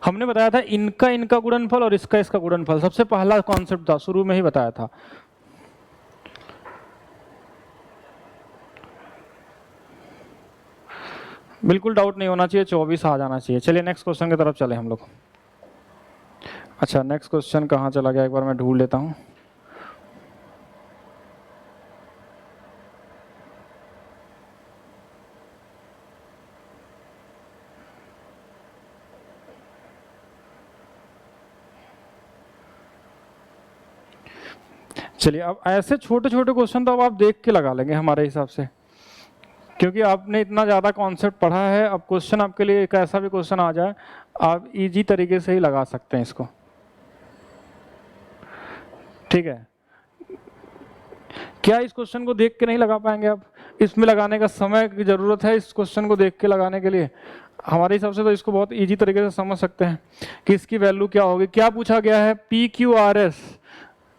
हमने बताया था इनका गुणनफल और इसका गुणनफल, सबसे पहला कॉन्सेप्ट था, शुरू में ही बताया था। बिल्कुल डाउट नहीं होना चाहिए, 24 आ जाना चाहिए। चलिए नेक्स्ट क्वेश्चन की तरफ चले हम लोग। अच्छा नेक्स्ट क्वेश्चन कहाँ चला गया, एक बार मैं ढूंढ लेता हूँ। चलिए अब ऐसे छोटे छोटे क्वेश्चन तो अब आप देख के लगा लेंगे हमारे हिसाब से, क्योंकि आपने इतना ज़्यादा कॉन्सेप्ट पढ़ा है। अब क्वेश्चन आपके लिए एक ऐसा भी क्वेश्चन आ जाए आप इजी तरीके से ही लगा सकते हैं इसको, ठीक है। क्या इस क्वेश्चन को देख के नहीं लगा पाएंगे आप? इसमें लगाने का समय की ज़रूरत है इस क्वेश्चन को देख के लगाने के लिए। हमारे हिसाब से तो इसको बहुत इजी तरीके से समझ सकते हैं कि इसकी वैल्यू क्या होगी। क्या पूछा गया है? PQRS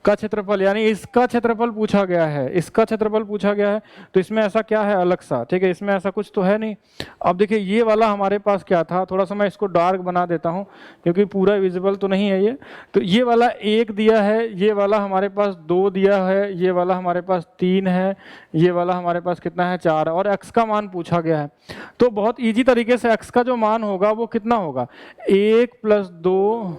का क्षेत्रफल, यानी इसका क्षेत्रफल पूछा गया है, इसका क्षेत्रफल पूछा गया है। तो इसमें ऐसा क्या है अलग सा, ठीक है, इसमें ऐसा कुछ तो है नहीं। अब देखिए ये वाला हमारे पास क्या था, थोड़ा सा मैं इसको डार्क बना देता हूँ क्योंकि पूरा विजिबल तो नहीं है ये। तो ये वाला 1 दिया है, ये वाला हमारे पास 2 दिया है, ये वाला हमारे पास 3 है, ये वाला हमारे पास कितना है 4 है, और x का मान पूछा गया है। तो बहुत ईजी तरीके से x का जो मान होगा वो कितना होगा, 1 + 2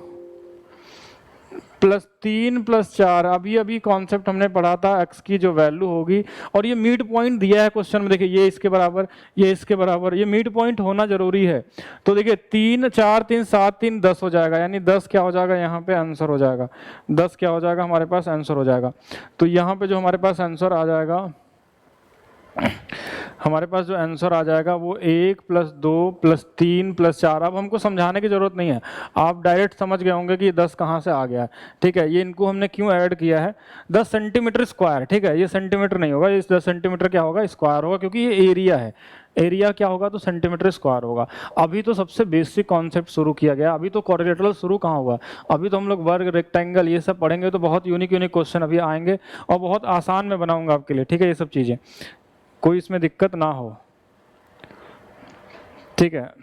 + 3 + 4। अभी अभी कॉन्सेप्ट हमने पढ़ा था x की जो वैल्यू होगी, और ये मिड पॉइंट दिया है क्वेश्चन में, देखिए ये इसके बराबर, ये इसके बराबर, ये मिड पॉइंट होना जरूरी है। तो देखिए 3 4 3 7 3 10 हो जाएगा, यानी 10 क्या हो जाएगा यहाँ पे आंसर हो जाएगा, 10 क्या हो जाएगा हमारे पास आंसर हो जाएगा। तो यहाँ पे जो हमारे पास आंसर आ जाएगा, हमारे पास जो आंसर आ जाएगा वो 1 + 2 + 3 + 4। अब हमको समझाने की ज़रूरत नहीं है, आप डायरेक्ट समझ गए होंगे कि ये 10 कहाँ से आ गया है, ठीक है। ये इनको हमने क्यों ऐड किया है, 10 सेंटीमीटर स्क्वायर, ठीक है, ये सेंटीमीटर नहीं होगा, ये 10 सेंटीमीटर क्या होगा, स्क्वायर होगा, क्योंकि ये एरिया है। एरिया क्या होगा, तो सेंटीमीटर स्क्वायर होगा। अभी तो सबसे बेसिक कॉन्सेप्ट शुरू किया गया, अभी तो क्वाड्रिलेटरल शुरू कहाँ हुआ, अभी तो हम लोग वर्ग, रेक्टेंगल ये सब पढ़ेंगे। तो बहुत यूनिक यूनिक क्वेश्चन अभी आएंगे और बहुत आसान में बनाऊंगा आपके लिए, ठीक है, ये सब चीज़ें, कोई इसमें दिक्कत ना हो, ठीक है।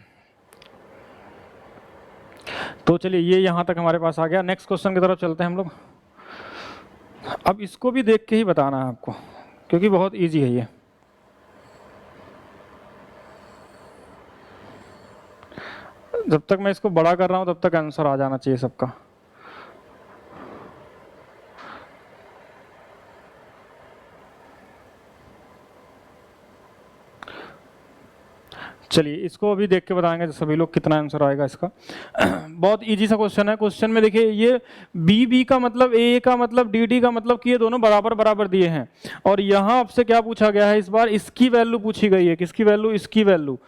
तो चलिए ये यहां तक हमारे पास आ गया। नेक्स्ट क्वेश्चन की तरफ चलते हैं हम लोग। अब इसको भी देख के ही बताना है आपको, क्योंकि बहुत इजी है ये। जब तक मैं इसको बड़ा कर रहा हूं तब तक आंसर आ जाना चाहिए सबका। चलिए इसको अभी देख के बताएंगे सभी लोग कितना आंसर आएगा इसका। बहुत इजी सा क्वेश्चन है। क्वेश्चन में देखिए ये बी का मतलब, ए का मतलब, डी का मतलब कि ये दोनों बराबर बराबर दिए हैं। और यहाँ आपसे क्या पूछा गया है इस बार, इसकी वैल्यू पूछी गई है। किसकी वैल्यू? इसकी वैल्यू।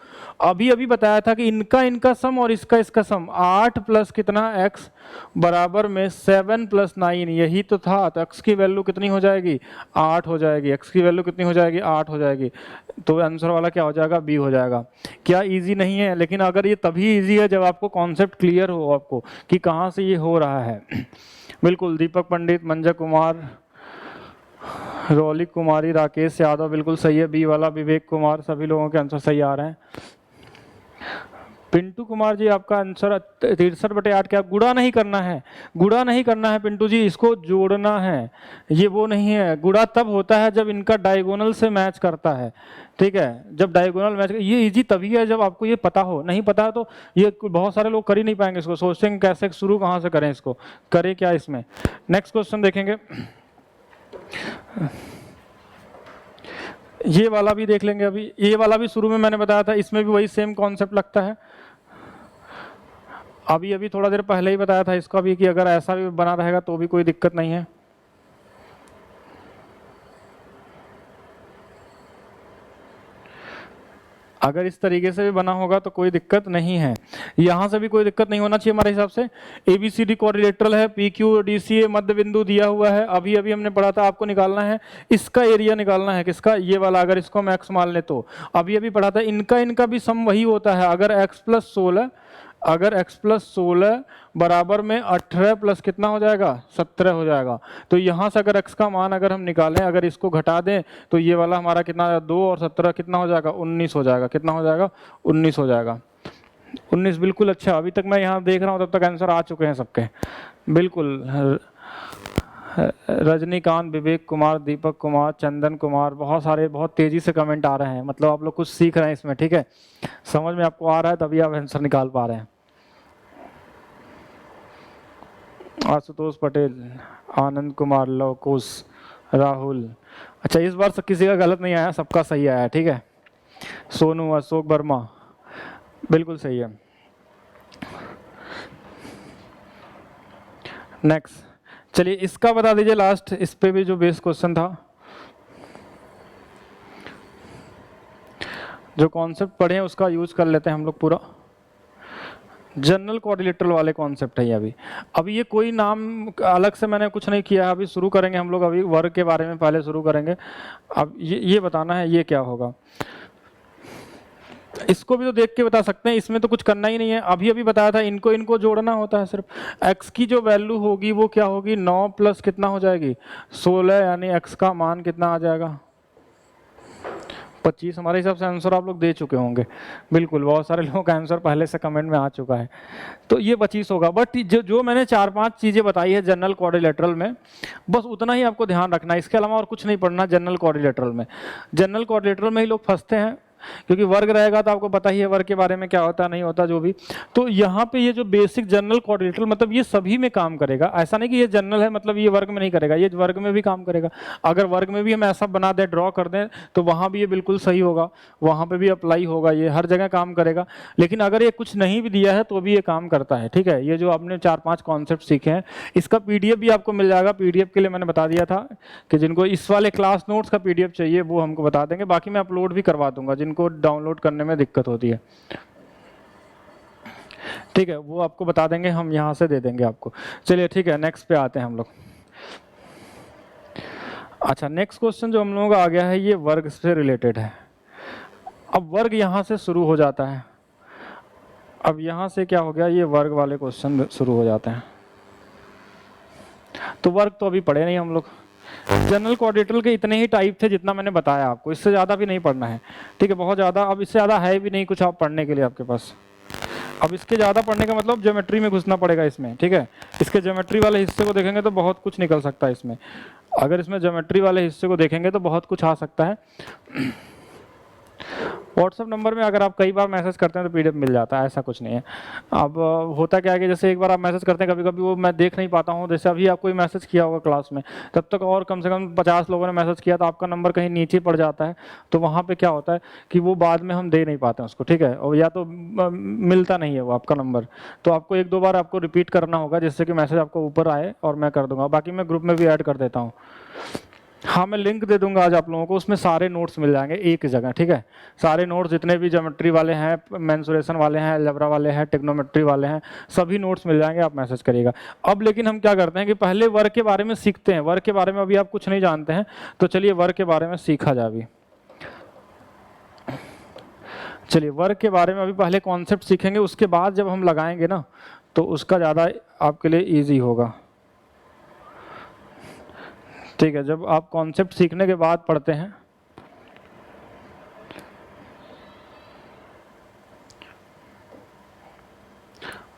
अभी अभी बताया था कि इनका सम और इसका सम, 8 + कितना x बराबर में 7 + 9, यही तो था। तो x की वैल्यू कितनी हो जाएगी, 8 हो जाएगी। x की वैल्यू कितनी हो जाएगी, 8 हो जाएगी। तो आंसर वाला क्या हो जाएगा, बी हो जाएगा। क्या इजी नहीं है? लेकिन अगर ये तभी इजी है जब आपको कॉन्सेप्ट क्लियर हो आपको कि कहाँ से ये हो रहा है। बिल्कुल, दीपक पंडित, मंजा कुमार, रौलिक कुमारी, राकेश यादव, बिल्कुल सही है। बी वाला विवेक कुमार, सभी लोगों के आंसर सही आ रहे हैं। पिंटू कुमार जी आपका आंसर 63/8। क्या गुणा नहीं करना है? गुणा नहीं करना है पिंटू जी, इसको जोड़ना है। ये वो नहीं है, गुणा तब होता है जब इनका डायगोनल से मैच करता है, ठीक है। जब डायगोनल मैच, ये इजी तभी है जब आपको ये पता हो। नहीं पता है तो ये बहुत सारे लोग कर ही नहीं पाएंगे इसको, सोचते हैं कैसे शुरू कहाँ से करें, इसको करें क्या इसमें। नेक्स्ट क्वेश्चन देखेंगे, ये वाला भी देख लेंगे। अभी ये वाला भी शुरू में मैंने बताया था, इसमें भी वही सेम कॉन्सेप्ट लगता है। अभी अभी थोड़ा देर पहले ही बताया था इसका भी कि अगर ऐसा भी बना रहेगा तो भी कोई दिक्कत नहीं है। अगर इस तरीके से भी बना होगा तो कोई दिक्कत नहीं है, यहाँ से भी कोई दिक्कत नहीं होना चाहिए हमारे हिसाब से। ABCD क्वाड्रिलेटरल है, PQDCA मध्य बिंदु दिया हुआ है। अभी अभी हमने पढ़ा था, आपको निकालना है इसका एरिया, निकालना है किसका, ये वाला। अगर इसको हम x मान ले तो अभी अभी पढ़ा था इनका भी सम वही होता है। अगर x + 16, अगर x + 16 बराबर में 18 + कितना हो जाएगा, 17 हो जाएगा। तो यहाँ से अगर x का मान अगर हम निकालें, अगर इसको घटा दें तो ये वाला हमारा कितना, 2 और 17 कितना हो जाएगा, 19 हो जाएगा। कितना हो जाएगा, 19 हो जाएगा। 19 बिल्कुल। अच्छा, अभी तक मैं यहाँ देख रहा हूँ तब तक आंसर आ चुके हैं सबके, बिल्कुल। रजनीकांत, विवेक कुमार, दीपक कुमार, चंदन कुमार, बहुत सारे, बहुत तेजी से कमेंट आ रहे हैं। मतलब आप लोग कुछ सीख रहे हैं इसमें, ठीक है, समझ में आपको आ रहा है तभी आप आंसर निकाल पा रहे हैं। आशुतोष पटेल, आनंद कुमार, लवकुश, राहुल। अच्छा, इस बार किसी का गलत नहीं आया, सबका सही आया, ठीक है। सोनू, अशोक वर्मा, बिल्कुल सही है। नेक्स्ट, चलिए इसका बता दीजिए लास्ट, इस पे भी जो बेस क्वेश्चन था, जो कॉन्सेप्ट पढ़े हैं उसका यूज कर लेते हैं हम लोग पूरा। जनरल क्वाड्रिलेटरल वाले कॉन्सेप्ट है ये। अभी ये कोई नाम अलग से मैंने कुछ नहीं किया है, अभी शुरू करेंगे हम लोग, अभी वर्ग के बारे में पहले शुरू करेंगे। अब ये बताना है ये क्या होगा। इसको भी तो देख के बता सकते हैं, इसमें तो कुछ करना ही नहीं है, अभी अभी बताया था, इनको इनको जोड़ना होता है सिर्फ। x की जो वैल्यू होगी वो क्या होगी, 9 प्लस कितना हो जाएगी 16, यानी x का मान कितना आ जाएगा 25। हमारे हिसाब से आंसर आप लोग दे चुके होंगे, बिल्कुल, बहुत सारे लोगों का आंसर पहले से कमेंट में आ चुका है, तो ये 25 होगा। बट जो मैंने 4-5 चीज़ें बताई है जनरल क्वाड्रिलेटरल में, बस उतना ही आपको ध्यान रखना है, इसके अलावा और कुछ नहीं पढ़ना जनरल क्वाड्रिलेटरल में। जनरल क्वाड्रिलेटरल में ही लोग फंसते हैं, क्योंकि वर्ग रहेगा तो आपको पता ही है वर्ग के बारे में क्या होता है नहीं होता जो भी। तो यहाँ पे ये जो बेसिक जनरल क्वाड्रिलेटरल, मतलब ये सभी में काम करेगा, ऐसा नहीं कि ये जनरल है मतलब ये वर्ग में नहीं करेगा, ये वर्ग में भी काम करेगा। अगर वर्ग में भी हम ऐसा बना दें, ड्रॉ कर दें, तो वहाँ भी ये बिल्कुल सही होगा, वहाँ पे भी अप्लाई होगा, ये हर जगह काम करेगा। लेकिन अगर ये कुछ नहीं भी दिया है तो भी ये काम करता है, ठीक है। ये जो आपने 4-5 कॉन्सेप्ट सीखे हैं, इसका PDF भी आपको मिल जाएगा। PDF के लिए मैंने बता दिया था कि जिनको इस वाले क्लास नोट्स का PDF चाहिए वो हमको बता देंगे, बाकी मैं अपलोड भी करवा दूंगा जिनको डाउनलोड करने में दिक्कत होती है, ठीक है, वो आपको बता देंगे, हम यहाँ से दे देंगे आपको। चलिए ठीक है, नेक्स्ट पे आते हैं हम लोग। अच्छा, नेक्स्ट क्वेश्चन जो हम लोगों का आ गया है ये वर्ग से रिलेटेड है। अब वर्ग यहाँ से शुरू हो जाता है, अब यहाँ से क्या हो गया, ये वर्ग वाले क्वेश्चन शुरू हो जाते हैं। तो वर्ग तो अभी पढ़े नहीं हम लोग, जनरल क्वाड्रिलेटरल के इतने ही टाइप थे जितना मैंने बताया आपको, इससे ज़्यादा भी नहीं पढ़ना है, ठीक है, बहुत ज़्यादा अब इससे ज़्यादा है भी नहीं कुछ आप पढ़ने के लिए आपके पास। अब इसके ज़्यादा पढ़ने का मतलब ज्योमेट्री में घुसना पड़ेगा इसमें, ठीक है। इसके ज्योमेट्री वाले हिस्से को देखेंगे तो बहुत कुछ निकल सकता है इसमें, अगर इसमें ज्योमेट्री वाले हिस्से को देखेंगे तो बहुत कुछ आ सकता है। व्हाट्सअप नंबर में अगर आप कई बार मैसेज करते हैं तो PDF मिल जाता है, ऐसा कुछ नहीं है। अब होता क्या है कि जैसे एक बार आप मैसेज करते हैं, कभी कभी वो मैं देख नहीं पाता हूँ, जैसे अभी आपको मैसेज किया होगा क्लास में, तब तक और कम से कम 50 लोगों ने मैसेज किया, तो आपका नंबर कहीं नीचे पड़ जाता है, तो वहाँ पे क्या होता है कि वो बाद में हम दे नहीं पाते हैं उसको, ठीक है, और या तो मिलता नहीं है वो आपका नंबर, तो आपको 1-2 बार आपको रिपीट करना होगा जिससे कि मैसेज आपको ऊपर आए और मैं कर दूंगा। बाकी मैं ग्रुप में भी ऐड कर देता हूँ। हाँ, मैं लिंक दे दूंगा आज आप लोगों को, उसमें सारे नोट्स मिल जाएंगे एक जगह, ठीक है। सारे नोट्स जितने भी ज्योमेट्री वाले हैं, मेंसुरेशन वाले हैं, अलजेब्रा वाले हैं, ट्रिग्नोमेट्री वाले हैं, सभी नोट्स मिल जाएंगे, आप मैसेज करिएगा। अब लेकिन हम क्या करते हैं कि पहले वर्ग के बारे में सीखते हैं, वर्ग के बारे में अभी आप कुछ नहीं जानते हैं, तो चलिए वर्ग के बारे में सीखा जाए अभी। चलिए वर्ग के बारे में अभी पहले कॉन्सेप्ट सीखेंगे, उसके बाद जब हम लगाएंगे ना तो उसका ज़्यादा आपके लिए ईजी होगा, ठीक है। जब आप कॉन्सेप्ट सीखने के बाद पढ़ते हैं,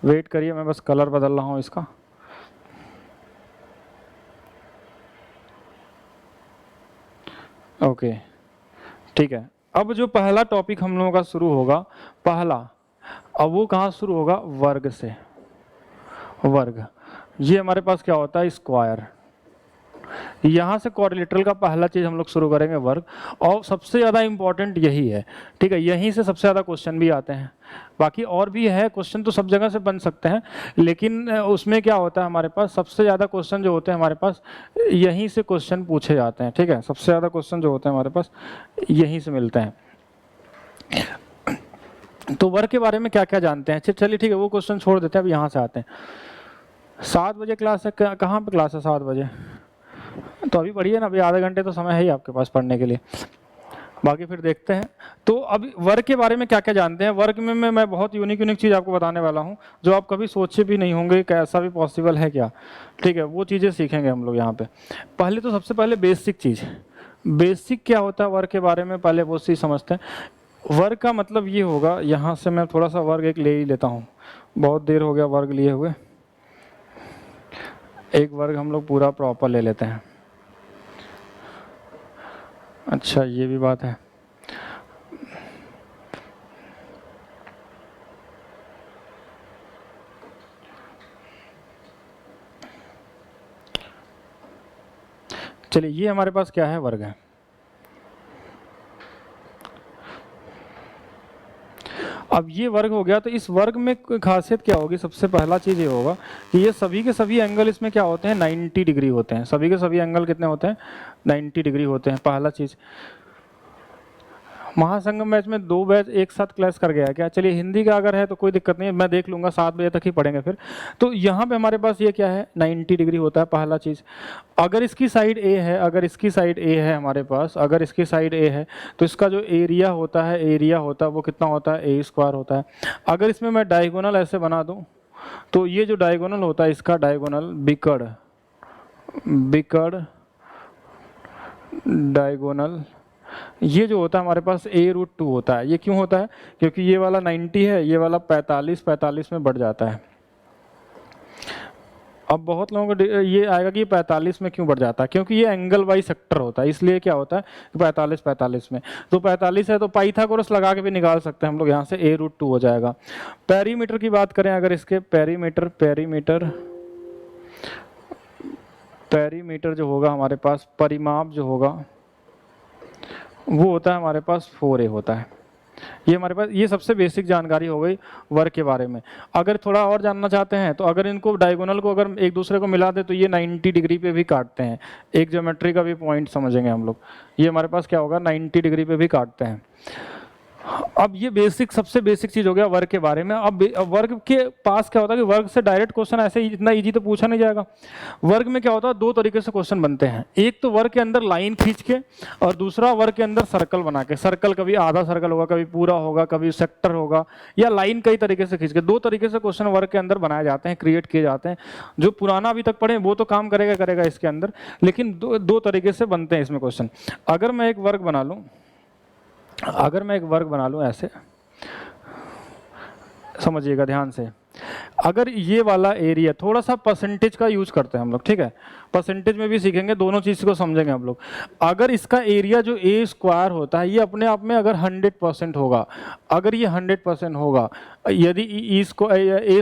वेट करिए, मैं बस कलर बदल रहा हूँ इसका। ओके, ठीक है। अब जो पहला टॉपिक हम लोगों का शुरू होगा, पहला, अब वो कहाँ शुरू होगा, वर्ग से। वर्ग, ये हमारे पास क्या होता है, स्क्वायर। यहाँ से क्वाड्रिलेटरल का पहला चीज हम लोग शुरू करेंगे वर्ग, और सबसे ज़्यादा इंपॉर्टेंट यही है, ठीक है, यहीं से सबसे ज़्यादा क्वेश्चन भी आते हैं। बाकी और भी है क्वेश्चन, तो सब जगह से बन सकते हैं, लेकिन उसमें क्या होता है हमारे पास सबसे ज़्यादा क्वेश्चन जो होते हैं हमारे पास यहीं से क्वेश्चन पूछे जाते हैं, ठीक है। सबसे ज़्यादा क्वेश्चन जो होते हैं हमारे पास यहीं से मिलते हैं। तो वर्ग के बारे में क्या क्या जानते हैं, चलिए ठीक है, वो क्वेश्चन छोड़ देते हैं, अब यहाँ से आते हैं। 7 बजे क्लास है, कहाँ पे क्लास है 7 बजे, तो अभी पढ़िए ना, अभी आधे घंटे तो समय है ही आपके पास पढ़ने के लिए, बाकी फिर देखते हैं। तो अभी वर्ग के बारे में क्या क्या जानते हैं, वर्ग में मैं बहुत यूनिक चीज़ आपको बताने वाला हूँ जो आप कभी सोचे भी नहीं होंगे कि ऐसा भी पॉसिबल है क्या, ठीक है, वो चीज़ें सीखेंगे हम लोग यहाँ पे। पहले तो सबसे पहले बेसिक चीज़, बेसिक क्या होता है वर्ग के बारे में पहले वो चीज़ समझते हैं। वर्ग का मतलब ये होगा, यहाँ से मैं थोड़ा सा वर्ग एक ले ही लेता हूँ, बहुत देर हो गया वर्ग लिए हुए, एक वर्ग हम लोग पूरा प्रॉपर ले लेते हैं। अच्छा, ये भी बात है, चलिए ये हमारे पास क्या है, वर्ग है। अब अब ये वर्ग हो गया, तो इस वर्ग में खासियत क्या होगी, सबसे पहला चीज़ ये होगा कि ये सभी के सभी एंगल इसमें क्या होते हैं, 90 डिग्री होते हैं। सभी के सभी एंगल कितने होते हैं, 90 डिग्री होते हैं। पहला चीज़, महासंगम बैच में 2 बैच एक साथ क्लास कर गया क्या? चलिए हिंदी का अगर है तो कोई दिक्कत नहीं है, मैं देख लूँगा, 7 बजे तक ही पढ़ेंगे फिर। तो यहाँ पे हमारे पास ये क्या है, 90 डिग्री होता है पहला चीज़। अगर इसकी साइड ए है, अगर इसकी साइड ए है हमारे पास, अगर इसकी साइड ए है तो इसका जो एरिया होता है वो कितना होता है, ए स्क्वायर होता है। अगर इसमें मैं डायगोनल ऐसे बना दूँ तो ये जो डायगोनल होता है इसका डायगोनल बिकड़ डायगोनल, ये जो होता है हमारे पास a√2 होता है। ये क्यों होता है, क्योंकि ये वाला 90 है, ये वाला 45 में बढ़ जाता है। अब बहुत लोगों को ये आएगा कि 45 में क्यों बढ़ जाता है, क्योंकि ये एंगल वाइज सेक्टर होता है, इसलिए क्या होता है 45 में। तो 45 है तो पाइथागोरस लगा के भी निकाल सकते हैं हम लोग, यहाँ से a√2 हो जाएगा। पेरीमीटर की बात करें अगर, इसके पेरीमीटर जो होगा हमारे पास, परिमाप जो होगा वो होता है हमारे पास 4a होता है। ये हमारे पास, ये सबसे बेसिक जानकारी हो गई वर्ग के बारे में। अगर थोड़ा और जानना चाहते हैं तो अगर इनको डायगोनल को अगर एक दूसरे को मिला दे तो ये 90 डिग्री पे भी काटते हैं। एक ज्योमेट्री का भी पॉइंट समझेंगे हम लोग, ये हमारे पास क्या होगा, 90 डिग्री पे भी काटते हैं। अब ये बेसिक, सबसे बेसिक चीज हो गया वर्ग के बारे में। अब वर्ग के पास क्या होता है कि वर्ग से डायरेक्ट क्वेश्चन ऐसे ही इतना इजी तो पूछा नहीं जाएगा। वर्ग में क्या होता है, 2 तरीके से क्वेश्चन बनते हैं। एक तो वर्ग के अंदर लाइन खींच के, और दूसरा वर्ग के अंदर सर्कल बना के। सर्कल कभी आधा सर्कल होगा, कभी पूरा होगा, कभी सेक्टर होगा, या लाइन कई तरीके से खींच के। 2 तरीके से क्वेश्चन वर्ग के अंदर बनाए जाते हैं, क्रिएट किए जाते हैं। जो पुराना अभी तक पढ़े वो तो काम करेगा इसके अंदर, लेकिन दो तरीके से बनते हैं इसमें क्वेश्चन। अगर मैं एक वर्ग बना लूँ ऐसे, समझिएगा ध्यान से। अगर ये वाला एरिया, थोड़ा सा परसेंटेज का यूज करते हैं हम लोग, ठीक है, परसेंटेज में भी सीखेंगे, दोनों चीज़ को समझेंगे हम लोग। अगर इसका एरिया जो ए स्क्वायर होता है, ये अपने आप में अगर 100% होगा, अगर ये 100% होगा, यदि ए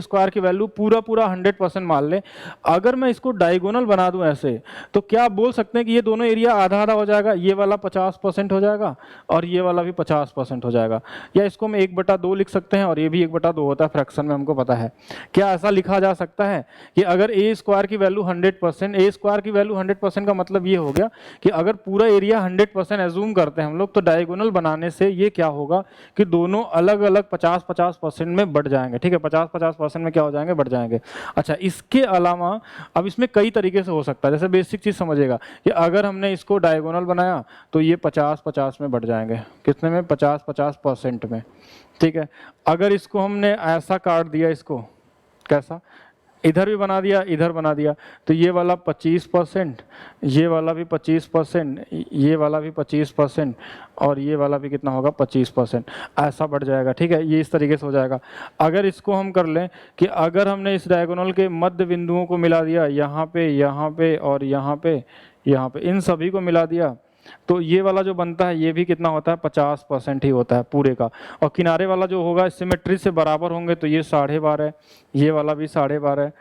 स्क्वायर की वैल्यू पूरा 100% मान ले, अगर मैं इसको डायगोनल बना दूं ऐसे, तो क्या आप बोल सकते हैं कि ये दोनों एरिया आधा आधा हो जाएगा, ये वाला 50% हो जाएगा और ये वाला भी 50% हो जाएगा। या इसको हम 1/2 लिख सकते हैं, और ये भी 1/2 होता है फ्रैक्शन में, हमको पता है। क्या ऐसा लिखा जा सकता है कि अगर ए स्क्वायर की वैल्यू 100%, ए स्क्वायर की वैल्यू 100% का मतलब ये हो गया कि अगर पूरा एरिया 100% एज्यूम करते हैं हम लोग, तो डायगोनल बनाने से ये क्या होगा कि दोनों अलग अलग 50-50% में बढ़ जाएंगे। ठीक है, 50-50% में क्या हो जाएंगे, बढ़ जाएंगे। अच्छा, इसके अलावा अब इसमें कई तरीके से हो सकता है। जैसे बेसिक चीज समझिएगा कि अगर हमने इसको डायगोनल बनाया तो ये 50-50 में बढ़ जाएंगे। कितने में, 50-50% में। ठीक है, अगर इसको हमने ऐसा काट दिया, इसको कैसा, इधर भी बना दिया, इधर बना दिया, तो ये वाला 25%, ये वाला भी 25%, ये वाला भी 25%, और ये वाला भी कितना होगा, 25%। ऐसा बढ़ जाएगा। ठीक है, ये इस तरीके से हो जाएगा। अगर इसको हम कर लें कि अगर हमने इस डायगोनल के मध्य बिंदुओं को मिला दिया, यहाँ पे और यहाँ पे, इन सभी को मिला दिया, तो ये वाला जो बनता है ये भी कितना होता है, 50% ही होता है पूरे का। और किनारे वाला जो होगा सिमेट्री से बराबर होंगे, तो ये 12.5, ये वाला भी 12.5,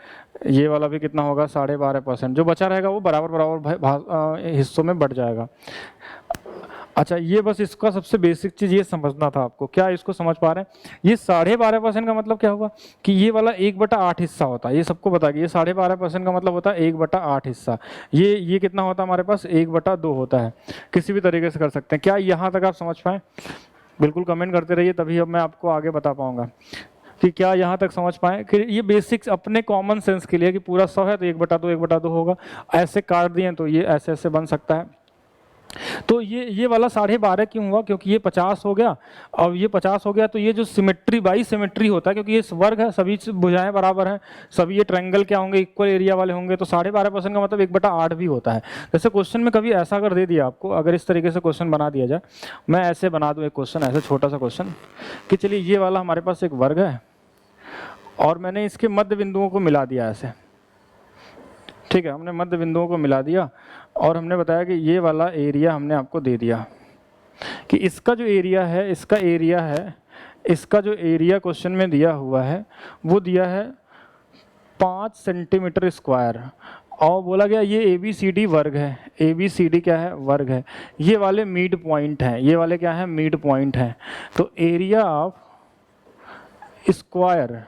ये वाला भी कितना होगा, 12.5%। जो बचा रहेगा वो बराबर हिस्सों में बढ़ जाएगा। अच्छा, ये बस इसका सबसे बेसिक चीज़ ये समझना था आपको। क्या इसको समझ पा रहे हैं? ये 12.5% का मतलब क्या होगा कि ये वाला 1/8 हिस्सा होता है। ये सबको बता कि ये 12.5% का मतलब होता है 1/8 हिस्सा। ये कितना होता है हमारे पास, 1/2 होता है। किसी भी तरीके से कर सकते हैं। क्या यहाँ तक आप समझ पाए? बिल्कुल कमेंट करते रहिए, तभी अब मैं आपको आगे बता पाऊंगा कि क्या यहाँ तक समझ पाए। कि ये बेसिक्स अपने कॉमन सेंस के लिए कि पूरा 100 है तो 1/2 होगा। ऐसे काट दिए तो ये ऐसे बन सकता है। तो ये वाला 12.5 क्यों हुआ, क्योंकि ये 50 हो गया, और ये 50 हो गया, तो ये जो सिमेट्री बाई सिमेट्री होता है, क्योंकि ये वर्ग है, सभी भुजाएं बराबर हैं, सभी ये ट्रायंगल क्या होंगे, इक्वल एरिया वाले होंगे, तो 12.5% का मतलब 1/8 भी होता है। जैसे क्वेश्चन में कभी ऐसा अगर दे दिया आपको, अगर इस तरीके से क्वेश्चन बना दिया जाए, मैं ऐसे बना दूं एक क्वेश्चन, ऐसे छोटा सा क्वेश्चन कि चलिए ये वाला हमारे पास एक वर्ग है और मैंने इसके मध्य बिंदुओं को मिला दिया ऐसे। ठीक है, हमने मध्य बिंदुओं को मिला दिया और हमने बताया कि ये वाला एरिया हमने आपको दे दिया कि इसका जो एरिया है, इसका जो एरिया क्वेश्चन में दिया हुआ है वो दिया है 5 सेंटीमीटर स्क्वायर, और बोला गया ये ABCD वर्ग है। ABCD क्या है, वर्ग है। ये वाले मिड पॉइंट हैं, ये वाले क्या है, मिड पॉइंट हैं। तो एरिया ऑफ स्क्वायर,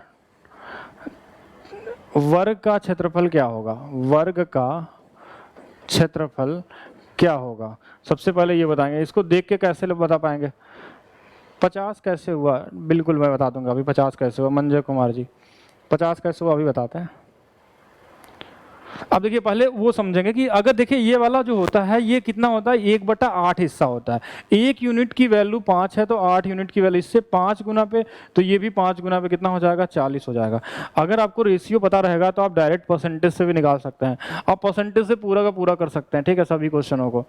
वर्ग का क्षेत्रफल क्या होगा, वर्ग का क्षेत्रफल क्या होगा? सबसे पहले ये बताएंगे, इसको देख के कैसे लोग बता पाएंगे? 50 कैसे हुआ? बिल्कुल मैं बता दूंगा अभी 50 कैसे हुआ। मंजय कुमार जी 50 कैसे हुआ अभी बताते हैं। अब देखिए पहले वो समझेंगे कि अगर देखिए ये वाला जो होता है ये कितना होता है, 1/8 हिस्सा होता है। 1 यूनिट की वैल्यू 5 है तो 8 यूनिट की वैल्यू, इससे 5 गुना पे, तो ये भी 5 गुना पे कितना हो जाएगा, 40 हो जाएगा। अगर आपको रेशियो पता रहेगा तो आप डायरेक्ट परसेंटेज से भी निकाल सकते हैं, आप परसेंटेज से पूरा का पूरा कर सकते हैं, ठीक है, सभी क्वेश्चनों को।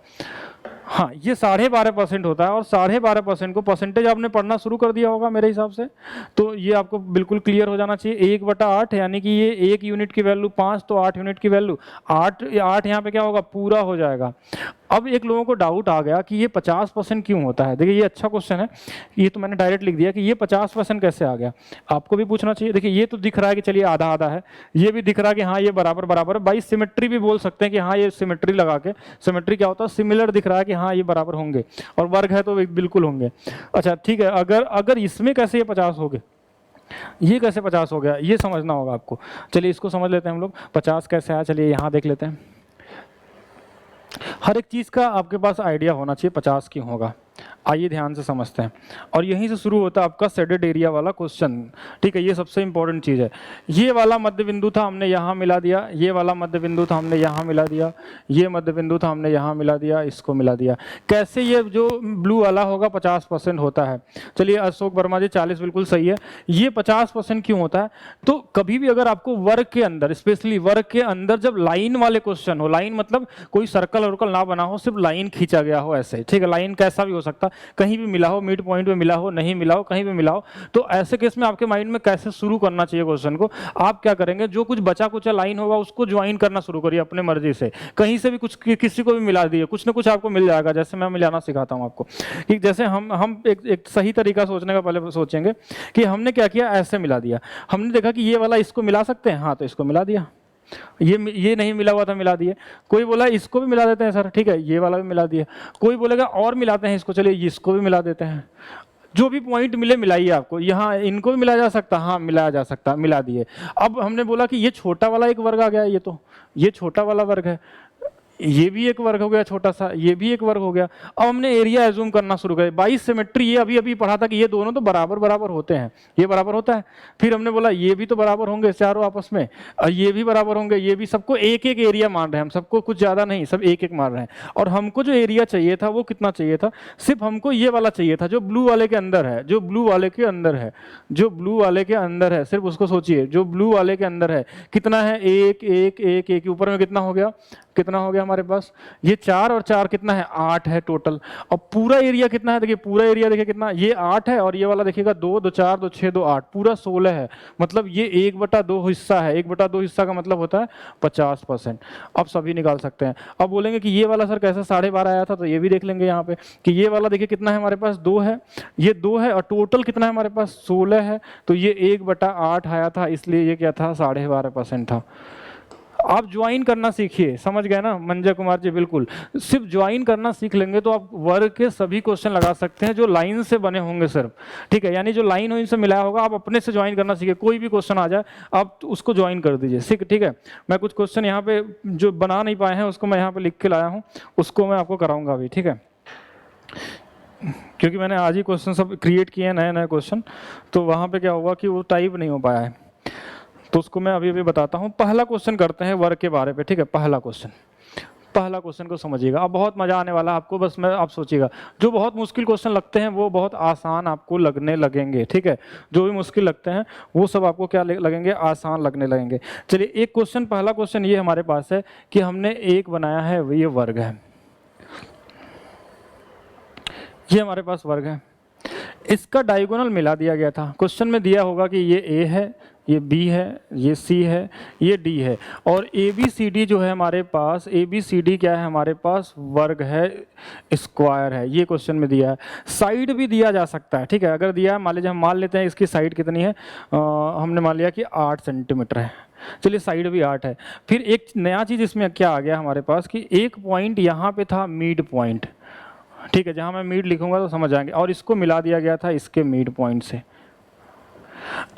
हाँ, ये 12.5% होता है और 12.5% को परसेंटेज आपने पढ़ना शुरू कर दिया होगा मेरे हिसाब से, तो ये आपको बिल्कुल क्लियर हो जाना चाहिए। 1/8 यानी कि ये 1 यूनिट की वैल्यू 5 तो 8 यूनिट की वैल्यू 8 यहाँ पे क्या होगा, पूरा हो जाएगा। अब एक लोगों को डाउट आ गया कि ये 50% क्यों होता है। देखिए ये अच्छा क्वेश्चन है, ये तो मैंने डायरेक्ट लिख दिया कि ये 50% कैसे आ गया, आपको भी पूछना चाहिए। देखिए ये तो दिख रहा है कि चलिए आधा आधा है, ये भी दिख रहा है कि हाँ ये बराबर बराबर है, भाई सिमेट्री भी बोल सकते हैं कि हाँ ये सिमेट्री लगा के, सिमेट्री क्या होता है, सिमिलर दिख रहा है कि हाँ ये बराबर होंगे, और वर्ग है तो बिल्कुल होंगे। अच्छा ठीक है, अगर इसमें कैसे ये 50 हो गए, ये कैसे 50 हो गया, ये समझना होगा आपको। चलिए इसको समझ लेते हैं हम लोग, 50 कैसे आया, चलिए यहाँ देख लेते हैं। हर एक चीज़ का आपके पास आइडिया होना चाहिए 50 क्यों होगा। आइए ध्यान से समझते हैं, और यहीं से शुरू होता है आपका शेडेड एरिया वाला क्वेश्चन, ठीक है, ये सबसे इंपॉर्टेंट चीज़ है। ये वाला मध्य बिंदु था, हमने यहाँ मिला दिया, ये वाला मध्य बिंदु था, हमने यहाँ मिला दिया, ये मध्य बिंदु था, हमने यहाँ मिला दिया, इसको मिला दिया। कैसे ये जो ब्लू वाला होगा 50% होता है? चलिए अशोक वर्मा जी 40 बिल्कुल सही है। ये 50% क्यों होता है? तो कभी भी अगर आपको वर्ग के अंदर, स्पेशली वर्ग के अंदर जब लाइन वाले क्वेश्चन हो, लाइन मतलब कोई सर्कल वर्कल ना बना हो, सिर्फ लाइन खींचा गया हो ऐसे, ठीक है, लाइन कैसा भी हो सकता, कहीं भी मिला हो, मिड पॉइंट पे मिला हो, नहीं मिला हो, कहीं भी मिला हो, तो ऐसे केस में आपके माइंड में कैसे शुरू करना चाहिए क्वेश्चन को? आप क्या करेंगे, जो कुछ बचा कुचा लाइन होगा उसको ज्वाइन करना शुरू करिए अपने मर्जी से, कहीं से भी कुछ किसी को भी मिला दिए, कुछ ना कुछ आपको मिल जाएगा। जैसे मैं मिलाना सिखाता हूँ आपको कि जैसे हम एक सही तरीका सोचने का पहले सोचेंगे कि हमने क्या किया, ऐसे मिला दिया, हमने देखा कि ये वाला इसको मिला सकते हैं, हाँ तो इसको मिला दिया, ये नहीं मिला हुआ था मिला दिए। कोई बोला इसको भी मिला देते हैं सर, ठीक है, ये वाला भी मिला दिया। कोई बोलेगा और मिलाते हैं इसको, चलिए इसको भी मिला देते हैं। जो भी पॉइंट मिले मिलाइए, आपको यहाँ इनको भी मिलाया जा सकता, हाँ मिलाया जा सकता, मिला दिए। अब हमने बोला कि ये छोटा वाला एक वर्ग आ गया, ये छोटा वाला वर्ग है, ये भी एक वर्ग हो गया छोटा सा, ये भी एक वर्ग हो गया। अब हमने एरिया एज्यूम करना शुरू किया, 22 सिमेट्री, ये अभी पढ़ा था कि ये दोनों तो बराबर बराबर होते हैं, ये बराबर होता है। फिर हमने बोला ये भी तो बराबर होंगे चारों आपस में, ये भी बराबर होंगे, ये भी, सबको एक एक एरिया मान रहे हैं हम, सबको कुछ ज्यादा नहीं, सब एक एक मान रहे हैं। और हमको जो एरिया चाहिए था वो कितना चाहिए था, सिर्फ हमको ये वाला चाहिए था जो ब्लू वाले के अंदर है, जो ब्लू वाले के अंदर है, जो ब्लू वाले के अंदर है, सिर्फ उसको सोचिए, जो ब्लू वाले के अंदर है कितना है, एक एक एक एक, ऊपर में कितना हो गया, कितना हो गया हमारे पास, ये 4 और 4 कितना है, 8 है टोटल। और पूरा एरिया कितना है, देखिए पूरा एरिया देखिए कितना, ये 8 है, और ये वाला देखिएगा 2 2 4 2 6 2 8, पूरा 16 है। मतलब ये 1/2 हिस्सा है, 1/2 हिस्सा का मतलब होता है 50%। अब सभी निकाल सकते हैं। अब बोलेंगे कि ये वाला सर कैसे 12.5 आया था, तो ये भी देख लेंगे यहाँ पे कि ये वाला देखिए कितना है हमारे पास, 2 है, ये 2 है, और टोटल कितना है हमारे पास, 16 है, तो ये 1/8 आया था, इसलिए ये क्या था, 12.5% था। आप ज्वाइन करना सीखिए, समझ गए ना मंजय कुमार जी? बिल्कुल, सिर्फ ज्वाइन करना सीख लेंगे तो आप वर्ग के सभी क्वेश्चन लगा सकते हैं जो लाइन से बने होंगे सिर्फ, ठीक है, यानी जो लाइन इनसे मिलाया होगा आप अपने से ज्वाइन करना सीखिए। कोई भी क्वेश्चन आ जाए आप उसको ज्वाइन कर दीजिए, ठीक है। मैं कुछ क्वेश्चन यहाँ पे जो बना नहीं पाए हैं उसको मैं यहाँ पे लिख के लाया हूँ, उसको मैं आपको कराऊंगा अभी, ठीक है, क्योंकि मैंने आज ही क्वेश्चन सब क्रिएट किए हैं, नए नए क्वेश्चन, तो वहाँ पे क्या हुआ कि वो टाइप नहीं हो पाया है, तो उसको मैं अभी बताता हूँ। पहला क्वेश्चन करते हैं वर्ग के बारे पे, ठीक है। पहला क्वेश्चन को समझिएगा, अब बहुत मजा आने वाला है आपको, बस मैं आप सोचिएगा, जो बहुत मुश्किल क्वेश्चन लगते हैं वो बहुत आसान आपको लगने लगेंगे, ठीक है, जो भी मुश्किल लगते हैं वो सब आपको क्या लगेंगे, आसान लगने लगेंगे। चलिए एक क्वेश्चन, पहला क्वेश्चन ये हमारे पास है कि हमने एक बनाया है, ये वर्ग है, ये हमारे पास वर्ग है, इसका डायगोनल मिला दिया गया था। क्वेश्चन में दिया होगा कि ये ए है, ये बी है, ये सी है, ये डी है, और ए बी सी डी जो है हमारे पास, ए बी सी डी क्या है हमारे पास, वर्ग है, स्क्वायर है, ये क्वेश्चन में दिया है। साइड भी दिया जा सकता है, ठीक है, अगर दिया है, मान लीजिए हम मान लेते हैं इसकी साइड कितनी है, हमने मान लिया कि 8 सेंटीमीटर है, चलिए साइड भी 8 है। फिर एक नया चीज़ इसमें क्या आ गया हमारे पास कि एक पॉइंट यहाँ पे था मिड पॉइंट, ठीक है, जहाँ मैं मिड लिखूंगा तो समझ आएंगे, और इसको मिला दिया गया था इसके मिड पॉइंट से।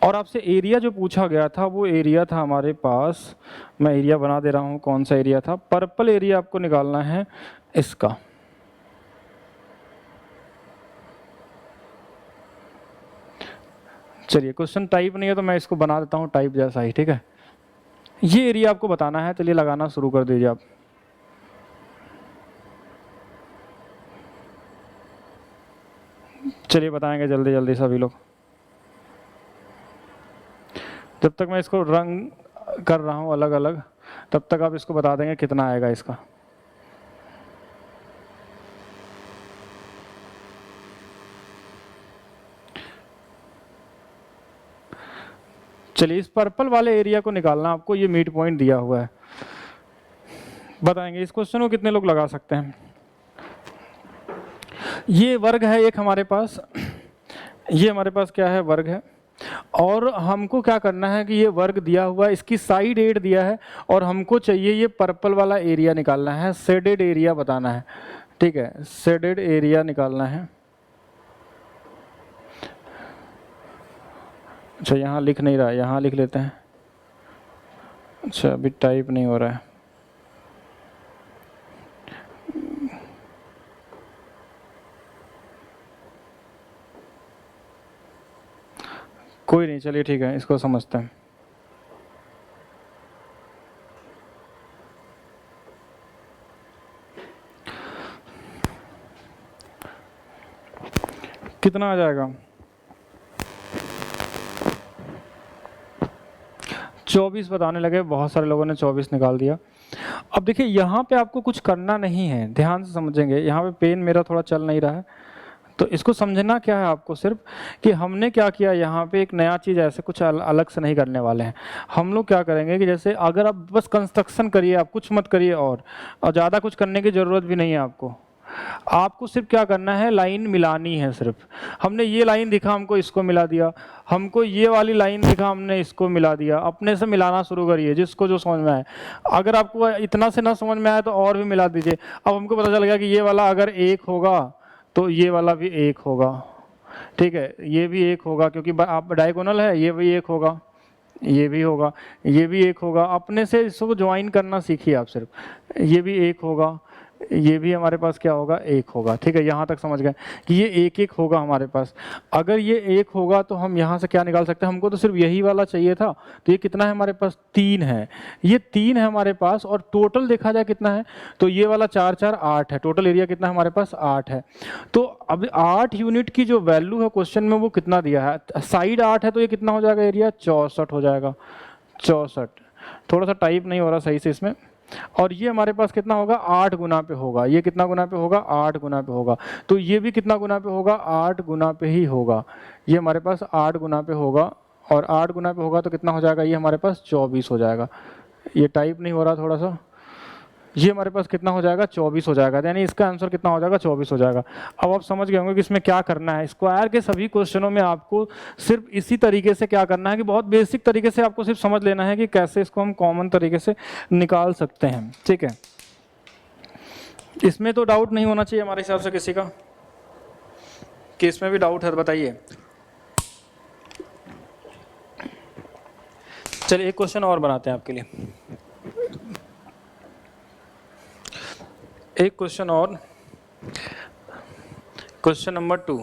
और आपसे एरिया जो पूछा गया था वो एरिया था हमारे पास, मैं एरिया बना दे रहा हूँ, कौन सा एरिया था, पर्पल एरिया आपको निकालना है इसका। चलिए क्वेश्चन टाइप नहीं है तो मैं इसको बना देता हूँ टाइप जैसा ही, ठीक है। ये एरिया आपको बताना है, चलिए लगाना शुरू कर दीजिए आप। चलिए बताएंगे जल्दी जल्दी सभी लोग। जब तक मैं इसको रंग कर रहा हूँ अलग अलग, तब तक आप इसको बता देंगे कितना आएगा इसका। चलिए इस पर्पल वाले एरिया को निकालना आपको, ये मिड पॉइंट दिया हुआ है। बताएंगे इस क्वेश्चन को कितने लोग लगा सकते हैं। ये वर्ग है एक हमारे पास, ये हमारे पास क्या है, वर्ग है। और हमको क्या करना है कि ये वर्ग दिया हुआ है, इसकी साइड 8 दिया है और हमको चाहिए ये पर्पल वाला एरिया निकालना है, शेडेड एरिया बताना है, ठीक है, शेडेड एरिया निकालना है। अच्छा यहाँ लिख नहीं रहा है, यहाँ लिख लेते हैं। अच्छा अभी टाइप नहीं हो रहा है, कोई नहीं, चलिए ठीक है, इसको समझते हैं। कितना आ जाएगा, 24 बताने लगे, बहुत सारे लोगों ने 24 निकाल दिया। अब देखिए यहाँ पे आपको कुछ करना नहीं है, ध्यान से समझेंगे। यहाँ पे पेन मेरा थोड़ा चल नहीं रहा है, तो इसको समझना क्या है आपको सिर्फ कि हमने क्या किया, यहाँ पे एक नया चीज़ ऐसे कुछ अलग से नहीं करने वाले हैं। हम लोग क्या करेंगे कि जैसे अगर आप बस कंस्ट्रक्शन करिए, आप कुछ मत करिए और ज़्यादा कुछ करने की ज़रूरत भी नहीं है आपको। आपको सिर्फ क्या करना है, लाइन मिलानी है सिर्फ। हमने ये लाइन दिखा, हमको इसको मिला दिया, हमको ये वाली लाइन दिखा, हमने इसको मिला दिया। अपने से मिलाना शुरू करिए, जिसको जो समझ में आए। अगर आपको इतना से ना समझ में आए तो और भी मिला दीजिए। अब हमको पता चल गया कि ये वाला अगर 1 होगा तो ये वाला भी 1 होगा, ठीक है, ये भी 1 होगा क्योंकि आप डायगोनल है, ये भी 1 होगा, ये भी होगा, ये भी 1 होगा। अपने से इसको ज्वाइन करना सीखिए आप सिर्फ। ये भी 1 होगा, ये भी हमारे पास क्या होगा, 1 होगा, ठीक है। यहाँ तक समझ गए कि ये 1 होगा हमारे पास। अगर ये 1 होगा तो हम यहाँ से क्या निकाल सकते हैं, हमको तो सिर्फ यही वाला चाहिए था, तो ये कितना है हमारे पास, 3 है। ये 3 है हमारे पास, और टोटल देखा जाए कितना है, तो ये वाला 4 4 8 है। टोटल एरिया कितना है हमारे पास, 8 है। तो अब 8 यूनिट की जो वैल्यू है क्वेश्चन में वो कितना दिया है, साइड 8 है, तो ये कितना हो जाएगा एरिया, 64 हो जाएगा, 64। थोड़ा सा टाइप नहीं हो रहा सही से इसमें। और ये हमारे पास कितना होगा, 8 गुना पे होगा। ये कितना गुना पे होगा, 8 गुना पे होगा। तो ये भी कितना गुना पे होगा, 8 गुना पे ही होगा। ये हमारे पास 8 गुना पे होगा, और 8 गुना पे होगा तो कितना हो जाएगा, ये हमारे पास 24 हो जाएगा। ये टाइप नहीं हो रहा थोड़ा सा, ये हमारे पास कितना हो जाएगा, 24 हो जाएगा। यानी इसका आंसर कितना हो जाएगा, 24 हो जाएगा। अब आप समझ गए होंगे कि इसमें क्या करना है। स्क्वायर के सभी क्वेश्चनों में आपको सिर्फ इसी तरीके से क्या करना है कि बहुत बेसिक तरीके से आपको सिर्फ समझ लेना है कि कैसे इसको हम कॉमन तरीके से निकाल सकते हैं, ठीक है। इसमें तो डाउट नहीं होना चाहिए हमारे हिसाब से किसी का, कि इसमें भी डाउट है तो बताइए। चलिए एक क्वेश्चन और बनाते हैं आपके लिए, एक क्वेश्चन और, क्वेश्चन नंबर 2।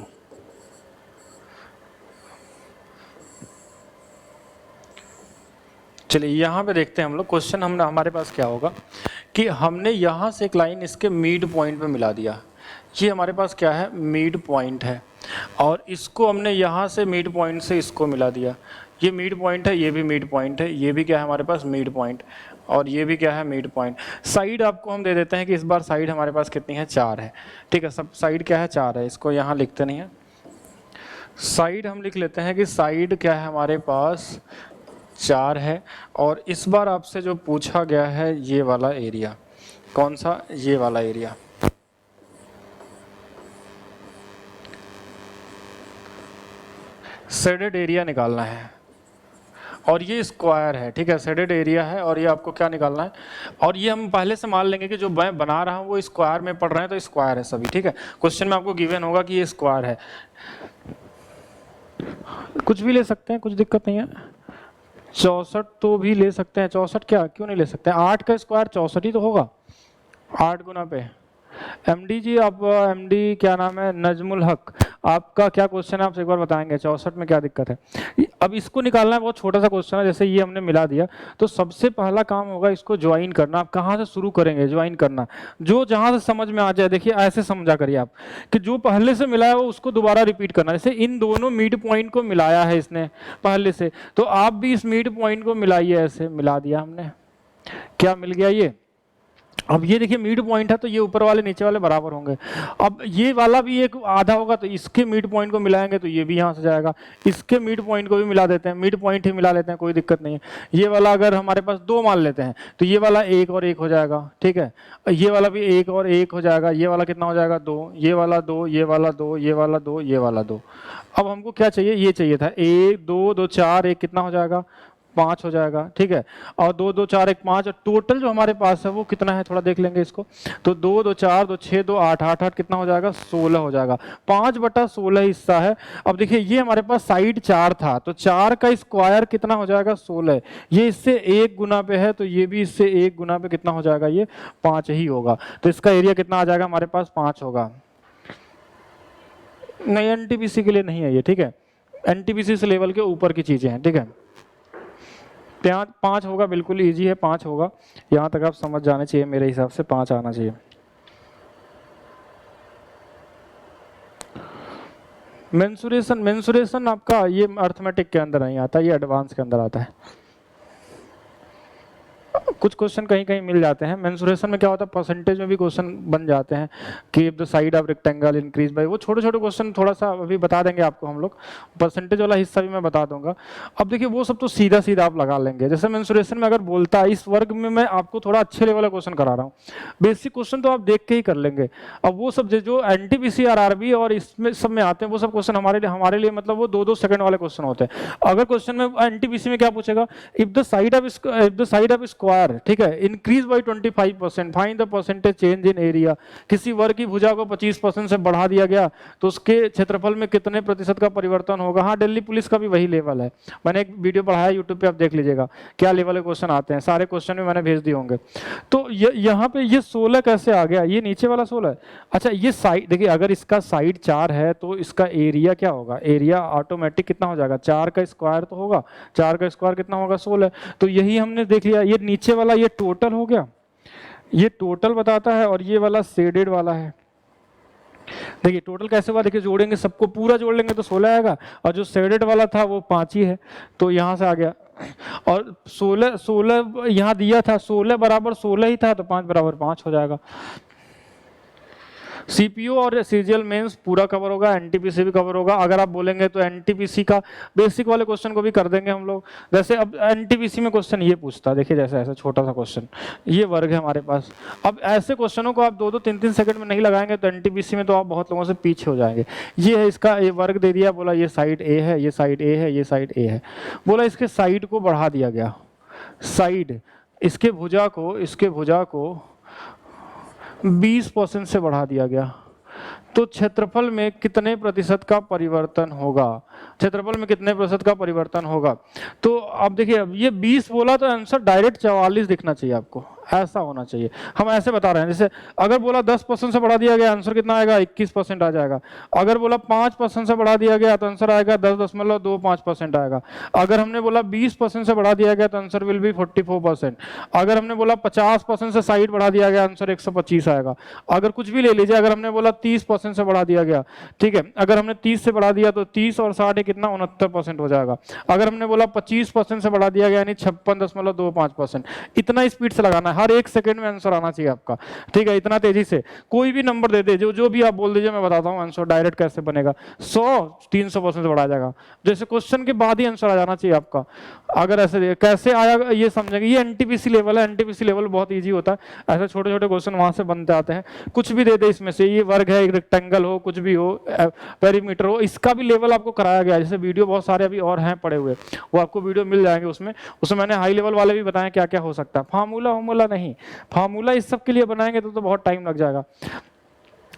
चलिए यहाँ पे देखते हैं हम लोग क्वेश्चन। हमने हमारे पास क्या होगा कि हमने यहाँ से एक लाइन इसके मिड पॉइंट पे मिला दिया। ये हमारे पास क्या है, मिड पॉइंट है, और इसको हमने यहाँ से मिड पॉइंट से इसको मिला दिया। ये मिड पॉइंट है, ये भी मिड पॉइंट है, ये भी क्या है हमारे पास, मिड पॉइंट, और ये भी क्या है, मिड पॉइंट। साइड आपको हम दे देते हैं कि इस बार साइड हमारे पास कितनी है, 4 है, ठीक है। सब साइड क्या है, 4 है। इसको यहाँ लिखते नहीं है, साइड हम लिख लेते हैं कि साइड क्या है हमारे पास, 4 है। और इस बार आपसे जो पूछा गया है ये वाला एरिया, कौन सा, ये वाला एरिया। शेडेड एरिया निकालना है, और ये स्क्वायर है, ठीक है, शेडेड एरिया है, और ये आपको क्या निकालना है। और ये हम पहले से मान लेंगे कि जो मैं बना रहा हूँ वो स्क्वायर में पढ़ रहे हैं, तो स्क्वायर है सभी, ठीक है। क्वेश्चन में आपको गिवन होगा कि ये स्क्वायर है। कुछ भी ले सकते हैं, कुछ दिक्कत नहीं है। 64 तो भी ले सकते हैं, 64 क्या, क्यों नहीं ले सकते हैं? 8 का स्क्वायर 64 ही तो होगा, 8 गुना पे। एमडी जी, आप एमडी क्या नाम है, नजमुल हक, आपका क्या क्वेश्चन है, आप एक बार बताएंगे 64 में क्या दिक्कत है? अब इसको निकालना है, बहुत छोटा सा क्वेश्चन है, जैसे ये हमने मिला दिया तो सबसे पहला काम होगा इसको ज्वाइन करना। आप कहाँ से शुरू करेंगे ज्वाइन करना? जो जहाँ से समझ में आ जाए, देखिए ऐसे समझा करिए आप कि जो पहले से मिला है वो उसको दोबारा रिपीट करना। जैसे इन दोनों मिड पॉइंट को मिलाया है इसने पहले से, तो आप भी इस मिड पॉइंट को मिलाइए, ऐसे मिला दिया हमने, क्या मिल गया ये? अब ये देखिए मिड पॉइंट है तो ये ऊपर वाले नीचे वाले बराबर होंगे। अब ये वाला भी एक आधा होगा तो इसके मिड पॉइंट को मिलाएंगे तो ये भी यहाँ से जाएगा, इसके मिड पॉइंट को भी मिला देते हैं, मिड पॉइंट ही मिला लेते हैं, कोई दिक्कत नहीं है। ये वाला अगर हमारे पास 2 मान लेते हैं तो ये वाला 1 और 1 हो जाएगा, ठीक है। ये वाला भी 1 और 1 हो जाएगा, ये वाला कितना हो जाएगा 2, ये वाला 2, ये वाला 2, ये वाला 2, ये वाला 2। अब हमको क्या चाहिए, ये चाहिए था 1 2 2 4, 1 कितना हो जाएगा 5 हो जाएगा, ठीक है। और 2 2 4 1 5, और टोटल जो हमारे पास है वो कितना है, थोड़ा देख लेंगे इसको। तो 2 2 4 2 6 2 8 8 8 कितना हो जाएगा 16 हो जाएगा, 5/16 हिस्सा है। अब देखिए ये हमारे पास साइड 4 था तो 4 का स्क्वायर कितना हो जाएगा 16, ये इससे 1 गुना पे है तो ये भी इससे 1 गुना पे कितना हो जाएगा, ये 5 ही होगा। तो इसका एरिया कितना आ जाएगा हमारे पास 5 होगा। नहीं एनटीपीसी के लिए नहीं है ये, ठीक है, एनटीपीसी से लेवल के ऊपर की चीजें हैं, ठीक है। 5 होगा, बिल्कुल इजी है, 5 होगा, यहाँ तक आप समझ जाने चाहिए, मेरे हिसाब से 5 आना चाहिए। मेंसुरेशन आपका ये अर्थमेटिक के अंदर नहीं आता, ये एडवांस के अंदर आता है। कुछ क्वेश्चन कहीं कहीं मिल जाते हैं। मेंसुरेशन में क्या होता है, परसेंटेज में भी क्वेश्चन बन जाते हैं कि if the side of rectangle increase bye, वो छोटे छोटे क्वेश्चन थोड़ा सा अभी बता देंगे आपको हम लोग, परसेंटेज वाला हिस्सा भी मैं बता दूंगा। अब देखिए वो सब तो सीधा सीधा आप लगा लेंगे। जैसे मेंसुरेशन में अगर बोलता है, इस वर्ग में मैं आपको थोड़ा अच्छे लेवल का क्वेश्चन करा रहा हूँ, बेसिक क्वेश्चन तो आप देख के ही कर लेंगे। अब वो सब जो एनटीपीसी आरआरबी और इसमें सब में आते हैं वो सब क्वेश्चन हमारे लिए मतलब वो 2-2 सेकंड वाले क्वेश्चन होते हैं। अगर क्वेश्चन में एनटीपीसी में क्या पूछेगा, if the side of square, ठीक है, increase by 25%, find the percentage change in area. किसी वर्ग की भुजा को 25% से बढ़ा दिया गया तो उसके क्षेत्रफल में कितने प्रतिशत का परिवर्तन होगा। हाँ, दिल्ली पुलिस का भी वही लेवल है, मैंने एक वीडियो पढ़ाया यूट्यूब पे, आप देख लीजिएगा क्या लेवल के क्वेश्चन आते हैं, सारे क्वेश्चन भी मैंने भेज दिए होंगे। तो यहाँ पे ये 16 कैसे आ गया, ये नीचे वाला 16 है। अच्छा ये साइड देखिए, अगर इसका साइड 4 है तो इसका एरिया क्या होगा, एरिया ऑटोमेटिक कितना हो जाएगा, 4 का स्क्वायर तो होगा, 4 का स्क्वायर कितना होगा 16। तो यही हमने देख लिया, ये नीचे वाला ये टोटल हो गया, ये टोटल बताता है, और ये वाला शेडेड वाला है। देखिए टोटल कैसे हुआ, देखिए जोड़ेंगे सबको, पूरा जोड़ लेंगे तो 16 आएगा, और जो शेडेड वाला था वो 5 ही है, तो यहाँ से आ गया। और 16 यहाँ दिया था, 16 बराबर 16 ही था तो 5 बराबर 5 हो जाएगा। सीपीयू और सीजीएल मेंस पूरा कवर होगा, एनटीपीसी भी कवर होगा। अगर आप बोलेंगे तो एनटीपीसी का बेसिक वाले क्वेश्चन को भी कर देंगे हम लोग। जैसे अब एनटीपीसी में क्वेश्चन ये पूछता है, देखिए जैसे ऐसा छोटा सा क्वेश्चन, ये वर्ग है हमारे पास। अब ऐसे क्वेश्चनों को आप 2-2 3-3 सेकंड में नहीं लगाएंगे तो एनटीपीसी में तो आप बहुत लोगों से पीछे हो जाएंगे। ये है इसका, ये वर्ग दे दिया, बोला ये साइड ए है, ये साइड ए है, ये साइड ए है, बोला इसके साइड को बढ़ा दिया गया, साइड इसके भुजा को 20% से बढ़ा दिया गया, तो क्षेत्रफल में कितने प्रतिशत का परिवर्तन होगा, क्षेत्रफल में कितने प्रतिशत का परिवर्तन होगा। तो अब देखिए, अब ये 20 बोला तो आंसर डायरेक्ट 44 दिखना चाहिए आपको, ऐसा होना चाहिए। हम ऐसे बता रहे हैं, जैसे अगर बोला 10% से बढ़ा दिया गया आंसर कितना आएगा 21% आ जाएगा। अगर बोला 5% से बढ़ा दिया गया तो आंसर आएगा 10.25% आएगा। अगर हमने बोला 20% से बढ़ा दिया गया तो आंसर विल बी 44%। अगर हमने बोला 50% से साइड बढ़ा दिया गया आंसर 125 आएगा। अगर कुछ भी ले लीजिए, अगर हमने बोला 30% से बढ़ा दिया गया, ठीक है, अगर हमने 30 से बढ़ा दिया तो 30 और 60 कितना 69% हो जाएगा। अगर हमने बोला 25% से बढ़ा दिया गया यानी 56.25%। इतना स्पीड से लगाना है, हर 1 सेकंड में आंसर आना चाहिए आपका, ठीक है, इतना तेजी से। कोई भी नंबर दे दे, जो भी आप बोल दीजिए, मैं बताता हूँ आंसर डायरेक्ट कैसे बनेगा। 100 300% से बढ़ा जाएगा, जैसे क्वेश्चन के बाद ही आंसर आ जाना चाहिए आपका। अगर ऐसे कैसे आया ये समझेंगे, ये एनटीपीसी लेवल है, एनटीपीसी लेवल बहुत ईजी होता है। ऐसे छोटे छोटे क्वेश्चन वहां से बनते आते हैं, कुछ भी दे दे इसमें से, ये वर्ग है, एक रेक्टेंगल हो, कुछ भी हो, पेरीमीटर हो, इसका भी लेवल आपको कराया गया है। जैसे वीडियो बहुत सारे अभी और हैं पड़े हुए, वो आपको वीडियो मिल जाएंगे, उसमें मैंने हाई लेवल वाले भी बताया क्या क्या हो सकता है। फार्मूला नहीं, फार्मूला इस सब के लिए बनाएंगे तो बहुत टाइम लग जाएगा।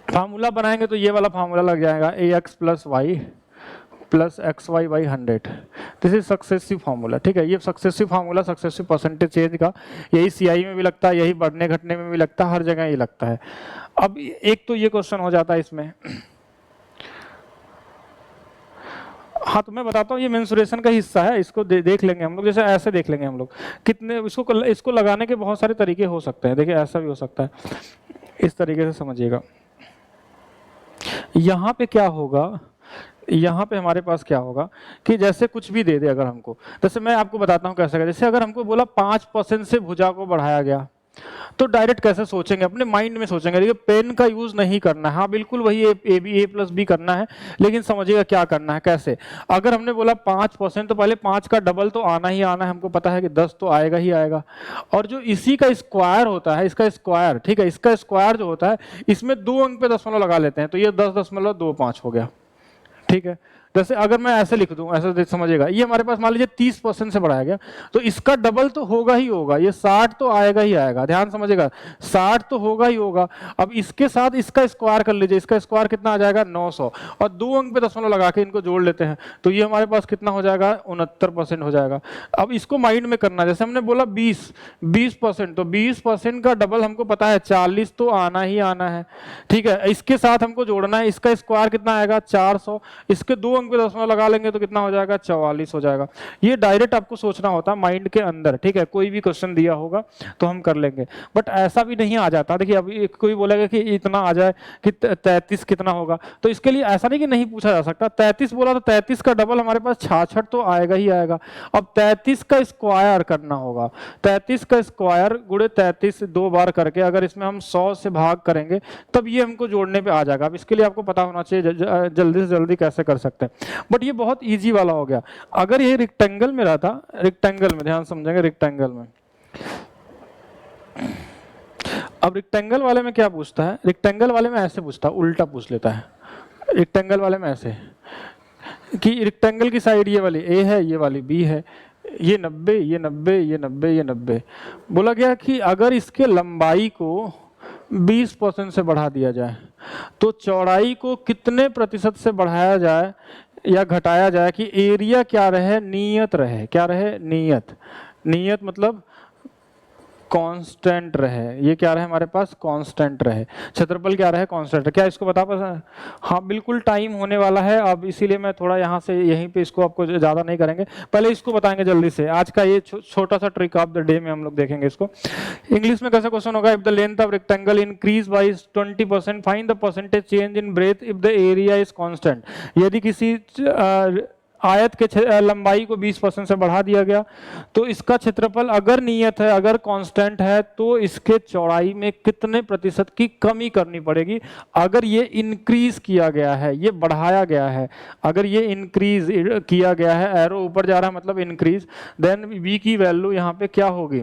फार्मूला बनाएंगे तो ये वाला फार्मूला लग जाएगा, ax + y plus XY/100। This is successive formula, ठीक है। ये successive formula successive percentage change का, यही CI में भी लगता है, यही बढ़ने घटने में भी लगता है, हर जगह ये लगता है। अब एक तो ये क्वेश्चन हो जाता है इसमें। हाँ, तो मैं बताता हूँ, ये मेंसुरेशन का हिस्सा है, इसको देख लेंगे हम लोग। जैसे ऐसे देख लेंगे हम लोग, कितने इसको लगाने के बहुत सारे तरीके हो सकते हैं। देखिए ऐसा भी हो सकता है, इस तरीके से समझिएगा। यहाँ पे क्या होगा, यहाँ पे हमारे पास क्या होगा कि जैसे कुछ भी दे दे अगर हमको, जैसे मैं आपको बताता हूँ कैसे। जैसे अगर हमको बोला 5% से भुजा को बढ़ाया गया, तो डायरेक्ट कैसे सोचेंगे, अपने माइंड में सोचेंगे। देखिए पेन का यूज नहीं करना है, हाँ बिल्कुल वही A+B करना है, लेकिन समझिएगा क्या करना है, कैसे। अगर हमने बोला 5%, तो पहले 5 का डबल तो आना ही आना है, हमको पता है कि 10 तो आएगा ही आएगा। और जो इसी का स्क्वायर होता है, इसका स्क्वायर, ठीक है, इसका स्क्वायर जो होता है, इसमें 2 अंक पे दशमलव लगा लेते हैं, तो ये 10.25 हो गया, ठीक है। जैसे अगर मैं ऐसे लिख दूं, ऐसे समझिएगा, ये हमारे पास मान लीजिए 30% से बढ़ाया गया, तो इसका डबल तो होगा ही होगा, ये 60 तो आएगा ही आएगा। ध्यान समझिएगा, 60 तो होगा ही होगा। अब इसके साथ इसका स्क्वायर कर लीजिए, इसका स्क्वायर कितना आ जाएगा, 900, और 2 अंक पे दशमलव लगा के इनको जोड़ लेते हैं, तो ये हमारे पास कितना हो जाएगा, 69% हो जाएगा। अब इसको माइंड में करना, जैसे हमने बोला 20%, तो 20% का डबल हमको पता है 40 तो आना ही आना है, ठीक है। इसके साथ हमको जोड़ना है, इसका स्क्वायर कितना आएगा, 400, इसके 2 अंक पे दशमलव लगा लेंगे तो कितना हो जाएगा, 44 हो जाएगा। ये डायरेक्ट आपको सोचना होता है माइंड के अंदर, ठीक है। कोई भी क्वेश्चन दिया होगा तो हम कर लेंगे, बट ऐसा भी नहीं आ जाता। देखिए अभी कोई बोलेगा कि इतना आ जाए कि 33 कितना होगा, तो इसके लिए ऐसा नहीं कि नहीं पूछा जा सकता। 33 बोला तो 33 का डबल हमारे पास 66 तो आएगा ही आएगा। अब 33 का स्क्वायर करना होगा, 33 का स्क्वायर गुणे 33 2 बार करके, अगर इसमें हम 100 से भाग करेंगे तब ये हमको जोड़ने पे आ जाएगा। अब इसके लिए आपको पता होना चाहिए जल्दी से जल्दी कैसे कर सकते हैं, बट ये बहुत इजी वाला हो गया। अगर ये रेक्टेंगल में रहता, रेक्टेंगल में ध्यान समझेंगे, रेक्टेंगल में, अब रेक्टेंगल वाले में क्या पूछता है, रेक्टेंगल वाले में ऐसे पूछता है, उल्टा पूछ लेता है। रेक्टेंगल वाले में ऐसे कि रेक्टेंगल की साइड ये वाली A है, ये वाली B है, ये 90, ये 90, ये 90, ये 90। बोला गया कि अगर इसके लंबाई को 20% से बढ़ा दिया जाए तो चौड़ाई को कितने प्रतिशत से बढ़ाया जाए या घटाया जाए कि एरिया क्या रहे, नियत रहे। क्या रहे, नियत। नियत मतलब कांस्टेंट रहे। ये क्या रहे हमारे पास, कांस्टेंट रहे। क्षेत्रफल क्या रहे, कांस्टेंट। क्या इसको बता पा, हाँ बिल्कुल टाइम होने वाला है अब, इसीलिए मैं थोड़ा यहाँ से यहीं पे इसको आपको ज़्यादा नहीं करेंगे, पहले इसको बताएंगे जल्दी से। आज का ये छोटा सा ट्रिक ऑफ द डे में हम लोग देखेंगे इसको। इंग्लिश में कैसा क्वेश्चन होगा, if the length of rectangle increase by 20%, find the percentage change in breadth if the area is constant. यदि किसी आयत के लंबाई को 20% से बढ़ा दिया गया तो इसका क्षेत्रफल अगर नियत है, अगर कांस्टेंट है, तो इसके चौड़ाई में कितने प्रतिशत की कमी करनी पड़ेगी। अगर ये इंक्रीज किया गया है, ये बढ़ाया गया है, अगर ये इंक्रीज किया गया है, एरो ऊपर जा रहा है मतलब इंक्रीज, देन v की वैल्यू यहाँ पे क्या होगी।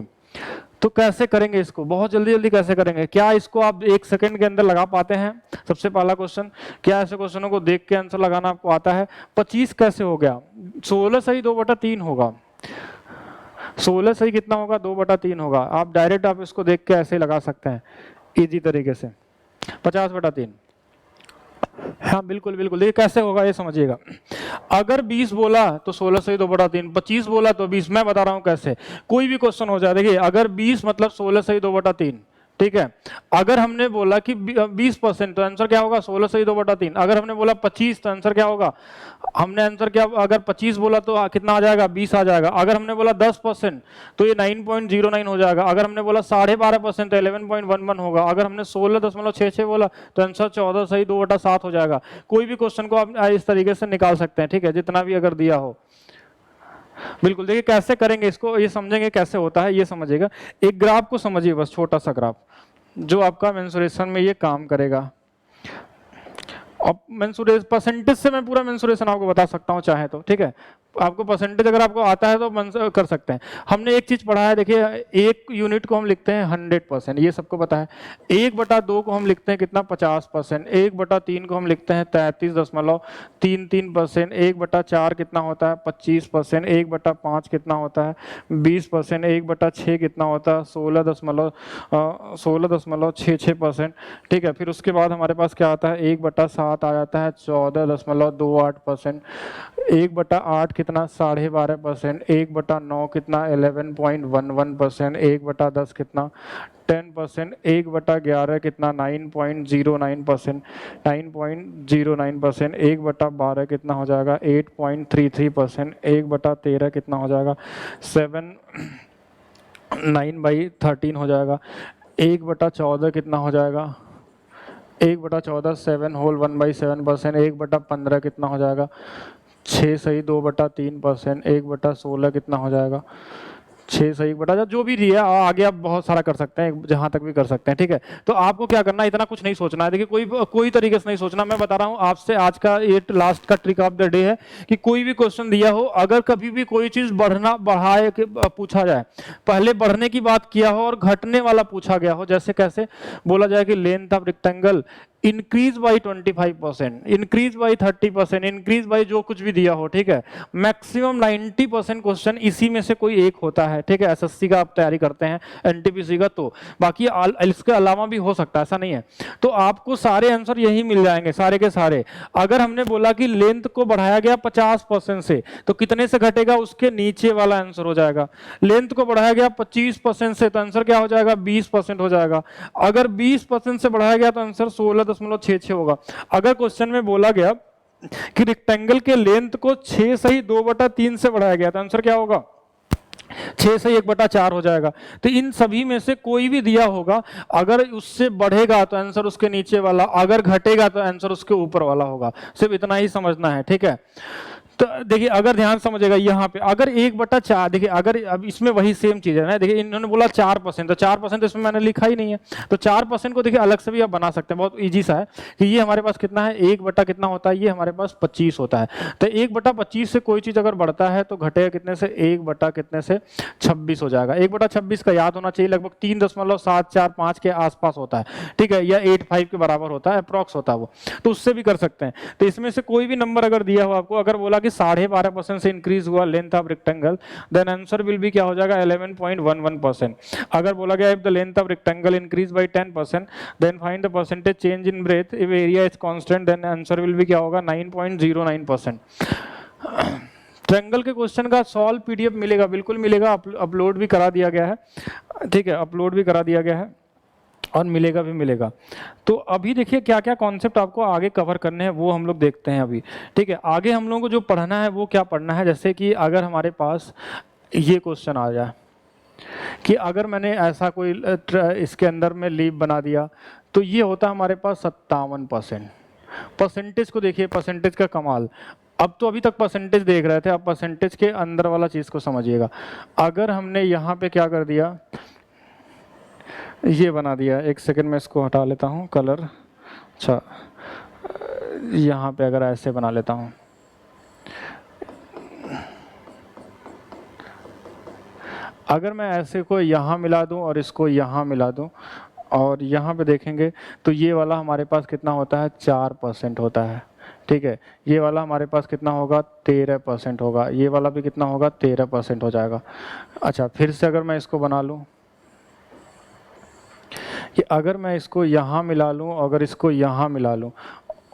तो कैसे करेंगे इसको, बहुत जल्दी जल्दी कैसे करेंगे। क्या इसको आप 1 सेकंड के अंदर लगा पाते हैं? सबसे पहला क्वेश्चन, क्या ऐसे क्वेश्चनों को देख के आंसर लगाना आपको आता है? 25 कैसे हो गया, 16 सही 2/3 होगा। 16 सही कितना होगा, 2/3 होगा। आप डायरेक्ट आप इसको देख के ऐसे लगा सकते हैं इजी तरीके से, 50/3। हाँ बिल्कुल बिल्कुल, ये कैसे होगा ये समझिएगा। अगर 20 बोला तो 16 सही 2/3, 25 बोला तो 20। मैं बता रहा हूँ कैसे, कोई भी क्वेश्चन हो जाए। देखिए अगर 20 मतलब 16 सही 2/3, ठीक है। अगर हमने बोला कि 20% तो आंसर क्या होगा, 16 सही 2/3। अगर हमने बोला 25 तो आंसर क्या होगा, हमने आंसर क्या, अगर 25 बोला तो कितना आ जाएगा, 20 आ जाएगा। अगर हमने बोला 10% तो ये 9.09 हो जाएगा। अगर हमने बोला 12.5% तो 11.11 होगा। अगर हमने 16.66 बोला तो आंसर 14 सही 2/7 हो जाएगा। कोई भी क्वेश्चन को आप इस तरीके से निकाल सकते हैं, ठीक है, जितना भी अगर दिया हो। बिल्कुल, देखिए कैसे करेंगे इसको, ये समझेंगे कैसे होता है, ये समझिएगा। एक ग्राफ को समझिए, बस छोटा सा ग्राफ जो आपका मेंसुरेशन में ये काम करेगा। अब मेंसुरेशन परसेंटेज से मैं पूरा मेंसुरेशन आपको बता सकता हूँ चाहे तो, ठीक है। आपको परसेंटेज अगर आपको आता है तो कर सकते हैं। हमने एक चीज पढ़ा है, देखिए 1 यूनिट को हम लिखते हैं 100%, ये सबको पता है। 1/2 को हम लिखते हैं कितना, 50%। 1/3 को हम लिखते हैं 33.33%। 1/4 कितना होता है, 25%। 1/5 कितना होता है, 20%। 1/6 कितना होता है, 16.66%, ठीक है। फिर उसके बाद हमारे पास क्या आता है, 1/7 1/7 आ जाता है 14.28%। 1/8 कितना 12.5%। 1/9 कितना 11.11%। 1/10 कितना 10%। 1/11 कितना 9.09%। 9.09%। 1/12 कितना हो जाएगा 8.33%। 1/13 कितना हो जाएगा 9/13 हो जाएगा। 1/14 कितना हो जाएगा 1/14 7 होल 1/7%। 1/15 कितना हो जाएगा 6 सही 2/3%। 1/16 कितना हो जाएगा 6 सही 1/4 जो भी दिया आगे आप बहुत सारा कर सकते हैं, जहां तक भी कर सकते हैं, ठीक है। तो आपको क्या करना है, इतना कुछ नहीं सोचना है। देखिए कोई तरीके से नहीं सोचना, मैं बता रहा हूं आपसे, आज का ये लास्ट का ट्रिक ऑफ द डे है कि कोई भी क्वेश्चन दिया हो, अगर कभी भी कोई चीज बढ़ाए के पूछा जाए, पहले बढ़ने की बात किया हो और घटने वाला पूछा गया हो, जैसे कैसे बोला जाए कि length of rectangle increase by 25%, increase by 30%, increase by जो कुछ भी दिया हो, ठीक है। मैक्सिमम 90% क्वेश्चन इसी में से कोई एक होता है, ठीक है। एसएससी का आप तैयारी करते हैं, एनटीपीसी का, तो बाकी इसके अलावा भी हो सकता है, ऐसा नहीं है। तो आपको सारे आंसर यही मिल जाएंगे, सारे के सारे। अगर हमने बोला कि लेंथ को बढ़ाया गया 50% से, तो कितने से घटेगा, उसके नीचे वाला आंसर हो जाएगा। लेंथ को बढ़ाया गया 25% से, तो आंसर क्या हो जाएगा 20% हो जाएगा। अगर 20% से बढ़ाया गया तो आंसर 16.66 होगा। अगर क्वेश्चन में बोला गया कि रेक्टेंगल के लेंथ को 6 सही 2/3 से बढ़ाया गया, तो आंसर क्या होगा 6 सही 1/4 हो जाएगा। तो इन सभी में से कोई भी दिया होगा, अगर उससे बढ़ेगा तो आंसर उसके नीचे वाला, अगर घटेगा तो आंसर उसके ऊपर वाला होगा। सिर्फ इतना ही समझना है, ठीक है। तो देखिए अगर ध्यान समझेगा यहाँ पे, अगर 1/4, देखिए अगर अब इसमें वही सेम चीज है ना, देखिए इन्होंने बोला 4%, तो 4% इसमें मैंने लिखा ही नहीं है, तो 4% को देखिए अलग से भी आप बना सकते हैं, बहुत इजी सा है कि ये हमारे पास कितना है 1 कितना होता है, ये हमारे पास 25 होता है। तो 1/25 से कोई चीज अगर बढ़ता है तो घटेगा कितने से 1 कितने से 26 हो जाएगा। 1/26 का याद होना चाहिए, लगभग 3.745 के आसपास होता है, ठीक है, या 85 के बराबर होता है, अप्रॉक्स होता है वो, तो उससे भी कर सकते हैं। तो इसमें से कोई भी नंबर अगर दिया हो आपको, अगर बोला कि 12.5% से इंक्रीज हुआ length of rectangle, then answer will be क्या हो जाएगा 11.11%। अगर बोला गया if the length of rectangle increase by 10%, then find the percentage change in breadth if area is constant, then answer will be क्या होगा 9.09%। ट्रायंगल के क्वेश्चन का सॉल्व पीडीएफ मिलेगा, बिल्कुल मिलेगा, अपलोड भी करा दिया गया है, ठीक है, अपलोड भी करा दिया गया है और मिलेगा भी मिलेगा। तो अभी देखिए क्या क्या कॉन्सेप्ट आपको आगे कवर करने हैं वो हम लोग देखते हैं अभी, ठीक है। आगे हम लोगों को जो पढ़ना है वो क्या पढ़ना है, जैसे कि अगर हमारे पास ये क्वेश्चन आ जाए कि अगर मैंने ऐसा कोई इसके अंदर में लीप बना दिया, तो ये होता है हमारे पास 57%। परसेंटेज को देखिए, परसेंटेज का कमाल। अब तो अभी तक परसेंटेज देख रहे थे, अब परसेंटेज के अंदर वाला चीज़ को समझिएगा। अगर हमने यहाँ पे क्या कर दिया, ये बना दिया, एक सेकंड में इसको हटा लेता हूँ कलर, अच्छा यहाँ पे अगर ऐसे बना लेता हूँ, अगर मैं ऐसे को यहाँ मिला दूँ और इसको यहाँ मिला दूँ और यहाँ पे देखेंगे तो ये वाला हमारे पास कितना होता है 4% होता है, ठीक है। ये वाला हमारे पास कितना होगा 13% होगा, ये वाला भी कितना होगा 13% हो जाएगा। अच्छा फिर से अगर मैं इसको बना लूँ कि अगर मैं इसको यहाँ मिला लूँ, अगर इसको यहाँ मिला लूँ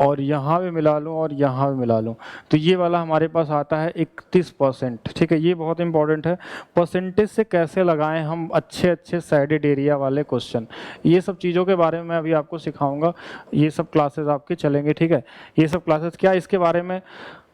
और यहाँ भी मिला लूँ और यहाँ भी मिला लूँ, तो ये वाला हमारे पास आता है 31%, ठीक है। ये बहुत इंपॉर्टेंट है, परसेंटेज से कैसे लगाएं हम अच्छे अच्छे साइडेड एरिया वाले क्वेश्चन, ये सब चीज़ों के बारे में मैं अभी आपको सिखाऊंगा। ये सब क्लासेस आपके चलेंगे, ठीक है। ये सब क्लासेस क्या इसके बारे में,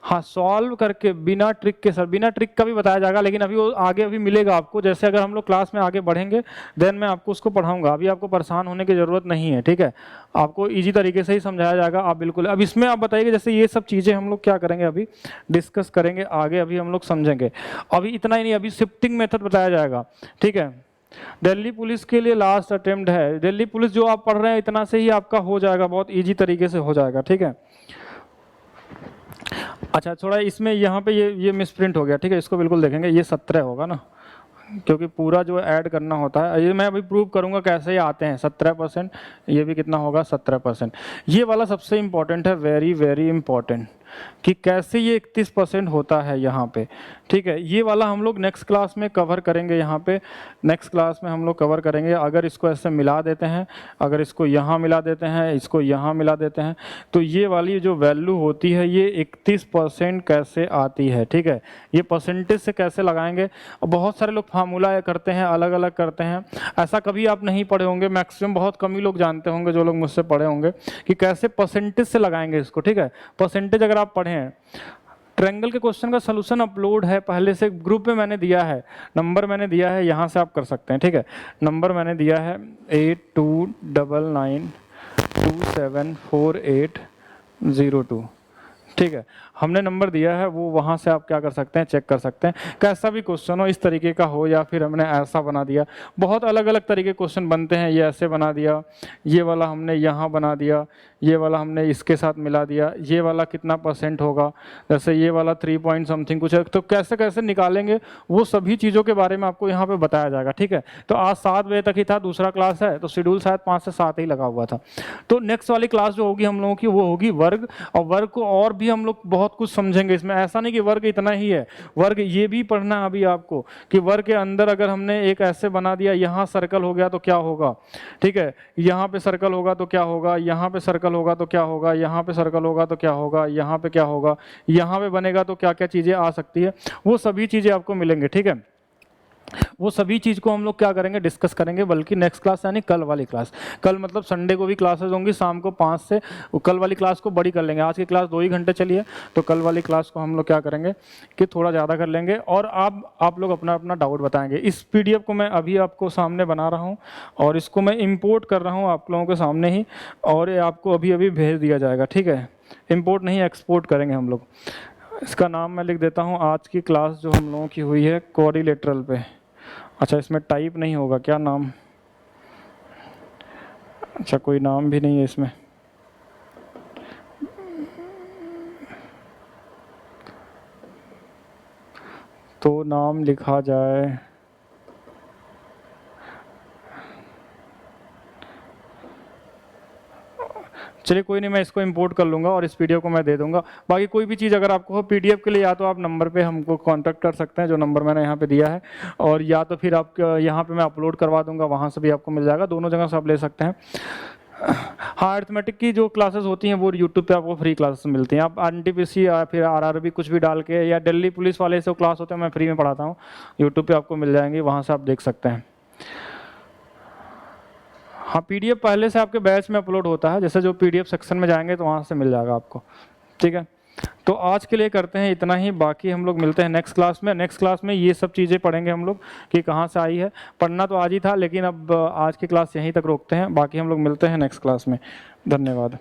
हाँ सॉल्व करके बिना ट्रिक के, सर बिना ट्रिक का भी बताया जाएगा, लेकिन अभी वो आगे अभी मिलेगा आपको। जैसे अगर हम लोग क्लास में आगे बढ़ेंगे देन मैं आपको उसको पढ़ाऊंगा, अभी आपको परेशान होने की ज़रूरत नहीं है, ठीक है। आपको इजी तरीके से ही समझाया जाएगा, आप बिल्कुल अब इसमें आप बताइए जैसे ये सब चीज़ें हम लोग क्या करेंगे अभी डिस्कस करेंगे आगे, अभी हम लोग समझेंगे। अभी इतना ही नहीं, अभी शिफ्टिंग मेथड बताया जाएगा, ठीक है। दिल्ली पुलिस के लिए लास्ट अटेम्प्ट है, दिल्ली पुलिस जो आप पढ़ रहे हैं इतना से ही आपका हो जाएगा, बहुत ईजी तरीके से हो जाएगा, ठीक है। अच्छा थोड़ा इसमें यहाँ पे ये मिसप्रिंट हो गया, ठीक है, इसको बिल्कुल देखेंगे, ये 17 होगा ना, क्योंकि पूरा जो ऐड करना होता है, ये मैं अभी प्रूव करूँगा कैसे ये आते हैं 17%, ये भी कितना होगा 17%। ये वाला सबसे इम्पॉर्टेंट है, वेरी वेरी इंपॉर्टेंट, कि कैसे ये 31% होता है यहाँ पे, ठीक है। ये वाला हम लोग नेक्स्ट क्लास में कवर करेंगे, यहाँ पे नेक्स्ट क्लास में हम लोग कवर करेंगे। अगर इसको ऐसे मिला देते हैं, अगर इसको यहाँ मिला देते हैं, इसको यहाँ मिला देते हैं, तो ये वाली जो वैल्यू होती है ये 31% कैसे आती है, ठीक है। ये परसेंटेज से कैसे लगाएंगे। बहुत सारे लोग फार्मूला करते हैं, अलग अलग करते हैं, ऐसा कभी आप नहीं पढ़े होंगे, मैक्सिमम बहुत कम ही लोग जानते होंगे जो लोग मुझसे पढ़े होंगे कि कैसे परसेंटेज से लगाएंगे इसको, ठीक है। परसेंटेज अगर आप पढ़े हैं, ट्रायंगल के क्वेश्चन का सलूशन अपलोड है पहले से, ग्रुप में मैंने दिया है, नंबर मैंने दिया है, यहाँ से आप कर सकते हैं, ठीक है। नंबर मैंने दिया है 8299274802, ठीक है। हमने नंबर दिया है, वो वहाँ से आप क्या कर सकते हैं, चेक कर सकते हैं। कैसा भी क्वेश्चन हो, इस तरीके का हो या फिर हमने ऐसा बना दिया, बहुत अलग अलग तरीके क्वेश्चन बनते हैं। ये ऐसे बना दिया, ये वाला हमने यहाँ बना दिया, ये वाला हमने इसके साथ मिला दिया, ये वाला कितना परसेंट होगा, जैसे ये वाला 3 पॉइंट समथिंग कुछ है, तो कैसे कैसे निकालेंगे वो सभी चीज़ों के बारे में आपको यहाँ पे बताया जाएगा, ठीक है। तो आज 7 बजे तक ही था, दूसरा क्लास है, तो शेड्यूल शायद 5 से 7 ही लगा हुआ था। तो नेक्स्ट वाली क्लास जो होगी हम लोगों की, वो होगी वर्ग, और वर्ग को और भी हम लोग बहुत कुछ समझेंगे इसमें। ऐसा नहीं कि वर्ग इतना ही है, वर्ग ये भी पढ़ना है अभी आपको कि वर्ग के अंदर अगर हमने एक ऐसे बना दिया, यहाँ सर्कल हो गया तो क्या होगा, ठीक है, यहाँ पे सर्कल होगा तो क्या होगा, यहाँ पे सर्कल होगा तो क्या होगा, यहाँ पे सर्कल होगा तो क्या होगा, यहाँ पे क्या होगा, यहाँ पे बनेगा तो क्या क्या चीज़ें आ सकती है, वो सभी चीज़ें आपको मिलेंगे, ठीक है। वो सभी चीज़ को हम लोग क्या करेंगे, डिस्कस करेंगे, बल्कि नेक्स्ट क्लास यानी कल वाली क्लास, कल मतलब संडे को भी क्लासेस होंगी शाम को 5 से, कल वाली क्लास को बड़ी कर लेंगे। आज की क्लास 2 ही घंटे चली है, तो कल वाली क्लास को हम लोग क्या करेंगे कि थोड़ा ज़्यादा कर लेंगे, और आप लोग अपना अपना डाउट बताएंगे। इस PDF को मैं अभी आपको सामने बना रहा हूँ, और इसको मैं इम्पोर्ट कर रहा हूँ आप लोगों के सामने ही, और ये आपको अभी अभी भेज दिया जाएगा, ठीक है। इम्पोर्ट नहीं, एक्सपोर्ट करेंगे हम लोग। इसका नाम मैं लिख देता हूँ, आज की क्लास जो हम लोगों की हुई है क्वाड्रिलेटरल पे। अच्छा, इसमें टाइप नहीं होगा क्या नाम, अच्छा कोई नाम भी नहीं है इसमें, तो नाम लिखा जाए चलिए कोई नहीं, मैं इसको इंपोर्ट कर लूँगा और इस PDF को मैं दे दूँगा। बाकी कोई भी चीज़ अगर आपको हो PDF के लिए, या तो आप नंबर पे हमको कांटेक्ट कर सकते हैं, जो नंबर मैंने यहाँ पे दिया है, और या तो फिर आप यहाँ पे मैं अपलोड करवा दूँगा, वहाँ से भी आपको मिल जाएगा, दोनों जगह से आप ले सकते हैं। हाँ, अरिथमेटिक की जो क्लासेस होती हैं वो यूट्यूब पे आपको फ्री क्लासेस मिलती हैं। आप NTPC या फिर RRB कुछ भी डाल के, या दिल्ली पुलिस वाले से क्लास होते हैं, मैं फ्री में पढ़ाता हूँ, यूट्यूब पे आपको मिल जाएंगे, वहाँ से आप देख सकते हैं। हाँ, PDF पहले से आपके बैच में अपलोड होता है, जैसे जो PDF सेक्शन में जाएंगे तो वहाँ से मिल जाएगा आपको, ठीक है। तो आज के लिए करते हैं इतना ही, बाकी हम लोग मिलते हैं नेक्स्ट क्लास में। नेक्स्ट क्लास में ये सब चीज़ें पढ़ेंगे हम लोग कि कहाँ से आई है, पढ़ना तो आज ही था, लेकिन अब आज की क्लास यहीं तक रोकते हैं, बाकी हम लोग मिलते हैं नेक्स्ट क्लास में। धन्यवाद।